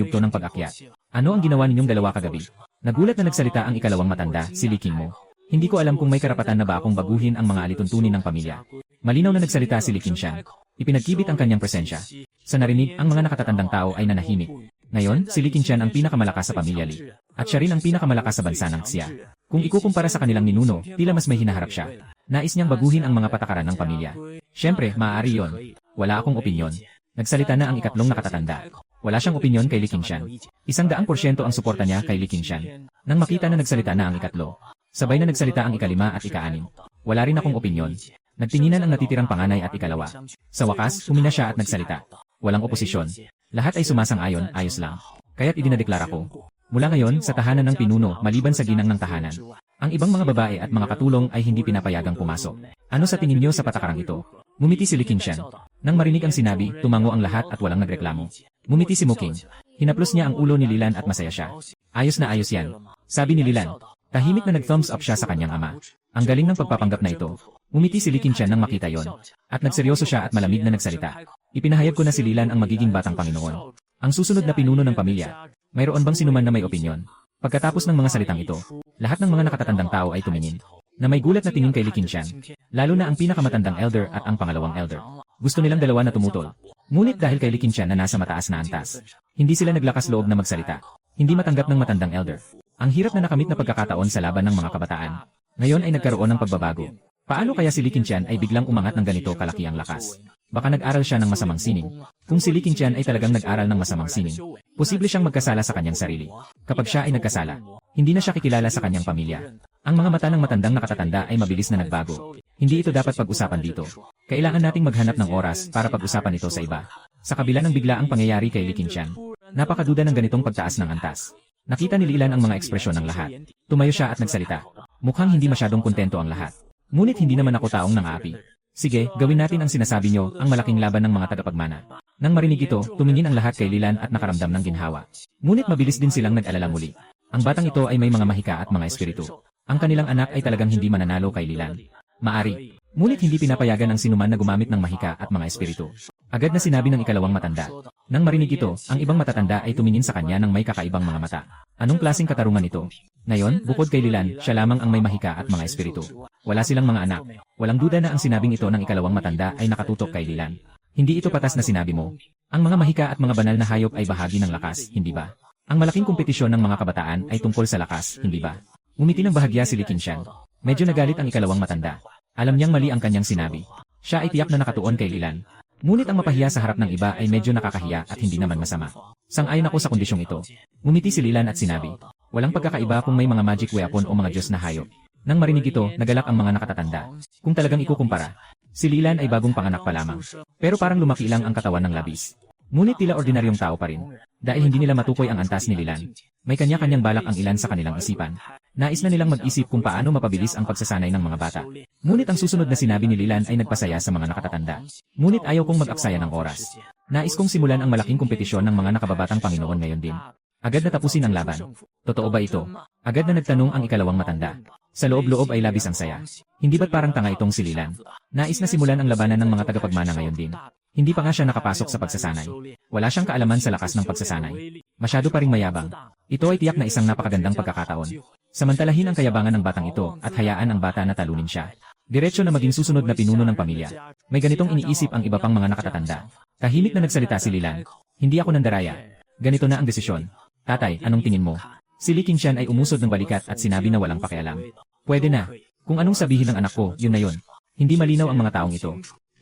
yugto ng pag-akyat? Ano ang ginawa ninyong dalawa kagabi? Nagulat na nagsalita ang ikalawang matanda, si Li Qingmo. Hindi ko alam kung may karapatan na ba akong baguhin ang mga alituntunin ng pamilya. Malinaw na nagsalita si Li Qingshan. Ipinagkibit ang kanyang presensya. Sa narinig, ang mga nakatatandang tao ay nanahimik. Ngayon, si Li Qingshan ang pinakamalakas sa pamilya Li. At siya rin ang pinakamalakas sa bansa ng Xia. Kung ikukumpara sa kanilang ninuno, tila mas may hinaharap siya. Nais niyang baguhin ang mga patakaran ng pamilya. Siyempre, maaari yon. Wala akong opinyon. Nagsalita na ang ikatlong nakatatanda. Wala siyang opinyon kay Li Qingshan. 100% ang suporta niya kay Li Qingshan. Nang makita na nagsalita na ang ikatlo, sabay na nagsalita ang ikalima at ika-6. Wala rin akong opinyon. Nagtinginan ang natitirang panganay at ikalawa. Sa wakas, humina siya at nagsalita. Walang oposisyon. Lahat ay sumasang-ayon, ayos lang. Kaya't idinadeklara ko. Mula ngayon, sa tahanan ng pinuno, maliban sa ginang ng tahanan, ang ibang mga babae at mga katulong ay hindi pinapayagang pumasok. Ano sa tingin niyo sa patakarang ito? Ngumiti si Li Qingshan. Nang marinig ang sinabi, tumango ang lahat at walang nagreklamo. Ngumiti si Moking. Hinaplos niya ang ulo ni Lilan at masaya siya. Ayos na ayos yan. Sabi ni Lilan. Tahimik na nag-thumbs up siya sa kanyang ama. Ang galing ng pagpapanggap na ito. Ngumiti si Li Qingshan nang makita yon. At nagseryoso siya at malamig na nagsalita. Ipinahayag ko na si Lilan ang magiging batang Panginoon. Ang susunod na pinuno ng pamilya. Mayroon bang sinuman na may opinyon? Pagkatapos ng mga salitang ito, lahat ng mga nakatatandang tao ay tumingin. Na may gulat na tingin kay Li Qingshan. Lalo na ang pinakamatandang elder at ang pangalawang elder. Gusto nilang dalawa na tumutol. Ngunit dahil kay Li Qingshan na nasa mataas na antas, hindi sila naglakas loob na magsalita. Hindi matanggap ng matandang elder. Ang hirap na nakamit na pagkakataon sa laban ng mga kabataan. Ngayon ay nagkaroon ng pagbabago. Paano kaya si Li Qingshan ay biglang umangat ng ganito kalaki ang lakas? Baka nag-aral siya ng masamang sining. Kung si Li Qingshan ay talagang nag-aral ng masamang sining, posible siyang magkasala sa kanyang sarili. Kapag siya ay nagkasala, hindi na siya kikilala sa kanyang pamilya. Ang mga mata ng matandang nakatatanda ay mabilis na nagbago. Hindi ito dapat pag-usapan dito. Kailangan nating maghanap ng oras para pag-usapan ito sa iba. Sa kabila ng biglaang pangyayari kay Li Qingshan, napakaduda ng ganitong pagtaas ng antas. Nakita ni Lilan ang mga ekspresyon ng lahat. Tumayo siya at nagsalita. Mukhang hindi masyadong kontento ang lahat. Ngunit hindi naman ako taong nang-aapi. Sige, gawin natin ang sinasabi nyo, ang malaking laban ng mga tagapagmana. Nang marinig ito, tumingin ang lahat kay Lilan at nakaramdam ng ginhawa. Ngunit mabilis din silang nag-alala muli. Ang batang ito ay may mga mahika at mga espiritu. Ang kanilang anak ay talagang hindi mananalo kay Lilan. Maari. Ngunit hindi pinapayagan ang sinuman na gumamit ng mahika at mga espiritu. Agad na sinabi ng ikalawang matanda. Nang marinig ito, ang ibang matatanda ay tumingin sa kanya ng may kakaibang mga mata. Anong klaseng katarungan ito? Ngayon, bukod kay Lilan, siya lamang ang may mahika at mga espiritu. Wala silang mga anak. Walang duda na ang sinabing ito ng ikalawang matanda ay nakatutok kay Lilan. Hindi ito patas na sinabi mo. Ang mga mahika at mga banal na hayop ay bahagi ng lakas, hindi ba? Ang malaking kompetisyon ng mga kabataan ay tungkol sa lakas, hindi ba? Umiti ng bahagya si Li Qingshan. Medyo nagalit ang ikalawang matanda. Alam niyang mali ang kanyang sinabi. Siya ay tiyak na nakatuon kay Lilan. Ngunit ang mapahiya sa harap ng iba ay medyo nakakahiya at hindi naman masama. Sang-ayon ako sa kondisyong ito. Ngumiti si Lilan at sinabi, walang pagkakaiba kung may mga magic weapon o mga Diyos na hayop. Nang marinig ito, nagalak ang mga nakatatanda. Kung talagang ikukumpara, si Lilan ay bagong panganak pa lamang. Pero parang lumaki lang ang katawan ng labis. Ngunit tila ordinaryong tao pa rin. Dahil hindi nila matukoy ang antas ni Lilan. May kanya-kanyang balak ang ilan sa kanilang isipan. Nais na nilang mag-isip kung paano mapabilis ang pagsasanay ng mga bata. Ngunit ang susunod na sinabi ni Lilan ay nagpasaya sa mga nakatatanda. Ngunit ayaw kong mag-aksaya ng oras. Nais kong simulan ang malaking kompetisyon ng mga nakababatang Panginoon ngayon din. Agad na tapusin ang laban. Totoo ba ito? Agad na nagtanong ang ikalawang matanda. Sa loob-loob ay labis ang saya. Hindi ba't parang tanga itong si Lilan? Nais na simulan ang labanan ng mga tagapagmana ngayon din. Hindi pa nga siya nakapasok sa pagsasanay. Wala siyang kaalaman sa lakas ng pagsasanay. Masyado pa ring mayabang. Ito ay tiyak na isang napakagandang pagkakataon. Samantalahin ang kayabangan ng batang ito at hayaan ang bata na talunin siya. Diretso na maging susunod na pinuno ng pamilya. May ganitong iniisip ang iba pang mga nakatatanda. Tahimik na nagsalita si Lilan. Hindi ako nandaraya. Ganito na ang desisyon. Tatay, anong tingin mo? Si Li Qingshan ay umusod ng balikat at sinabi na walang pakialam. Pwede na. Kung anong sabihin ng anak ko, yun na yun. Hindi malinaw ang mga taong ito.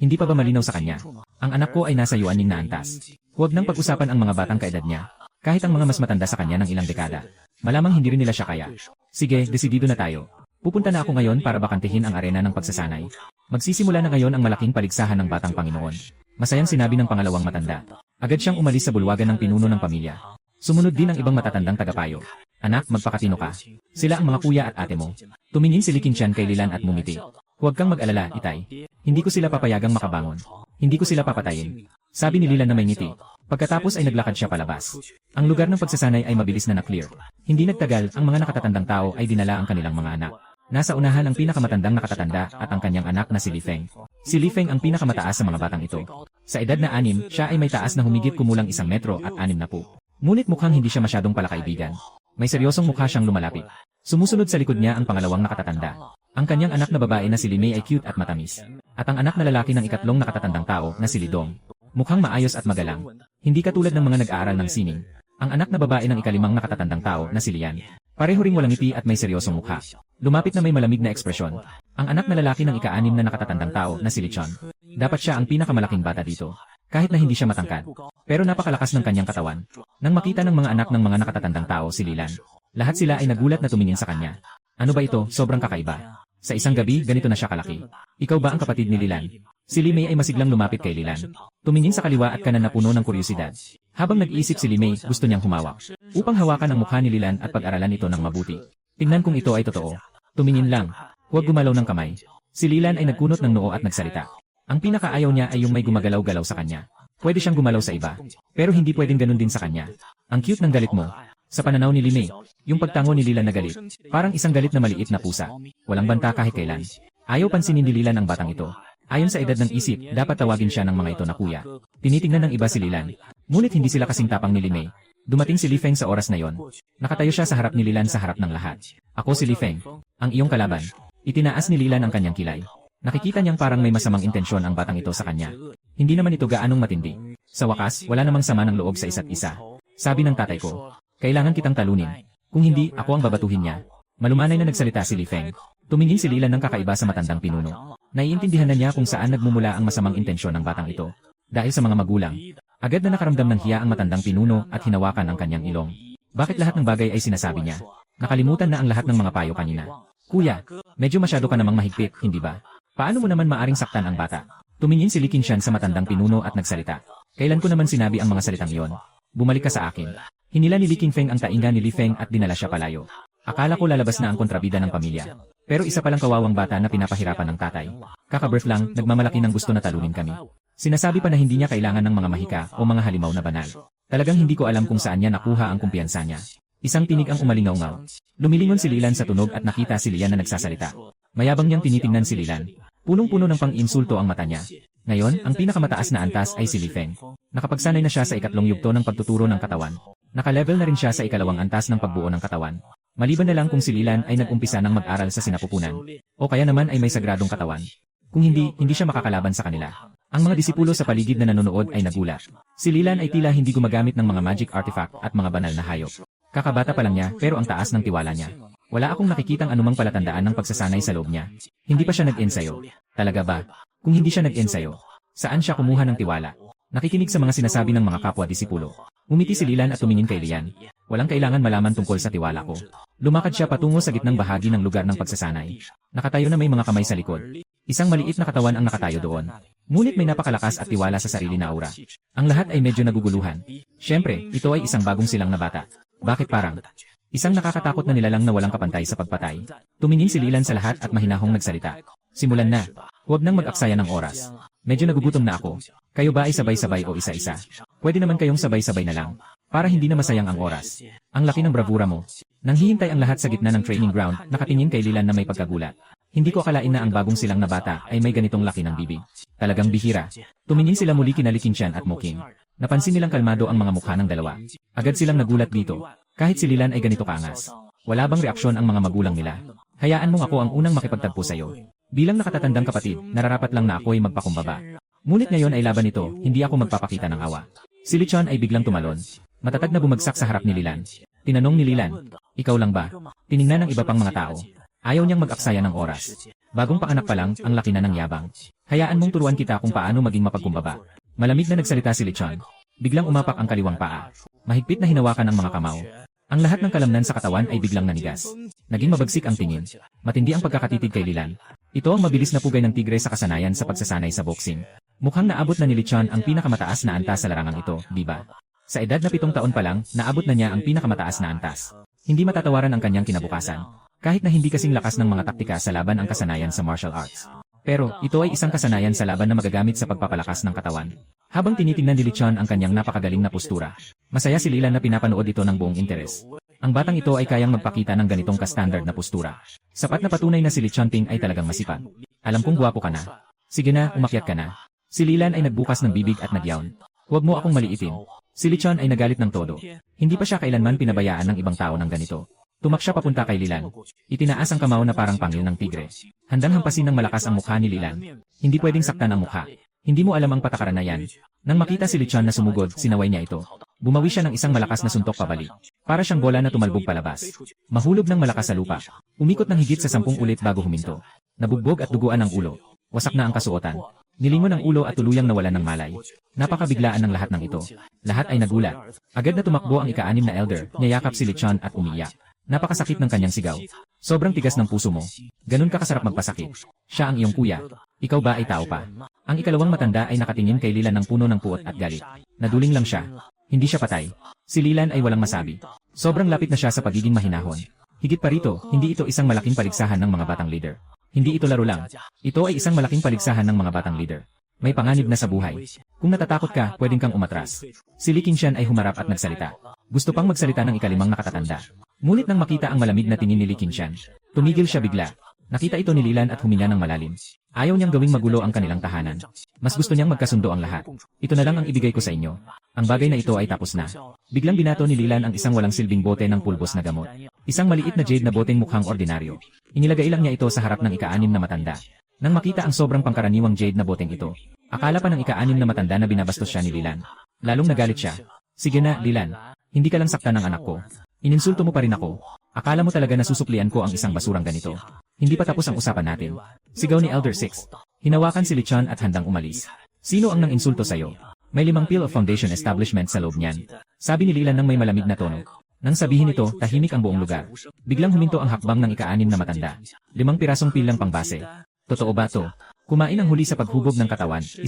Hindi pa ba malinaw sa kanya? Ang anak ko ay nasa yuaning na antas. Huwag nang pag-usapan ang mga batang kaedad niya. Kahit ang mga mas matanda sa kanya ng ilang dekada. Malamang hindi rin nila siya kaya. Sige, desidido na tayo. Pupunta na ako ngayon para bakantihin ang arena ng pagsasanay. Magsisimula na ngayon ang malaking paligsahan ng batang Panginoon. Masayang sinabi ng pangalawang matanda. Agad siyang umalis sa bulwagan ng pinuno ng pamilya. Sumunod din ang ibang matatandang tagapayo. Anak, magpakatino ka. Sila ang mga kuya at ate mo. Tumingin si Li Qingshan kay Lilan at ngumiti. Huwag kang mag-alala, itay. Hindi ko sila papayagang makabangon. Hindi ko sila papatayin. Sabi ni Lilan na may ngiti. Pagkatapos ay naglakad siya palabas. Ang lugar ng pagsasanay ay mabilis na na-clear. Hindi nagtagal, ang mga nakatatandang tao ay dinala ang kanilang mga anak. Nasa unahan ang pinakamatandang nakatatanda at ang kanyang anak na si Li Feng. Si Li Feng ang pinakamataas sa mga batang ito. Sa edad na 6, siya ay may taas na humigit kumulang 1 metro at 6 na po. Ngunit mukhang hindi siya masyadong palakaibigan. May seryosong mukha siyang lumalapit. Sumusunod sa likod niya ang pangalawang nakatatanda. Ang kanyang anak na babae na si Li Mei ay cute at matamis. At ang anak na lalaki ng ikatlong nakatatandang tao na si Li Dong. Mukhang maayos at magalang. Hindi katulad ng mga nag-aaral ng sining. Ang anak na babae ng ikalimang nakatatandang tao na si Lian. Pareho ring walang ngiti at may seryosong mukha. Lumapit na may malamig na ekspresyon. Ang anak na lalaki ng ika-6 na nakatatandang tao na si Li Chon. Dapat siya ang pinakamalaking bata dito. Kahit na hindi siya matangkad. Pero napakalakas ng kanyang katawan. Nang makita ng mga anak ng mga nakatatandang tao si Lilan, lahat sila ay nagulat na tumingin sa kanya. Ano ba ito? Sobrang kakaiba. Sa isang gabi, ganito na siya kalaki. Ikaw ba ang kapatid ni Lilan? Si Li Mei ay masiglang lumapit kay Lilan. Tumingin sa kaliwa at kanan na puno ng kuryosidad. Habang nag-iisip si Li Mei, gusto niyang humawak. Upang hawakan ang mukha ni Lilan at pag-aralan ito ng mabuti. Tingnan kung ito ay totoo. Tumingin lang. Huwag gumalaw ng kamay. Si Lilan ay nagkunot ng noo at nagsalita. Ang pinakaayaw niya ay yung may gumagalaw-galaw sa kanya. Pwede siyang gumalaw sa iba. Pero hindi pwedeng ganun din sa kanya. Ang cute ng galit mo. Sa pananaw ni Li Mei, yung pagtango ni Lilan na galit, parang isang galit na maliit na pusa. Walang banta kahit kailan. Ayaw pansinin ni Lilan ang batang ito. Ayon sa edad ng isip, dapat tawagin siya ng mga ito na kuya. Tinitingnan ng iba si Lilan. Ngunit hindi sila kasing tapang ni Li Mei. Dumating si Li Feng sa oras na yon. Nakatayo siya sa harap ni Lilan sa harap ng lahat. Ako si Li Feng. Ang iyong kalaban. Itinaas ni Lilan ang kanyang kilay. Nakikita niyang parang may masamang intensyon ang batang ito sa kanya. Hindi naman ito gaanong matindi. Sa wakas, wala namang sama ng loob sa isa't isa. Sabi ng tatay ko, kailangan kitang talunin. Kung hindi, ako ang babatuhin niya. Malumanay na nagsalita si Li Feng. Tumingin si Lilan ng kakaiba sa matandang pinuno. Naiintindihan na niya kung saan nagmumula ang masamang intensyon ng batang ito. Dahil sa mga magulang, agad na nakaramdam ng hiya ang matandang pinuno at hinawakan ang kanyang ilong. Bakit lahat ng bagay ay sinasabi niya? Nakalimutan na ang lahat ng mga payo kanina. Kuya, medyo masyado ka namang mahigpit, hindi ba? Paano mo naman maaring saktan ang bata? Tumingin si Li Qingshan sa matandang pinuno at nagsalita. Kailan ko naman sinabi ang mga salitang iyon? Bumalik ka sa akin. Hinila ni Li Qingfeng ang tainga ni Li Feng at dinala siya palayo. Akala ko lalabas na ang kontrabida ng pamilya. Pero isa palang kawawang bata na pinapahirapan ng tatay. Kaka-birth lang, nagmamalaki ng gusto na talunin kami. Sinasabi pa na hindi niya kailangan ng mga mahika o mga halimaw na banal. Talagang hindi ko alam kung saan niya nakuha ang kumpiyansa niya. Isang tinig ang umalingaw-ngaw. Lumilingon si Lilan sa tunog at nakita si Lian na nagsasalita. Mayabang niyang tinitingnan si Lilan. Punong-puno ng pang-insulto ang mata niya. Ngayon, ang pinakamataas na antas ay si Li Feng. Nakapagsanay na siya sa ikatlong yugto ng pagtuturo ng katawan. Naka-level na rin siya sa ikalawang antas ng pagbuo ng katawan. Maliban na lang kung si Lilan ay nag-umpisa ng mag-aral sa sinapupunan. O kaya naman ay may sagradong katawan. Kung hindi, hindi siya makakalaban sa kanila. Ang mga disipulo sa paligid na nanonood ay nagulat. Si Lilan ay tila hindi gumagamit ng mga magic artifact at mga banal na hayop. Kakabata pa lang niya pero ang taas ng tiwala niya. Wala akong nakikitang anumang palatandaan ng pagsasanay sa loob niya. Hindi pa siya nag-ensayo. Talaga ba? Kung hindi siya nag-ensayo, saan siya kumuha ng tiwala? Nakikinig sa mga sinasabi ng mga kapwa-disipulo. Umiti si Lilan at tumingin kay Lian. Walang kailangan malaman tungkol sa tiwala ko. Lumakad siya patungo sa gitnang bahagi ng lugar ng pagsasanay. Nakatayo na may mga kamay sa likod. Isang maliit na katawan ang nakatayo doon. Ngunit may napakalakas at tiwala sa sarili na aura. Ang lahat ay medyo naguguluhan. Siyempre, ito ay isang bagong silang na bata. Bakit parang? Isang nakakatakot na nilalang na walang kapantay sa pagpatay. Tumingin si Lilan sa lahat at mahinahong nagsalita. Simulan na. Huwag nang mag-aksaya ng oras. Medyo nagugutom na ako. Kayo ba ay sabay-sabay o isa-isa? Pwede naman kayong sabay-sabay na lang. Para hindi na masayang ang oras. Ang laki ng bravura mo. Nang hihintay ang lahat sa gitna ng training ground, nakatingin kay Lilan na may pagkagulat. Hindi ko akalain na ang bagong silang na bata ay may ganitong laki ng bibig. Talagang bihira. Tumingin sila muli kina Li Qingshan at Mo Qing. Napansin nilang kalmado ang mga mukha ng dalawa. Agad silang nagulat dito. Kahit si Lilan ay ganito kaangas. Wala bang reaksyon ang mga magulang nila? Hayaan mong ako ang unang makipagtagpo sa iyo. Bilang nakatatandang kapatid, nararapat lang na ako ay magpakumbaba. Ngunit ngayon ay laban ito, hindi ako magpapakita ng awa. Si Lichon ay biglang tumalon. Matatag na bumagsak sa harap ni Lilan. Tinanong ni Lilan, ikaw lang ba? Tiningnan ng iba pang mga tao. Ayaw niyang mag-aksaya ng oras. Bagong panganak pa lang, ang laki na ng yabang. Hayaan mong turuan kita kung paano maging mapagkumbaba. Malamig na nagsalita si Lichon. Biglang umapak ang kaliwang paa. Mahigpit na hinawakan ang mga kamao. Ang lahat ng kalamnan sa katawan ay biglang nanigas. Naging mabagsik ang tingin. Matindi ang pagkakatitig kay Lilan. Ito ang mabilis na pugay ng tigre sa kasanayan sa pagsasanay sa boxing. Mukhang naabot na ni Lichon ang pinakamataas na antas sa larangang ito, di ba? Sa edad na 7 taon pa lang, naabot na niya ang pinakamataas na antas. Hindi matatawaran ang kanyang kinabukasan. Kahit na hindi kasing lakas ng mga taktika sa laban ang kasanayan sa martial arts. Pero, ito ay isang kasanayan sa laban na magagamit sa pagpapalakas ng katawan. Habang tinitingnan ni Lichon ang kanyang napakagaling na postura, masaya si Lilan na pinapanood ito ng buong interes. Ang batang ito ay kayang magpakita ng ganitong ka-standard na postura. Sapat na patunay na si Lichon Ping ay talagang masipag. Alam kong guwapo ka na. Sige na, umakyat ka na. Si Lilan ay nagbukas ng bibig at nagyawn. Huwag mo akong maliitin. Si Lichon ay nagalit ng todo. Hindi pa siya kailanman pinabayaan ng ibang tao ng ganito. Tumak siya papunta kay Lilan. Itinaas ang kamao na parang pangil ng tigre. Handang hampasin ng malakas ang mukha ni Lilan. Hindi pwedeng saktan ang mukha. Hindi mo alam ang patakaran na yan. Nang makita si Lichon na sumugod, sinaway niya ito. Bumawi siya ng isang malakas na suntok pabalik. Para siyang bola na tumalbog palabas. Mahulog ng malakas sa lupa. Umikot ng higit sa 10 ulit bago huminto. Nabugbog at duguan ang ulo. Wasak na ang kasuotan. Nilingon ang ulo at tuluyang nawalan ng malay. Napakabiglaan ng lahat ng ito. Lahat ay nagulat. Agad na tumakbo ang ika-6 na elder, niyayakap si Lichon at umiyak. Napakasakit ng kanyang sigaw. Sobrang tigas ng puso mo. Ganun ka kasarap magpasakit. Siya ang iyong kuya. Ikaw ba ay tao pa? Ang ikalawang matanda ay nakatingin kay Lilan ng puno ng puot at galit. Naduling lang siya. Hindi siya patay. Si Lilan ay walang masabi. Sobrang lapit na siya sa pagiging mahinahon. Higit pa rito, hindi ito isang malaking paligsahan ng mga batang leader. Hindi ito laro lang. Ito ay isang malaking paligsahan ng mga batang leader. May panganib na sa buhay. Kung natatakot ka, pwedeng kang umatras. Si Li Qingshan ay humarap at nagsalita. Gusto pang magsalita ng ika-5 nakatatanda. Ngunit nang makita ang malamig na tingin ni Li Qingshan, tumigil siya bigla. Nakita ito ni Lilan at huminga ng malalim. Ayaw niyang gawing magulo ang kanilang tahanan. Mas gusto niyang magkasundo ang lahat. Ito na lang ang ibigay ko sa inyo. Ang bagay na ito ay tapos na. Biglang binato ni Lilan ang isang walang silbing bote ng pulbos na gamot. Isang maliit na jade na boteng mukhang ordinaryo. Inilagay lang niya ito sa harap ng ika-6 na matanda. Nang makita ang sobrang pangkaraniwang jade na boteng ito, akala pa ng ika-6 na matanda na binabastos siya ni Lilan. Lalong nagalit siya. Sige na, Lilan. Hindi ka lang saktan ng anak ko. Ininsulto mo pa rin ako. Akala mo talaga na susuklian ko ang isang basurang ganito. Hindi pa tapos ang usapan natin. Sigaw ni Elder Six. Hinawakan si Lichon at handang umalis. Sino ang nang-insulto sa'yo? May 5 peel of foundation establishment sa loob niyan. Sabi ni Lilan nang may malamig na tono. Nang sabihin ito, tahimik ang buong lugar. Biglang huminto ang hakbang ng ika-6 na matanda. 5 pirasong peel lang pang base. Totoo ba to? Kumain ang huli sa paghubog ng katawan, 100%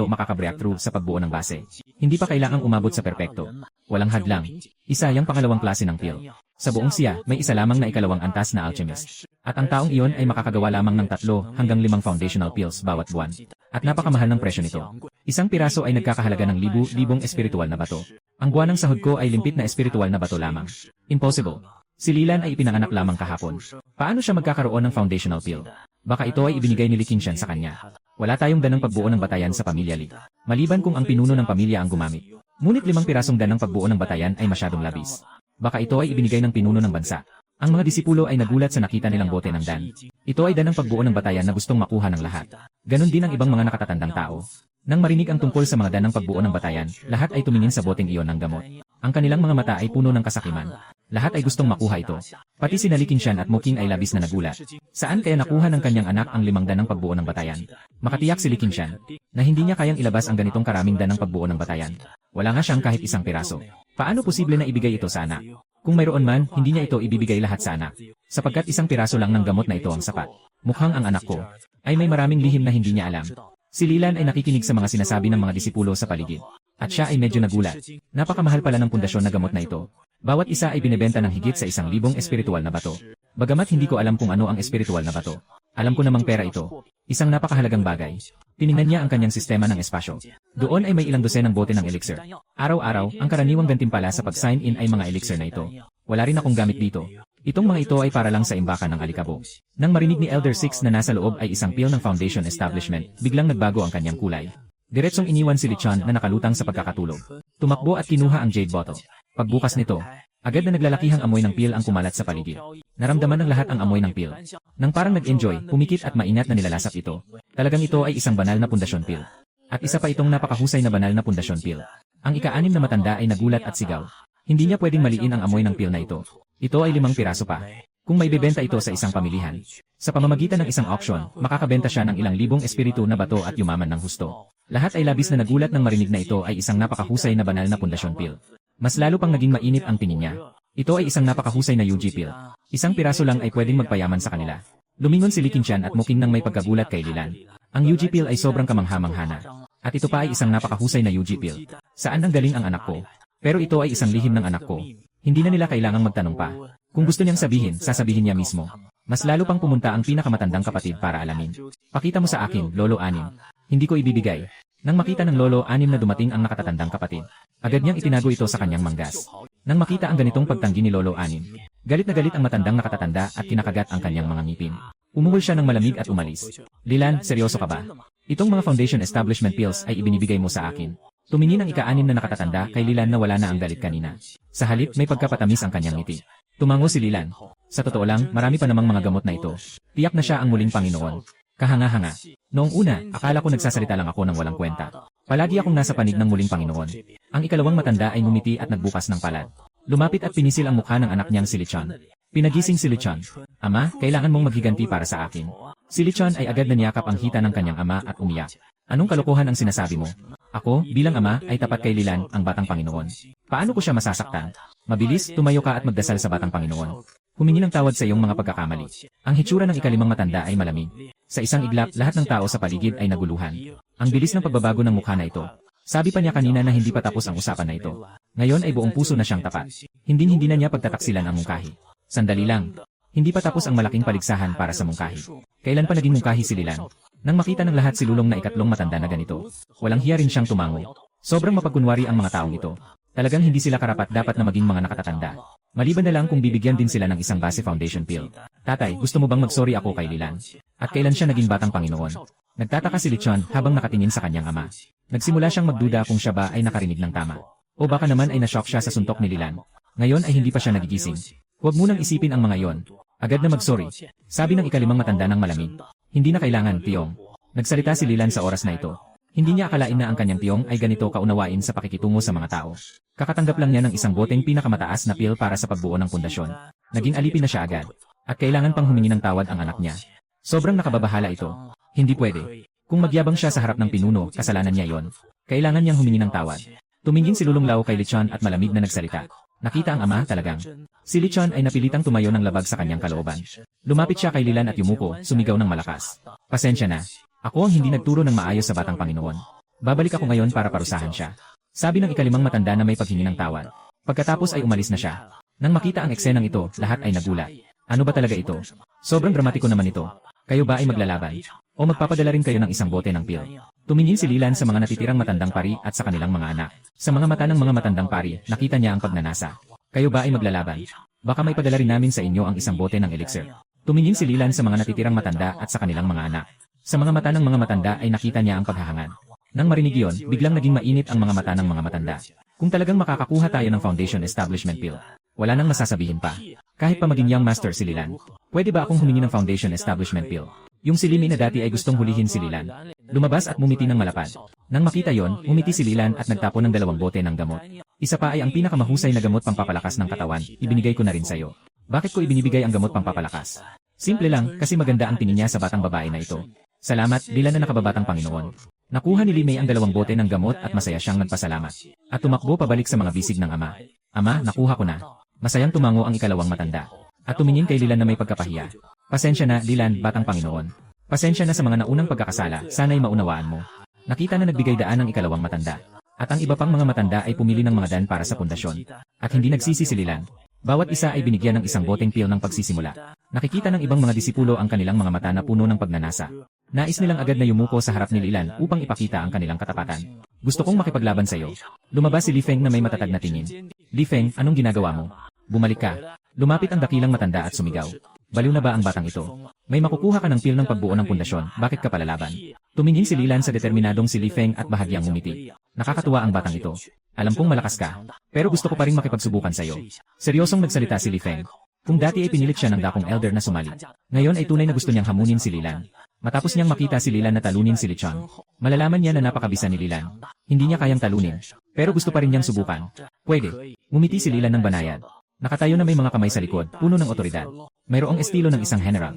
makaka-breakthrough sa pagbuo ng base. Hindi pa kailangang umabot sa perpekto. Walang hadlang. Isa yang pangalawang klase ng pill. Sa buong siya, may isa lamang na ikalawang antas na alchemist. At ang taong iyon ay makakagawa lamang ng 3 hanggang 5 foundational pills bawat buwan. At napakamahal ng presyo nito. Isang piraso ay nagkakahalaga ng libu-libong espiritual na bato. Ang buwan ng sahod ko ay limpit na espiritual na bato lamang. Impossible. Si Lilan ay ipinanganak lamang kahapon. Paano siya magkakaroon ng foundational pill? Baka ito ay ibinigay ni Li Qingshan sa kanya. Wala tayong danang pagbuo ng batayan sa pamilya Li. Maliban kung ang pinuno ng pamilya ang gumamit. Ngunit 5 pirasong danang pagbuo ng batayan ay masyadong labis. Baka ito ay ibinigay ng pinuno ng bansa. Ang mga disipulo ay nagulat sa nakita nilang bote ng dan. Ito ay danang pagbuo ng batayan na gustong makuha ng lahat. Ganon din ang ibang mga nakatatandang tao. Nang marinig ang tungkol sa mga danang pagbuo ng batayan, lahat ay tumingin sa boteng iyon ng gamot. Ang kanilang mga mata ay puno ng kasakiman. Lahat ay gustong makuha ito. Pati si Li Qingshan at Mo Qing ay labis na nagulat. Saan kaya nakuha ng kanyang anak ang 5 danang pagbuo ng batayan? Makatiyak si Li Qingshan na hindi niya kayang ilabas ang ganitong karaming danang pagbuo ng batayan. Wala nga siyang kahit isang piraso. Paano posible na ibigay ito sa anak? Kung mayroon man, hindi niya ito ibibigay lahat sa anak. Sapagkat isang piraso lang ng gamot na ito ang sapat. Mukhang ang anak ko ay may maraming lihim na hindi niya alam. Si Lilan ay nakikinig sa mga sinasabi ng mga disipulo sa paligid. At siya ay medyo nagulat. Napakamahal pala ng pundasyon na gamot na ito. Bawat isa ay binebenta ng higit sa 1,000 espiritual na bato. Bagamat hindi ko alam kung ano ang espiritual na bato. Alam ko namang pera ito. Isang napakahalagang bagay. Tiningnan niya ang kanyang sistema ng espasyo. Doon ay may ilang dosenang bote ng elixir. Araw-araw, ang karaniwang gantimpala sa pag-sign in ay mga elixir na ito. Wala rin akong gamit dito. Itong mga ito ay para lang sa imbakan ng alikabok. Nang marinig ni Elder Six na nasa loob ay isang pill ng foundation establishment, biglang nagbago ang kanyang kulay. Diretsong iniwan si Lichan na nakalutang sa pagkakatulog. Tumakbo at kinuha ang jade bottle. Pagbukas nito, agad na naglalakihang amoy ng pill ang kumalat sa paligid. Naramdaman ng lahat ang amoy ng pill. Nang parang nag-enjoy, pumikit at maingat na nilalasap ito. Talagang ito ay isang banal na pundasyon pill. At isa pa itong napakahusay na banal na pundasyon pill. Ang ika-6 na matanda ay nagulat at sigaw. Hindi niya pwedeng maliin ang amoy ng pill na ito. Ito ay 5 piraso pa. Kung may bebenta ito sa isang pamilihan, sa pamamagitan ng isang auction, makakabenta siya ng ilang libong espiritu na bato at yumaman ng husto. Lahat ay labis na nagulat nang marinig na ito ay isang napakahusay na banal na pundasyon pill. Mas lalo pang naging mainit ang tingin niya. Ito ay isang napakahusay na UG pill. Isang piraso lang ay pwedeng magpayaman sa kanila. Lumingon si Li Qingshan at Mo Qing nang may pagkagulat kay Lilan. Ang UG pill ay sobrang kamangha-manghana. At ito pa ay isang napakahusay na UG pill. Saan nang galing ang anak ko? Pero ito ay isang lihim ng anak ko. Hindi na nila kailangang magtanong pa. Kung gusto niyang sabihin, sasabihin niya mismo. Mas lalo pang pumunta ang pinakamatandang kapatid para alamin. Pakita mo sa akin, Lolo Anim. Hindi ko ibibigay. Nang makita ng Lolo Anim na dumating ang nakatatandang kapatid, agad niyang itinago ito sa kanyang manggas. Nang makita ang ganitong pagtanggi ni Lolo Anim, galit na galit ang matandang nakatatanda at kinakagat ang kanyang mga ngipin. Umungol siya ng malamig at umalis. Lilan, seryoso ka ba? Itong mga foundation establishment pills ay ibinibigay mo sa akin. Tumingin ang ika-6 na nakatatanda kay Lilan na wala na ang galit kanina. Sa halip, may pagkapatamis ang kanyang ngiti. Tumango si Lilan. Sa totoo lang, marami pa namang mga gamot na ito. Tiyak na siya ang muling Panginoon. Kahanga-hanga. Noong una, akala ko nagsasalita lang ako ng walang kwenta. Palagi akong nasa panig ng muling Panginoon. Ang ikalawang matanda ay ngumiti at nagbukas ng palad. Lumapit at pinisil ang mukha ng anak niyang si Lichan. Pinagising si Lichan. Ama, kailangan mong maghiganti para sa akin. Si Lichan ay agad na niyakap ang hita ng kanyang ama at umiyak. Anong kalokohan ang sinasabi mo? Ako, bilang ama, ay tapat kay Lilan, ang batang Panginoon. Paano ko siya masasaktan? Mabilis, tumayo ka at magdasal sa batang Panginoon. Humingi ng tawad sa iyong mga pagkakamali. Ang hitsura ng ika-5 matanda ay malamig. Sa isang iglap, lahat ng tao sa paligid ay naguluhan. Ang bilis ng pagbabago ng mukha na ito. Sabi pa niya kanina na hindi pa tapos ang usapan na ito. Ngayon ay buong puso na siyang tapat. Hindi na niya pagtataksilan ang mungkahi. Sandali lang. Hindi pa tapos ang malaking paligsahan para sa mungkahi. Kailan pa naging mungkahi si Lilan? Nang makita ng lahat si Lulong na ikatlong matanda na ganito, walang hiya rin siyang tumango. Sobrang mapagkunwari ang mga taong ito. Talagang hindi sila karapat-dapat na maging mga nakatatanda. Maliban na lang kung bibigyan din sila ng isang base foundation pill. Tatay, gusto mo bang mag-sorry ako kay Lilan? At kailan siya naging batang Panginoon? Nagtataka si Lichan habang nakatingin sa kanyang ama. Nagsimula siyang magduda kung siya ba ay nakarinig ng tama. O baka naman ay nashock siya sa suntok ni Lilan. Ngayon ay hindi pa siya nagigising. Huwag munang isipin ang mga yon. Agad na mag-sorry. Sabi ng ika-5 matanda ng malamig. Hindi na kailangan, Tiyong. Nagsalita si Lilan sa oras na ito. Hindi niya akalain na ang kanyang tiyong ay ganito kaunawain sa pakikitungo sa mga tao. Kakatanggap lang niya ng isang boteng pinakamataas na pill para sa pagbuo ng pundasyon. Naging alipin na siya agad. At kailangan pang humingi ng tawad ang anak niya. Sobrang nakababahala ito. Hindi pwede. Kung magyabang siya sa harap ng pinuno, kasalanan niya yon. Kailangan niyang humingi ng tawad. Tumingin si Lulong Lao kay Lichan at malamig na nagsalita. Nakita ang ama talagang. Si Lichan ay napilitang tumayo ng labag sa kanyang kalooban. Lumapit siya kay Lilan at yumuko, sumigaw ng malakas. Pasensya na. Ako ang hindi nagturo ng maayos sa batang Panginoon. Babalik ako ngayon para parusahan siya. Sabi ng ikalimang matanda na may paghingi ng tawad. Pagkatapos ay umalis na siya. Nang makita ang eksenang ito, lahat ay nagulat. Ano ba talaga ito? Sobrang dramatiko naman ito. Kayo ba ay maglalaban? O magpapadala rin kayo ng isang bote ng pil? Tumingin si Lilan sa mga natitirang matandang pari at sa kanilang mga anak. Sa mga mata ng mga matandang pari, nakita niya ang pagnanasa. Kayo ba ay maglalaban? Baka may padala rin namin sa inyo ang isang bote ng elixir. Tumingin si Lilan sa mga natitirang matanda at sa kanilang mga anak. Sa mga mata ng mga matanda ay nakita niya ang paghahangad. Nang marinig iyon, biglang naging mainit ang mga mata ng mga matanda. Kung talagang makakakuha tayo ng Foundation Establishment Pill, wala nang masasabihin pa. Kahit pa maging young master si Lilan, pwede ba akong humingi ng Foundation Establishment Pill? Yung si Limi na dati ay gustong hulihin si Lilan. Lumabas at mumiti ng malapad. Nang makita yon, umiti si Lilan at nagtapon ng 2 bote ng gamot. Isa pa ay ang pinakamahusay na gamot pampapalakas ng katawan, ibinigay ko na rin sa'yo. Bakit ko ibinibigay ang gamot pampapalakas? Simple lang, kasi maganda ang tingin niya sa batang babae na ito. Salamat, Lilan na nakababatang Panginoon. Nakuha ni Limay ang 2 bote ng gamot at masaya siyang nagpasalamat. At tumakbo pabalik sa mga bisig ng ama. Ama, nakuha ko na. Masayang tumango ang ikalawang matanda. At tumingin kay Lilan na may pagkapahiya. Pasensya na, Lilan, batang Panginoon. Pasensya na sa mga naunang pagkakasala, sana'y maunawaan mo. Nakita na nagbigay daan ang ikalawang matanda. At ang iba pang mga matanda ay pumili ng mga daan para sa pundasyon. At hindi nagsisi si Lilan. Bawat isa ay binigyan ng isang boteng pil ng pagsisimula. Nakikita ng ibang mga disipulo ang kanilang mga mata na puno ng pagnanasa. Nais nilang agad na yumuko sa harap ni Lilan upang ipakita ang kanilang katapatan. Gusto kong makipaglaban sa iyo. Lumabas si Li Feng na may matatag na tingin. Li Feng, anong ginagawa mo? Bumalik ka. Lumapit ang dakilang matanda at sumigaw. Baliw na ba ang batang ito? May makukuha ka ng pil ng pagbuo ng pundasyon, bakit ka palalaban? Tumingin si Lilan sa determinadong si Li Feng at bahagyang ngumiti. Nakakatuwa ang batang ito. Alam kong malakas ka, pero gusto ko pa rin makipagsubukan sa iyo. Seryosong nagsalita si Li Feng. Kung dati ay pinilit siya ng dakong elder na sumali, ngayon ay tunay na gusto niyang hamunin si Lilan. Matapos niyang makita si Lilan na talunin si Lichon, malalaman niya na napakabisa ni Lilan. Hindi niya kayang talunin, pero gusto pa rin niyang subukan. Pwede. Ngumiti si Lilan ng banayad. Nakatayo na may mga kamay sa likod, puno ng otoridad. Mayroong estilo ng isang general.